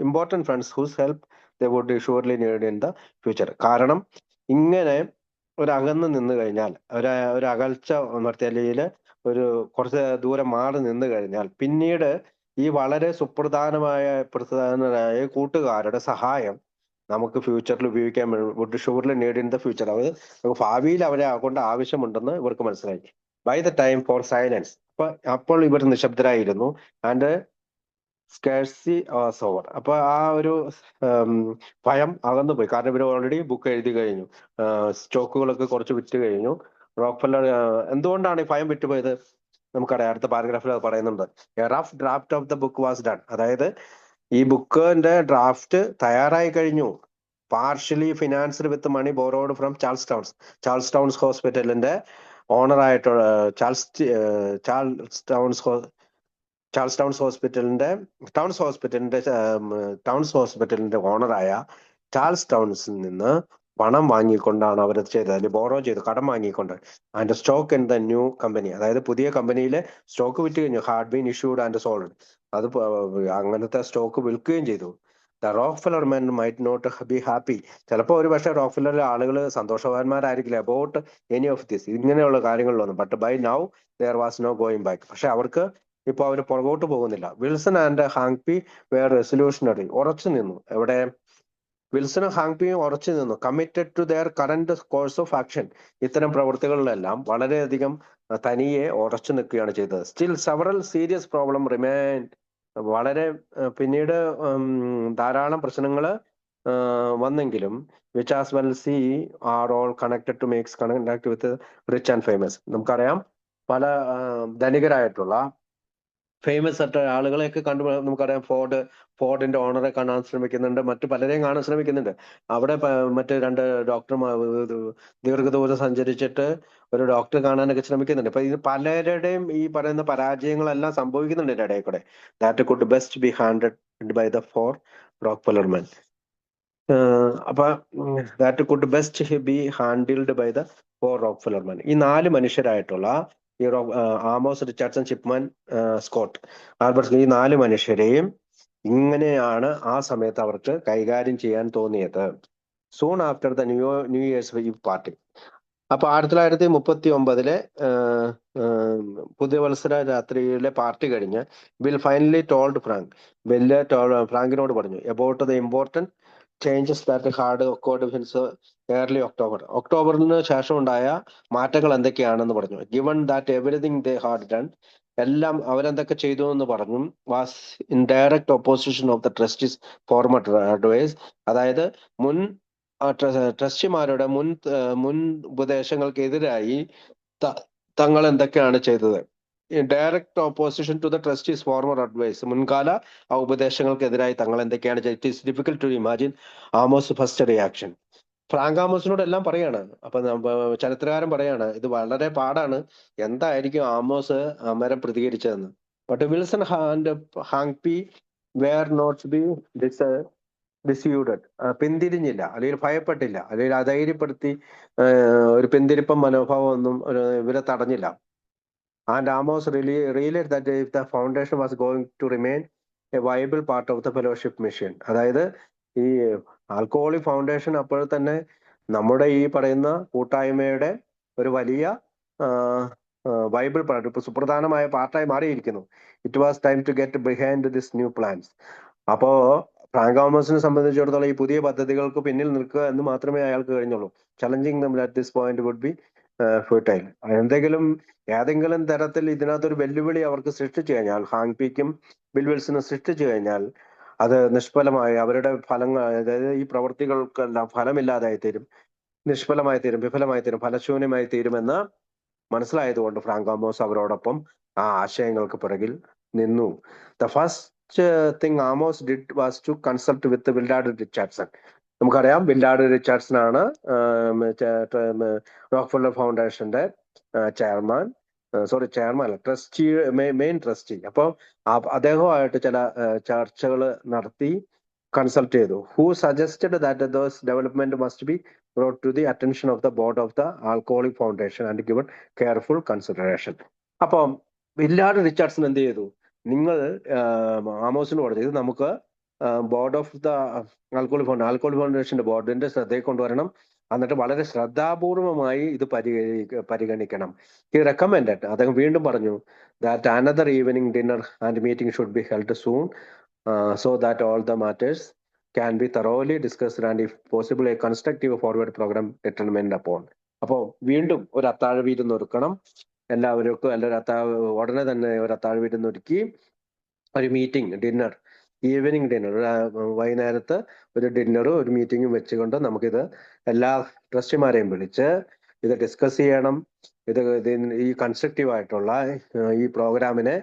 important friends whose help they would surely need in the future. കാരണം ഇങ്ങനെ ഒരു അകന്ന് നിന്ന് കഴിഞ്ഞാൽ, ഒരു അകൽച്ച നിർത്തിയാൽ, ഒരു കുറച്ച് ദൂരം മാറി നിന്ന് കഴിഞ്ഞാൽ പിന്നീട് ഈ വളരെ സുപ്രധാനമായ കൂട്ടുകാരുടെ സഹായം നമുക്ക് ഫ്യൂച്ചറിൽ ഉപയോഗിക്കാൻ would surely need in the future. അത് നമുക്ക് ഭാവിയിൽ അവരെ കൊണ്ട് ആവശ്യമുണ്ടെന്ന് ഇവർക്ക് മനസ്സിലായി. By the time for silence, അപ്പോൾ ഇവർ നിശബ്ദരായിരുന്നു. And scarcity was over. അപ്പൊ ആ ഒരു ഭയം അകന്നു പോയി. കാരണം ഇവർ ഓൾറെഡി ബുക്ക് എഴുതി കഴിഞ്ഞു, സ്റ്റോക്കുകളൊക്കെ കുറച്ച് വിറ്റ് കഴിഞ്ഞു. റോക്ക്ഫെല്ലർ എന്തുകൊണ്ടാണ് ഈ ഭയം വിറ്റുപോയത് നമുക്കറിയാം. അടുത്ത പാരഗ്രാഫിൽ അത് പറയുന്നുണ്ട്. A rough draft of the book was done. അതായത് ഈ ബുക്കിന്റെ ഡ്രാഫ്റ്റ് തയ്യാറായി കഴിഞ്ഞു. Partially financed with money borrowed from Charles Town's ഹോസ്പിറ്റലിന്റെ ഓണറായിട്ടുള്ള ചാൾസ് ഹോസ്പിറ്റലിന്റെ ഓണറായ ചാൾസ് ടൗൺസിൽ നിന്ന് പണം വാങ്ങിക്കൊണ്ടാണ് അവരത് ചെയ്തത്. അതിൽ ബോറോ ചെയ്തു, കടം വാങ്ങിക്കൊണ്ട്. അതിന്റെ stock in the new company, അതായത് പുതിയ കമ്പനിയിലെ സ്റ്റോക്ക് വിറ്റ് കഴിഞ്ഞു. Had been issued and sold. അത് അങ്ങനത്തെ സ്റ്റോക്ക് വിൽക്കുകയും ചെയ്തു. The Rockefeller men might not be happy. ചിലപ്പോൾ ഒരു പക്ഷേ റോക്ക്ഫെല്ലറിലെ ആളുകൾ സന്തോഷവാന്മാരായിരിക്കില്ല അബൌട്ട് എനി ഓഫ് ദിസ്, ഇങ്ങനെയുള്ള കാര്യങ്ങളിലൊന്നും. But by now there was no going back. പക്ഷെ അവർക്ക് ഇപ്പൊ അവർ പുറകോട്ട് പോകുന്നില്ല. Wilson and Hank P were resolutionary, ഉറച്ചു നിന്നു. എവിടെ? വിൽസണും ഹാങ്പിയും ഉറച്ചു നിന്നു. Committed to their current course of action. ഇത്തരം പ്രവൃത്തികളിലെല്ലാം വളരെയധികം തനിയെ ഉറച്ചു നിൽക്കുകയാണ് ചെയ്തത്. Still several serious problem remain. വളരെ പിന്നീട് ധാരാളം പ്രശ്നങ്ങൾ വന്നെങ്കിലും which as well see are all connected to makes connect with rich and famous. നമുക്കറിയാം പല ധനികരായിട്ടുള്ള ഫേമസ് ആയിട്ട് ആളുകളെയൊക്കെ നമുക്കറിയാം. ഫോർഡിന്റെ ഓണറെ കാണാൻ ശ്രമിക്കുന്നുണ്ട്, മറ്റു പലരെയും കാണാൻ ശ്രമിക്കുന്നുണ്ട്. അവിടെ മറ്റ് രണ്ട് ഡോക്ടർമാർ ദീർഘദൂരം സഞ്ചരിച്ചിട്ട് ഒരു ഡോക്ടറെ കാണാനൊക്കെ ശ്രമിക്കുന്നുണ്ട്. അപ്പൊ ഇത് പലരുടെയും ഈ പറയുന്ന പരാജയങ്ങളെല്ലാം സംഭവിക്കുന്നുണ്ട് ഇതിന്റെ ഇടയിൽ കൂടെ. That could best be handled by the four Rockefeller men. അപ്പൊ that could best be handled by the four Rockefeller men. ഈ 4 മനുഷ്യരായിട്ടുള്ള ഈ Amos, Richardson, Shipman, Scott, Albert, ഈ 4 മനുഷ്യരെയും ഇങ്ങനെയാണ് ആ സമയത്ത് അവർക്ക് കൈകാര്യം ചെയ്യാൻ തോന്നിയത്. Soon after the New Year's Eve party. അപ്പൊ 1939 പുതുവത്സര രാത്രിയിലെ പാർട്ടി കഴിഞ്ഞ് ബിൽ ഫൈനലി ടോൾഡ് ഫ്രാങ്ക്. ഫ്രാങ്കിനോട് പറഞ്ഞു about the important changes that had occurred since early ഒക്ടോബറിന് ശേഷം ഉണ്ടായ മാറ്റങ്ങൾ എന്തൊക്കെയാണെന്ന് പറഞ്ഞു. Given that everything they had done, എല്ലാം അവരെന്തൊക്കെ ചെയ്തു എന്ന് പറഞ്ഞു. Was in direct opposition of the trustees' former advice. അതായത് മുൻ ട്രസ്റ്റിമാരുടെ മുൻ ഉപദേശങ്ങൾക്കെതിരായി തങ്ങൾ എന്തൊക്കെയാണ് ചെയ്തത്. Direct opposition to the trustees' former advice, മുൻകാല ആ ഉപദേശങ്ങൾക്കെതിരായി തങ്ങൾ എന്തൊക്കെയാണ് ചെയ്തത്. It is difficult to imagine Amos first reaction. Frank ആമോസിനോട് എല്ലാം പറയാണ്. അപ്പൊ ചരിത്രകാരൻ പറയാണ് ഇത് വളരെ പാടാണ്, എന്തായിരിക്കും ആമോസ് അന്നേരം പ്രതികരിച്ചതെന്ന്. But Wilson and Hank P were not be dissuaded. പിന്തിരിഞ്ഞില്ല, അല്ലെങ്കിൽ ഭയപ്പെട്ടില്ല, അല്ലെങ്കിൽ അധൈര്യപ്പെടുത്തി ഒരു പിന്തിരിപ്പം മനോഭാവം ഒന്നും ഇവരെ തടഞ്ഞില്ല. And Amos realized that if the foundation was going to remain a viable part of the fellowship mission, അതായത് ഈ ആൽക്കഹോളിക് ഫൗണ്ടേഷൻ അപ്പോൾ തന്നെ നമ്മുടെ ഈ പറയുന്ന കൂട്ടായ്മയുടെ ഒരു വലിയ വൈബിൾ പാർട്ട്, ഇപ്പൊ സുപ്രധാനമായ പാർട്ടായി മാറിയിരിക്കുന്നു. It was time to get behind this new plans. അപ്പോ ഫ്രാങ്ക് ആമോസിനെ സംബന്ധിച്ചിടത്തോളം ഈ പുതിയ പദ്ധതികൾക്ക് പിന്നിൽ നിൽക്കുക എന്ന് മാത്രമേ അയാൾക്ക് കഴിഞ്ഞുള്ളൂ. Challenging them at this point would be fertile. ഏതെങ്കിലും തരത്തിൽ ഇതിനകത്തൊരു വെല്ലുവിളി അവർക്ക് സൃഷ്ടിച്ചു കഴിഞ്ഞാൽ, ഹാങ്പിക്കും ബിൽ വിൽസനും സൃഷ്ടിച്ചു കഴിഞ്ഞാൽ അത് നിഷ്ഫലമായി, അവരുടെ ഫലങ്ങൾ, അതായത് ഈ പ്രവൃത്തികൾക്കെല്ലാം ഫലമില്ലാതായി തീരും, നിഷ്ഫലമായി തീരും, വിഫലമായി തീരും, ഫലശൂന്യമായി തീരുമെന്ന് മനസ്സിലായതുകൊണ്ട് ഫ്രാങ്ക് ആമോസ് അവരോടൊപ്പം ആ ആശയങ്ങൾക്ക് പിറകിൽ നിന്നു. The first thing Amos did was to consult with Willard Richardson. നമുക്കറിയാം വിൽഡാർഡ് റിച്ചാർഡ്സൺ ആണ് റോക്ക്ഫെല്ലർ ഫൗണ്ടേഷന്റെ ചെയർമാൻ ട്രസ്റ്റി, മെയിൻ ട്രസ്റ്റി. അപ്പൊ അദ്ദേഹവുമായിട്ട് ചില ചർച്ചകൾ നടത്തി, കൺസൾട്ട് ചെയ്തു. Who suggested that those development must be brought to the attention of the board of the Alcoholic Foundation and given careful consideration. അപ്പം വില്ലാർഡ് റിച്ചാർഡ്സൺ എന്ത് ചെയ്തു? നിങ്ങൾ ആമോസിന് പറഞ്ഞു ഇത് നമുക്ക് ബോർഡ് ഓഫ് ദ ആൽക്കഹോളിക് ഫൗണ്ടേഷന്റെ ബോർഡിന്റെ ശ്രദ്ധയിൽ കൊണ്ടുവരണം, എന്നിട്ട് വളരെ ശ്രദ്ധാപൂർവമായി ഇത് പരിഗണിക്കണം. ഈ റെക്കമെൻഡഡ്, അദ്ദേഹം വീണ്ടും പറഞ്ഞു that another evening dinner and meeting should be held soon so that all the matters can be thoroughly discussed and if possible a constructive forward program determined upon. അപ്പോൾ വീണ്ടും ഒരു അത്താഴ വിരുന്ന് ഒരുക്കണം. എല്ലാവർക്കും ഉടനെ തന്നെ ഒരു അത്താഴ വിരുന്ന് ഒരുക്കി ഒരു മീറ്റിംഗ്, ഡിന്നർ, ഈവനിങ് ഡിന്നർ, വൈകുന്നേരത്ത് ഒരു ഡിന്നറും ഒരു മീറ്റിംഗും വെച്ചുകൊണ്ട് നമുക്കിത് എല്ലാ ട്രസ്റ്റിമാരെയും വിളിച്ച് ഇത് ഡിസ്കസ് ചെയ്യണം. ഈ കൺസ്ട്രക്റ്റീവ് ആയിട്ടുള്ള ഈ പ്രോഗ്രാമിനെ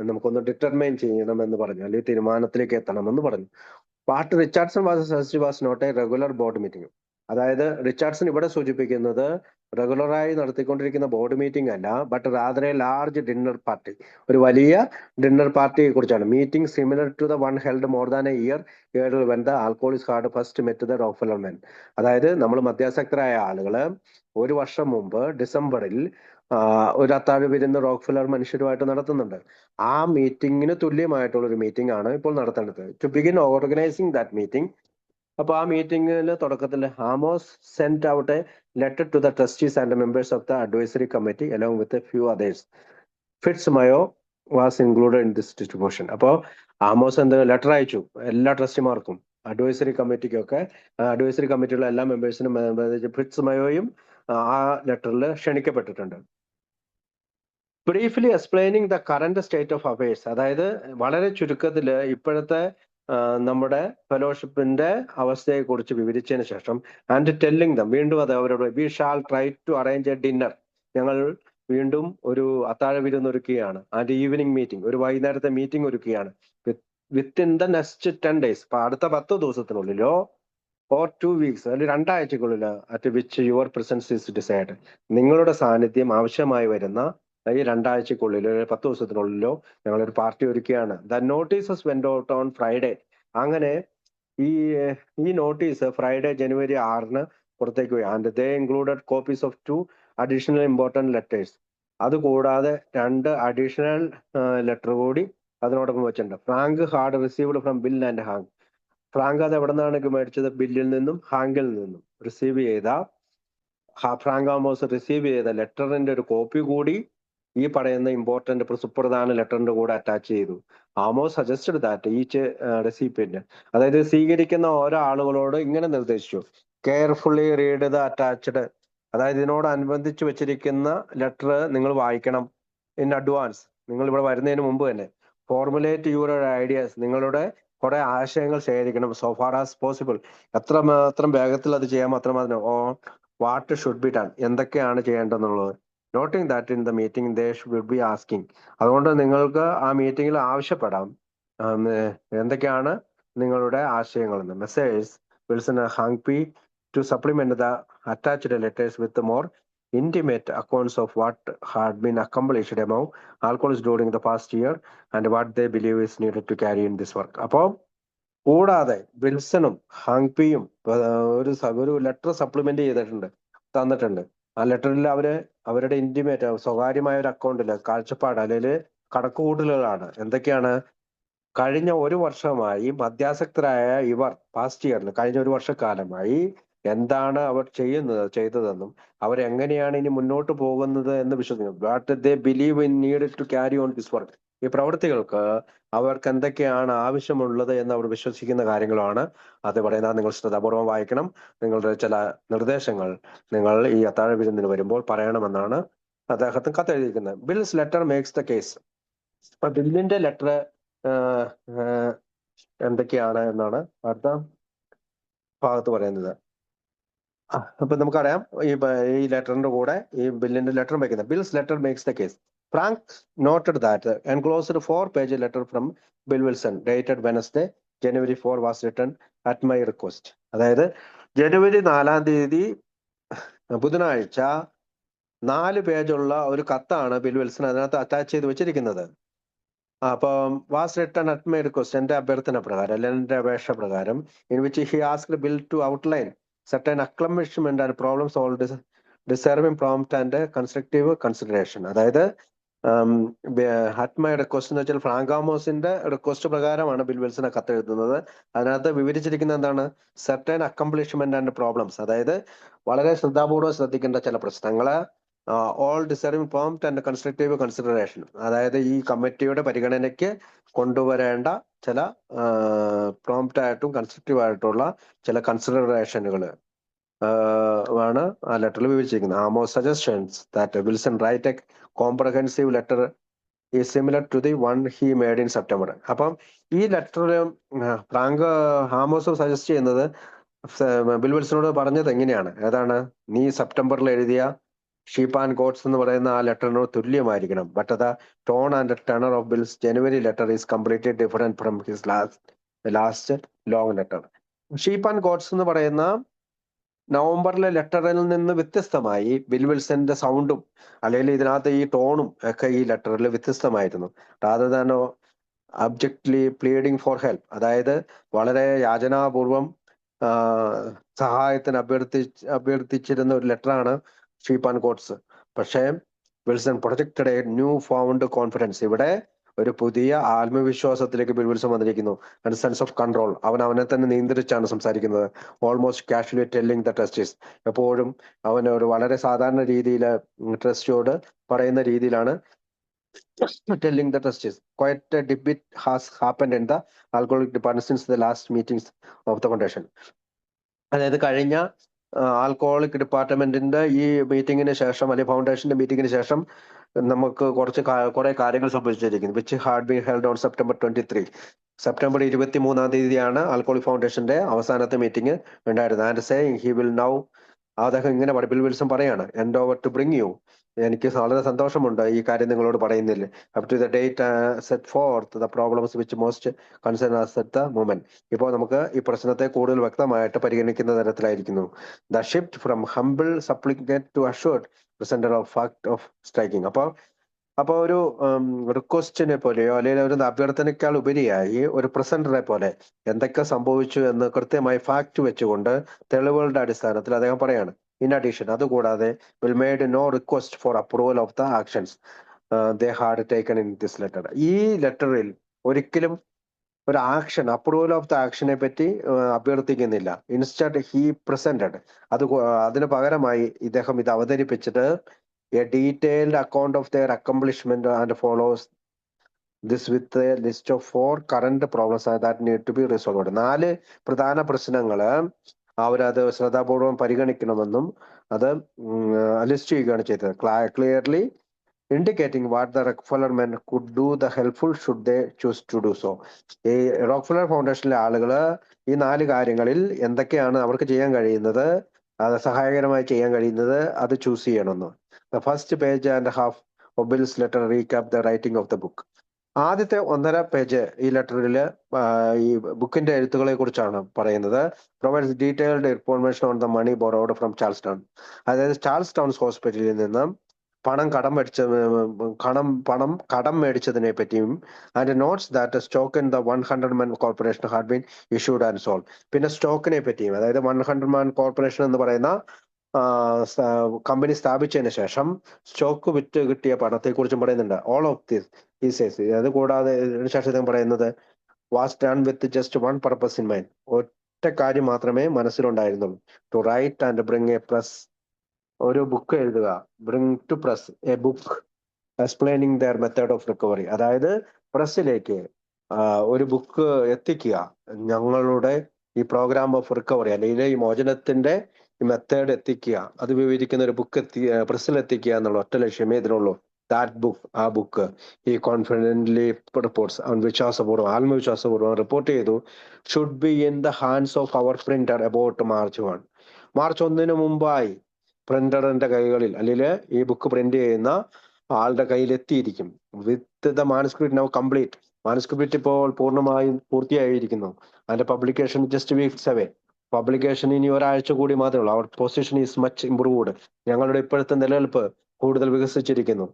നമുക്കൊന്ന് ഡിറ്റർമൈൻ ചെയ്യണമെന്ന് പറഞ്ഞു, അല്ലെങ്കിൽ തീരുമാനത്തിലേക്ക് എത്തണമെന്ന് പറഞ്ഞു. Part Richardson was not a regular board meeting. അതായത് റിച്ചാർഡ്സൺ ഇവിടെ സൂചിപ്പിക്കുന്നത് റെഗുലറായി നടത്തിക്കൊണ്ടിരിക്കുന്ന ബോർഡ് മീറ്റിംഗ് അല്ല, but rather a large dinner party, ഒരു വലിയ ഡിന്നർ പാർട്ടിയെ കുറിച്ചാണ്. Meeting similar to the one held more than a year when the alcoholics had first met the Rockefeller men. അതായത് നമ്മൾ മധ്യാസക്തരായ ആളുകള് ഒരു വർഷം മുമ്പ് ഡിസംബറിൽ ഒരു അത്താഴ വിരുന്ന് റോക്ക്ഫെല്ലർ മനുഷ്യരുമായിട്ട് നടത്തുന്നുണ്ട്. ആ മീറ്റിംഗിന് തുല്യമായിട്ടുള്ള ഒരു മീറ്റിംഗ് ആണ് ഇപ്പോൾ നടത്തേണ്ടത്. To begin organising that meeting, അപ്പൊ ആ മീറ്റിംഗിൽ തുടക്കത്തിൽ Amos sent out a letter to the trustees and members of the advisory committee along with a few others. Fitz Mayo was included in this distribution. അപ്പോൾ ആമോസ് എന്ത് ലെറ്റർ അയച്ചു എല്ലാ ട്രസ്റ്റിമാർക്കും, അഡ്വൈസറി കമ്മിറ്റിക്കൊക്കെ, അഡ്വൈസറി കമ്മിറ്റിയുള്ള എല്ലാ മെമ്പേഴ്സിനും. ഫിറ്റ്സ് മയോയും ആ ലെറ്ററിൽ ക്ഷണിക്കപ്പെട്ടിട്ടുണ്ട്. Briefly explaining the current state of affairs, അതായത് വളരെ ചുരുക്കത്തിൽ ഇപ്പോഴത്തെ നമ്മുടെ ഫെലോഷിപ്പിന്റെ അവസ്ഥയെ കുറിച്ച് വിവരിച്ചതിന് ശേഷം, ആൻഡ് ടെല്ലിങ് ദം, വീണ്ടും അത് അവരോട്, we shall try to arrange a dinner, ഞങ്ങൾ വീണ്ടും ഒരു അത്താഴ വിരുന്ന് ഒരുക്കുകയാണ്, ആൻഡ് ഈവനിങ് മീറ്റിംഗ്, ഒരു വൈകുന്നേരത്തെ മീറ്റിംഗ് ഒരുക്കുകയാണ്, വിത്തിൻ ദ നെക്സ്റ്റ് 10 days, അടുത്ത 10 ദിവസത്തിനുള്ളിലോ, ഓർ 2 weeks, അല്ലെങ്കിൽ 2 ആഴ്ചക്കുള്ളിലോ, at which your presence is desired, നിങ്ങളുടെ സാന്നിധ്യം ആവശ്യമായി വരുന്ന ഈ 2 ആഴ്ചക്കുള്ളിലോ 10 ദിവസത്തിനുള്ളിലോ ഞങ്ങളൊരു പാർട്ടി ഒരുക്കുകയാണ്. The notices went out on Friday. അങ്ങനെ ഈ നോട്ടീസ് ഫ്രൈഡേ ജനുവരി 6 പുറത്തേക്ക് പോയി. And they included copies of 2 additional important letters. അതുകൂടാതെ 2 അഡീഷണൽ ലെറ്റർ കൂടി അതിനോടൊപ്പം വെച്ചിട്ടുണ്ട്. Frank hard received from bill and hang. Frank അത് എവിടെ നിന്നാണ് മേടിച്ചത്? ബില്ലിൽ നിന്നും ഹാങ്കിൽ നിന്നും റിസീവ് ചെയ്ത, ഫ്രാങ്ക് ആമോസ് റിസീവ് ചെയ്ത ലെറ്ററിന്റെ ഒരു കോപ്പി കൂടി ഈ പറയുന്ന ഇമ്പോർട്ടന്റ് സുപ്രധാന ലെറ്ററിന്റെ കൂടെ അറ്റാച്ച് ചെയ്തു. Amos suggested that each recipient, അതായത് സ്വീകരിക്കുന്ന ഓരോ ആളുകളോട് ഇങ്ങനെ നിർദ്ദേശിച്ചു, കെയർഫുള്ളി റീഡ് ദ അറ്റാച്ച്ഡ്, അതായത് ഇതിനോടനുബന്ധിച്ച് വെച്ചിരിക്കുന്ന ലെറ്റർ നിങ്ങൾ വായിക്കണം ഇൻ അഡ്വാൻസ്, നിങ്ങൾ ഇവിടെ വരുന്നതിന് മുമ്പ് തന്നെ. ഫോർമുലേറ്റ് യുവർ ഐഡിയാസ്, നിങ്ങളുടെ കുറെ ആശയങ്ങൾ ശേഖരിക്കണം. സോ ഫാർ ആസ് പോസിബിൾ, എത്രമാത്രം വേഗത്തിൽ അത് ചെയ്യാമോ അത്രമാത്രം. Or what should be done, എന്തൊക്കെയാണ് ചെയ്യേണ്ടതെന്നുള്ളത്. Noting that in the meeting they should be asking, അതുകൊണ്ട് നിങ്ങൾക്ക് ആ മീറ്റിംഗിൽ ആവശ്യപ്പെടാം എന്തൊക്കെയാണ് നിങ്ങളുടെ ആശയങ്ങളെന്ന്. Message Wilson Hank P to supplement the attached letters with more intimate accounts of what had been accomplished among alcoholists during the past year and what they believe is needed to carry in this work. അപ്പോൾ കൂടാതെ വിൽസണും ഹാങ്പിയും ഒരു ലെറ്റർ സപ്ലിമെന്റ് ചെയ്തിട്ടുണ്ട്, തന്നിട്ടുണ്ട്. ആ ലെറ്ററിൽ അവരുടെ ഇന്റിമേറ്റ് സ്വകാര്യമായ ഒരു അക്കൗണ്ടില് കാഴ്ചപ്പാട് അല്ലെങ്കിൽ കണക്കുകൂട്ടലുകളാണ്. എന്തൊക്കെയാണ്? കഴിഞ്ഞ ഒരു വർഷമായി മധ്യാസക്തരായ ഇവർ പാസ്റ്റ് ഇയറിൽ, കഴിഞ്ഞ ഒരു വർഷക്കാലമായി എന്താണ് അവർ ചെയ്തതെന്നും അവരെങ്ങനെയാണ് ഇനി മുന്നോട്ട് പോകുന്നത് എന്ന് വിശ്വസിക്കുന്നു. What they believe in need to carry on this work, ഈ പ്രവൃത്തികൾക്ക് അവർക്ക് എന്തൊക്കെയാണ് ആവശ്യമുള്ളത് എന്ന് അവർ വിശ്വസിക്കുന്ന കാര്യങ്ങളാണ് അത് പറയുന്നത്. നിങ്ങൾ ശ്രദ്ധാപൂർവം വായിക്കണം. നിങ്ങളുടെ ചില നിർദ്ദേശങ്ങൾ നിങ്ങൾ ഈ അത്താഴ വിരുന്നിന് വരുമ്പോൾ പറയണമെന്നാണ് അദ്ദേഹത്തിന് കത്തെഴുതിയിരിക്കുന്നത്. Bill's letter makes the case. ബില്ലിന്റെ ലെറ്റർ എന്തൊക്കെയാണ് എന്നാണ് അടുത്ത ഭാഗത്ത് പറയുന്നത്. അപ്പൊ നമുക്കറിയാം ഈ ലെറ്ററിന്റെ കൂടെ ഈ ബില്ലിന്റെ ലെറ്റർ വയ്ക്കുന്നത്. Bills letter makes the case. Frank noted that enclosed 4-page letter from Bill Wilson dated Wednesday, January 4 was written at my request. അതായത് ജനുവരി 4 ബുധനാഴ്ച 4 പേജുള്ള ഒരു കത്താണ് ബിൽ വിൽസൺ അതിനകത്ത് അറ്റാച്ച് ചെയ്ത് വെച്ചിരിക്കുന്നത്. അപ്പം was written at my request, എന്റെ അഭ്യർത്ഥന പ്രകാരം അല്ലെങ്കിൽ എന്റെ അപേക്ഷ പ്രകാരം, in which he asked Bill to outline certain accomplishment and problem solved deserving prompt and constructive consideration. അതായത് അറ്റ് മൈ റിക്വസ്റ്റ് എന്ന് വെച്ചാൽ ഫ്രാങ്ക് ആമോസിന്റെ റിക്വസ്റ്റ് പ്രകാരമാണ് ബിൽ വിൽസൺ കത്ത് എഴുതുന്നത്. അതിനകത്ത് വിവരിച്ചിരിക്കുന്ന എന്താണ്? സർട്ടൻ അക്കംപ്ലിഷ്മെന്റ് ആൻഡ് പ്രോബ്ലംസ്, അതായത് വളരെ ശ്രദ്ധാപൂർവ്വം ശ്രദ്ധിക്കേണ്ട ചില പ്രശ്നങ്ങള്, all deserving prompt and constructive consideration. അതായത് ഈ കമ്മിറ്റിയുടെ പരിഗണനയ്ക്ക് കൊണ്ടുവരേണ്ട ചില പ്രോംപ്റ്റ് ആയിട്ടും കൺസ്ട്രക്റ്റീവ് ആയിട്ടുള്ള ചില കൺസിഡറേഷനുകൾ ആണ് ആ ലെറ്ററിൽ വിവരിച്ചിരിക്കുന്നത്. Amos suggestions that Wilson write a comprehensive letter ഈ similar to the one he made in September. അപ്പം ഈ ലെറ്ററിൽ ഫ്രാങ്ക് ഹാമോസ് സജസ്റ്റ് ചെയ്യുന്നത് ബിൽ വിൽസണോട് പറഞ്ഞത് എങ്ങനെയാണ്, ഏതാണ്, നീ സെപ്റ്റംബറിൽ എഴുതിയ ഷീപ്പ് ആൻഡ് ഗോഡ്സ് എന്ന് പറയുന്ന ആ ലെറ്ററിനോട് തുല്യമായിരിക്കണം. But the tone and tenor of Bill's January letter is completely different from his last long letter. Sheep and goats എന്ന് പറയുന്ന നവംബറിലെ ലെറ്ററിൽ നിന്ന് വ്യത്യസ്തമായി ബിൽ വിൽസന്റെ സൗണ്ടും അല്ലെങ്കിൽ ഇതിനകത്ത് ഈ ടോണും ഒക്കെ ഈ ലെറ്ററിൽ വ്യത്യസ്തമായിരുന്നു. Rather than abjectly pleading for help, അതായത് വളരെ യാചനാപൂർവം സഹായത്തിന് അഭ്യർത്ഥിച്ചിരുന്ന ഒരു ലെറ്ററാണ് ഷീപ്പ് ആൻഡ് ഗോഡ്സ്. പക്ഷേ Wilson projected a new found confidence. ഇവിടെ ഒരു പുതിയ ആത്മവിശ്വാസത്തിലേക്ക് ബിൽ വിൽസൺ വന്നിരിക്കുന്നു. And sense of control. അവനെ തന്നെ നിയന്ത്രിച്ചാണ് സംസാരിക്കുന്നത്. Almost casually telling the trustees. എപ്പോഴും അവൻ ഒരു വളരെ സാധാരണ രീതിയിൽ ട്രസ്റ്റിയോട് പറയുന്ന രീതിയിലാണ് telling the trustees. Quite a debate has happened in the alcoholic department since the last meetings of the foundation. അതായത് കഴിഞ്ഞ ആൽക്കഹോളിക് ഡിപ്പാർട്ട്മെന്റിന്റെ ഈ മീറ്റിംഗിന് ശേഷം അല്ലെങ്കിൽ ഫൗണ്ടേഷന്റെ മീറ്റിംഗിന് ശേഷം നമുക്ക് കുറെ കാര്യങ്ങൾ സംഭവിച്ചിരിക്കുന്നു. Which had been held on September 23. September 23 alcoholic ഫൗണ്ടേഷന്റെ അവസാനത്തെ മീറ്റിംഗ് ഉണ്ടായിരുന്നു. And saying he will now, അദ്ദേഹം ഇങ്ങനെ ബിൽ വിൽസൺ പറയാണ്, end over to bring you, എനിക്ക് വളരെ സന്തോഷമുണ്ട് ഈ കാര്യം നിങ്ങളോട് പറയുന്നില്ല. Up to the date set forth the problems which most concern us at the moment. ഇപ്പോൾ നമുക്ക് ഈ പ്രശ്നത്തെ കൂടുതൽ വ്യക്തമായിട്ട് പരിഗണിക്കുന്ന തരത്തിലായിരിക്കുന്നു. The shift from humble supplicate to assured presenter of fact of striking. അപ്പോൾ ഒരു റിക്വസ്റ്റിനെ പോലെയോ അല്ലെങ്കിൽ ഒരു അഭ്യർത്ഥനയ്ക്കാൾ ഉപരിയായി ഒരു പ്രസന്ററെ പോലെ എന്തൊക്കെ സംഭവിച്ചു എന്ന് കൃത്യമായി ഫാക്ട് വെച്ചുകൊണ്ട് തെളിവുകളുടെ അടിസ്ഥാനത്തിൽ അദ്ദേഹം പറയാണ്. ഇൻ അഡീഷൻ, അതുകൂടാതെ will made no request for approval of the actions they had taken in this letter. ഈ ലെറ്ററിൽ ഒരിക്കലും ഒരു ആക്ഷൻ, അപ്രൂവൽ ഓഫ് ദ ആക്ഷനെ പറ്റി അഭ്യർത്ഥിക്കുന്നില്ല. ഇൻസ്റ്റഡ് ഹി പ്രസന്റഡ്, അതിന് പകരമായി ഇദ്ദേഹം ഇത് അവതരിപ്പിച്ചിട്ട് a detailed account of their accomplishment and follows this with a list of 4 current problems that need to be resolved. 4 പ്രധാന പ്രശ്നങ്ങള് അവരത് ശ്രദ്ധാപൂർവം പരിഗണിക്കണമെന്നും അത് ലിസ്റ്റ് ചെയ്യുകയാണ് ചെയ്തത്. Clearly indicating what the Rockefeller men could do the helpful should they choose to do so. ഈ റോക്ക്ഫെല്ലർ ഫൗണ്ടേഷനിലെ ആളുകള് ഈ 4 കാര്യങ്ങളിൽ എന്തൊക്കെയാണ് അവർക്ക് ചെയ്യാൻ കഴിയുന്നത്, അത് സഹായകരമായി ചെയ്യാൻ കഴിയുന്നത്, അത് ചൂസ് ചെയ്യണമെന്ന്. The first page and half of Bill's letter recap the writing of the book. ആദ്യത്തെ 1.5 പേജ് ഈ ലെറ്ററിൽ ഈ ബുക്കിന്റെ എഴുത്തുകളെ കുറിച്ചാണ് പറയുന്നത്. Provides detailed information on the money borrowed from Charles Town. അതായത് ചാൾസ് ടൗൺസ് ഹോസ്പിറ്റലിൽ നിന്ന് പണം കടം മേടിച്ചതിനെ പറ്റിയും and notes that stock in the 100 Man corporation had been issued and sold. പിന്നെ സ്റ്റോക്കിനെ പറ്റിയും, അതായത് 100 Man കോർപ്പറേഷൻ എന്ന് പറയുന്ന കമ്പനി സ്ഥാപിച്ചതിന് ശേഷം സ്റ്റോക്ക് വിറ്റ് കിട്ടിയ പണത്തെ കുറിച്ചും പറയുന്നുണ്ട്. All of this eases. അത് കൂടാതെ ശേഷം പറയുന്നത് was done with just one purpose in mind. ഒറ്റ കാര്യം മാത്രമേ മനസ്സിലുണ്ടായിരുന്നുള്ളൂ. To write and bring a press, ഒരു ബുക്ക് എഴുതുക. Bring to press a book explaining their method of recovery. അതായത് പ്രസ്സിലേക്ക് ഒരു ബുക്ക് എത്തിക്കുക, ഞങ്ങളുടെ ഈ പ്രോഗ്രാം ഓഫ് റിക്കവറി അല്ലെങ്കിൽ ഈ മോചനത്തിന്റെ മെത്തേഡ് എത്തിക്കുക, അത് വിവരിക്കുന്ന ഒരു ബുക്ക് പ്രസ്സിൽ എത്തിക്കുക എന്നുള്ള ഒറ്റ ലക്ഷ്യമേ ഇതിനുള്ളൂ. ദാറ്റ് ബുക്ക്, ആ ബുക്ക് ഈ കോൺഫിഡന്റ്ലി റിപ്പോർട്ട്സ്, അവൻ ആത്മവിശ്വാസപൂർവ്വം റിപ്പോർട്ട് ചെയ്തു, should be in the hands of our printer about March 1 മുമ്പായി പ്രിന്ററിന്റെ കൈകളിൽ അല്ലെങ്കിൽ ഈ ബുക്ക് പ്രിന്റ് ചെയ്യുന്ന ആളുടെ കയ്യിൽ എത്തിയിരിക്കും. With the manuscript now complete. Manuscript ഇപ്പോൾ പൂർണ്ണമായും പൂർത്തിയായിരിക്കുന്നു. അതിന്റെ publication just weeks away. Publication ഇനി ഒരാഴ്ച കൂടി മാത്രമേ ഉള്ളൂ. Our position is much improved. ഞങ്ങളുടെ ഇപ്പോഴത്തെ നിലനിൽപ്പ് കൂടുതൽ വികസിച്ചിരിക്കുന്നു,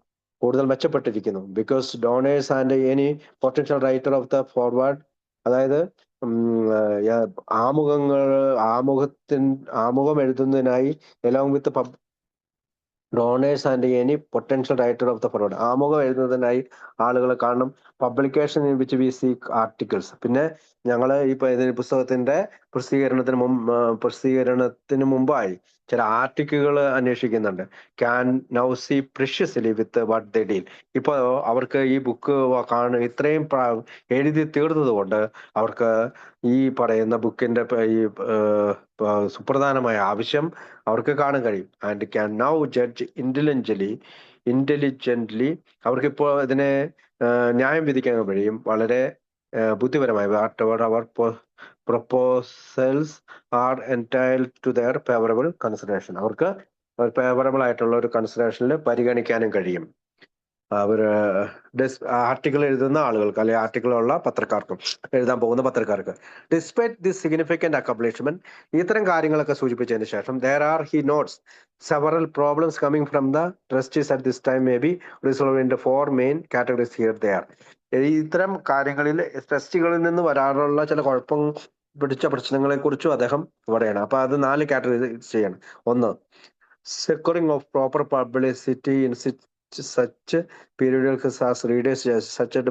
കൂടുതൽ മെച്ചപ്പെട്ടിരിക്കുന്നു. Because donors and any potential writer of the foreword, അതായത് ആമുഖം എഴുതുന്നതിനായി along with donors and any potential writer of the foreword, ആമുഖം എഴുതുന്നതിനായി ആളുകളെ കാണണം. Publication in which we seek articles. പിന്നെ ഞങ്ങൾ ഈ പുസ്തകത്തിന്റെ പ്രസിദ്ധീകരണത്തിന് മുമ്പായി ചില ആർട്ടിക്കിളുകൾ അന്വേഷിക്കുന്നുണ്ട്. Can now see precisely with what they deal. ഇപ്പൊ അവർക്ക് ഈ ബുക്ക് ഇത്രയും എഴുതി തീർന്നത് കൊണ്ട് അവർക്ക് ഈ പറയുന്ന ബുക്കിന്റെ ഈ സുപ്രധാനമായ ആവശ്യം അവർക്ക് കാണാൻ കഴിയും. And can now judge intelligently അവർക്കിപ്പോൾ ഇതിനെ ന്യായം വിധിക്കാൻ കഴിയും വളരെ ബുദ്ധിപരമായി. Whatever our proposals are entitled to their favourable consideration. അവർക്ക് ഫേവറബിൾ ആയിട്ടുള്ള ഒരു കൺസിഡറേഷനിൽ പരിഗണിക്കാനും കഴിയും. അവർ ആർട്ടിക്കിൾ എഴുതുന്ന ആളുകൾക്ക് അല്ലെങ്കിൽ ആർട്ടിക്കിളുള്ള പത്രക്കാർക്കും എഴുതാൻ പോകുന്ന പത്രക്കാർക്ക്. ഡിസ്പൈറ്റ് ദിസ് സിഗ്നിഫിക്കന്റ് അക്കംപ്ലിഷ്മെന്റ്, ഇത്തരം കാര്യങ്ങളൊക്കെ സൂചിപ്പിച്ചതിന് ശേഷം he notes several problems coming from the trustees at this time may be resolve in the 4 main categories here there. ഇത്തരം കാര്യങ്ങളിൽ ട്രസ്റ്റികളിൽ നിന്ന് വരാറുള്ള ചില കുഴപ്പം പിടിച്ച പ്രശ്നങ്ങളെ കുറിച്ചും അദ്ദേഹം പറയണം. അപ്പൊ അത് 4 കാറ്റഗറി ചെയ്യണം. ഒന്ന്, securing of proper publicity in such periodicals as readers such as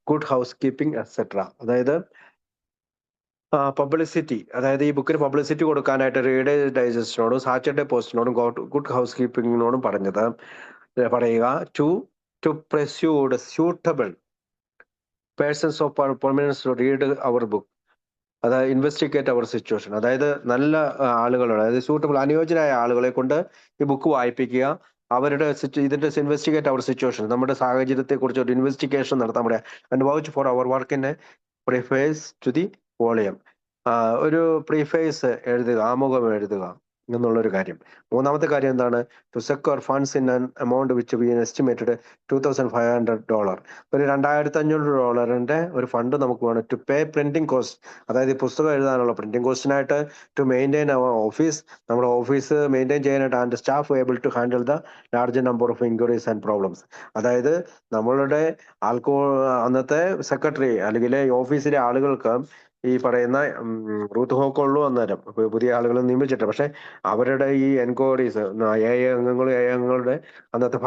good housekeeping etc. അതായത് പബ്ലിസിറ്റി, അതായത് ഈ ബുക്കിന് പബ്ലിസിറ്റി കൊടുക്കാനായിട്ട് റീഡേഴ്സ് ഡൈജസ്റ്റിനോടും സാറ്റർഡേ പോസ്റ്റിനോടും ഗുഡ് ഹൗസ് കീപ്പിങ്ങിനോടും പറയുക. To persuade suitable persons of permanence to read our book, അതായത് ഇൻവെസ്റ്റിഗേറ്റ് അവർ സിറ്റുവേഷൻ, അതായത് നല്ല ആളുകളോട്, അതായത് സൂട്ടബിൾ അനുയോജ്യരായ ആളുകളെ കൊണ്ട് ഈ ബുക്ക് വായിപ്പിക്കുക. അവരുടെ ഇതിന്റെ ഇൻവെസ്റ്റിഗേറ്റ് അവർ സിറ്റുവേഷൻ, നമ്മുടെ സാഹചര്യത്തെ കുറിച്ച് ഒരു ഇൻവെസ്റ്റിഗേഷൻ നടത്താൻ പറയാം. And vouch for our work in a preface to the volume, ഒരു പ്രീഫേസ് എഴുതുക, ആമുഖം എഴുതുക എന്നുള്ളൊരു കാര്യം. മൂന്നാമത്തെ കാര്യം എന്താണ്? To secure funds in an amount which be estimated $2,500, ഒരു $2,500 ഒരു ഫണ്ട് നമുക്ക് വേണം. ടു പേ പ്രിന്റിംഗ് കോസ്റ്റ്, അതായത് ഈ പുസ്തകം എഴുതാനുള്ള പ്രിന്റിംഗ് കോസ്റ്റിനായിട്ട്. ടു മെയിൻറ്റെയിൻ അവർ ഓഫീസ്, നമ്മുടെ ഓഫീസ് മെയിൻറ്റെയിൻ ചെയ്യാനായിട്ട്. And staff able to handle the large number of inquiries and problems, അതായത് നമ്മളുടെ അന്നത്തെ സെക്രട്ടറി അല്ലെങ്കിൽ ഓഫീസിലെ ആളുകൾക്ക് ഈ പറയുന്ന റൂത്ത് ഹോക്കുള്ളൂ അന്നേരം പുതിയ ആളുകളെ നിയമിച്ചിട്ട്, പക്ഷെ അവരുടെ ഈ എൻക്വയറീസ് അംഗങ്ങളുടെ അന്നത്തെ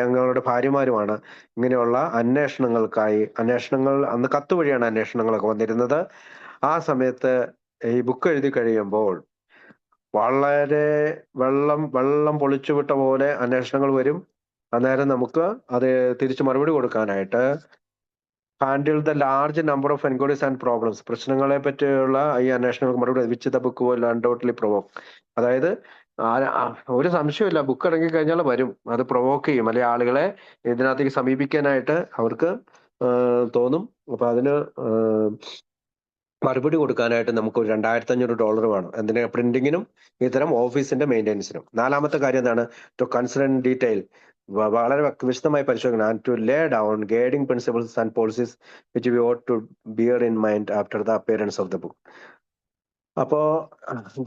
അംഗങ്ങളുടെ ഭാര്യമാരുമാണ് ഇങ്ങനെയുള്ള അന്വേഷണങ്ങൾ അന്ന് കത്ത് വഴിയാണ് അന്വേഷണങ്ങളൊക്കെ വന്നിരുന്നത്. ആ സമയത്ത് ഈ ബുക്ക് എഴുതി കഴിയുമ്പോൾ വളരെ വെള്ളം പൊളിച്ചുവിട്ട പോലെ അന്വേഷണങ്ങൾ വരും. അന്നേരം നമുക്ക് അത് തിരിച്ചു മറുപടി കൊടുക്കാനായിട്ട് handle the large number of enquiries and problems, പ്രശ്നങ്ങളെ പറ്റിയുള്ള ഈ അന്വേഷണങ്ങൾക്ക് മറുപടി which the book will undoubtedly provoke, അതായത് ഒരു സംശയമില്ല, ബുക്ക് ഇറങ്ങി കഴിഞ്ഞാൽ വരും, അത് പ്രൊവോക്ക് ചെയ്യും, അല്ലെങ്കിൽ ആളുകളെ ഇതിനകത്തേക്ക് സമീപിക്കാനായിട്ട് അവർക്ക് തോന്നും. അപ്പൊ അതിന് മറുപടി കൊടുക്കാനായിട്ട് നമുക്ക് ഒരു $2,500 വേണം. എന്തിനാ? പ്രിന്റിങ്ങിനും ഇത്തരം ഓഫീസിന്റെ മെയിൻ്റെനൻസിനും. നാലാമത്തെ കാര്യം എന്താണ്? ടു കൺസിഡർ ഇൻ ഡീറ്റെയിൽ, വളരെ വിശദമായി പരിശോധിക്കണം. And to lay down guiding principles and policies which we ought to bear in mind after the appearance of the book. അപ്പോ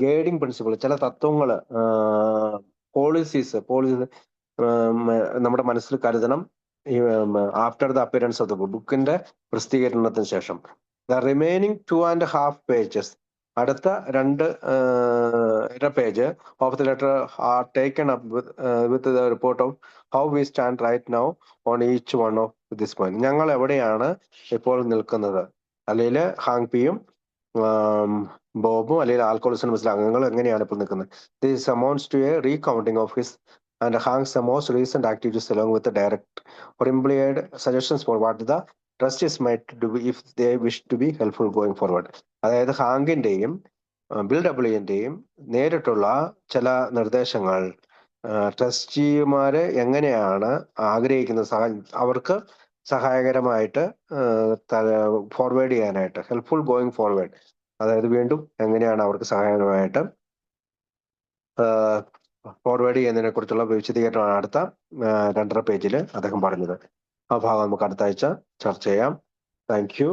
ഗൈഡിംഗ് പ്രിൻസിപ്പിൾ, ചില തത്വങ്ങള്, പോളിസീസ് നമ്മുടെ മനസ്സിൽ കരുതണം after the appearance of the book, ബുക്കിന്റെ പ്രസിദ്ധീകരണത്തിന് ശേഷം. ദ റിമൈനിങ് 2.5 pages, അടുത്ത 2 page of the letter are taken up with the report of how we stand right now on each one of this point. ഞങ്ങൾ എവിടെയാണ് ഇപ്പോൾ നിൽക്കുന്നത്, അല്ലെങ്കിൽ ഹാങ് പിയും ബോബും അല്ലെങ്കിൽ ആൽക്കോളിസ് അനോണിമസിലെ അംഗങ്ങൾ എങ്ങനെയാണ് ഇപ്പോൾ നിൽക്കുന്നത്. This amounts to a recounting of his and Hank's most recent activities along with the direct or implied suggestions for what the trustees might do if they wish to be helpful going forward. അതായത് ഹാങ്കിന്റെയും ബിൽ ഡബ്ല്യുന്റെയും നേരിട്ടുള്ള ചില നിർദ്ദേശങ്ങൾ ട്രസ്റ്റിമാരെ എങ്ങനെയാണ് ആഗ്രഹിക്കുന്നത് അവർക്ക് സഹായകരമായിട്ട് ഫോർവേഡ് ചെയ്യാനായിട്ട്, ഹെൽപ്ഫുൾ ഗോയിങ് ഫോർവേഡ്, അതായത് വീണ്ടും എങ്ങനെയാണ് അവർക്ക് സഹായകരമായിട്ട് ഫോർവേഡ് ചെയ്യുന്നതിനെ കുറിച്ചുള്ള വിശദീകരണമാണ് അടുത്ത 2.5 പേജിൽ അദ്ദേഹം പറഞ്ഞത്. ആ ഭാഗം നമുക്ക് അടുത്ത ആഴ്ച ചർച്ച ചെയ്യാം. Thank you.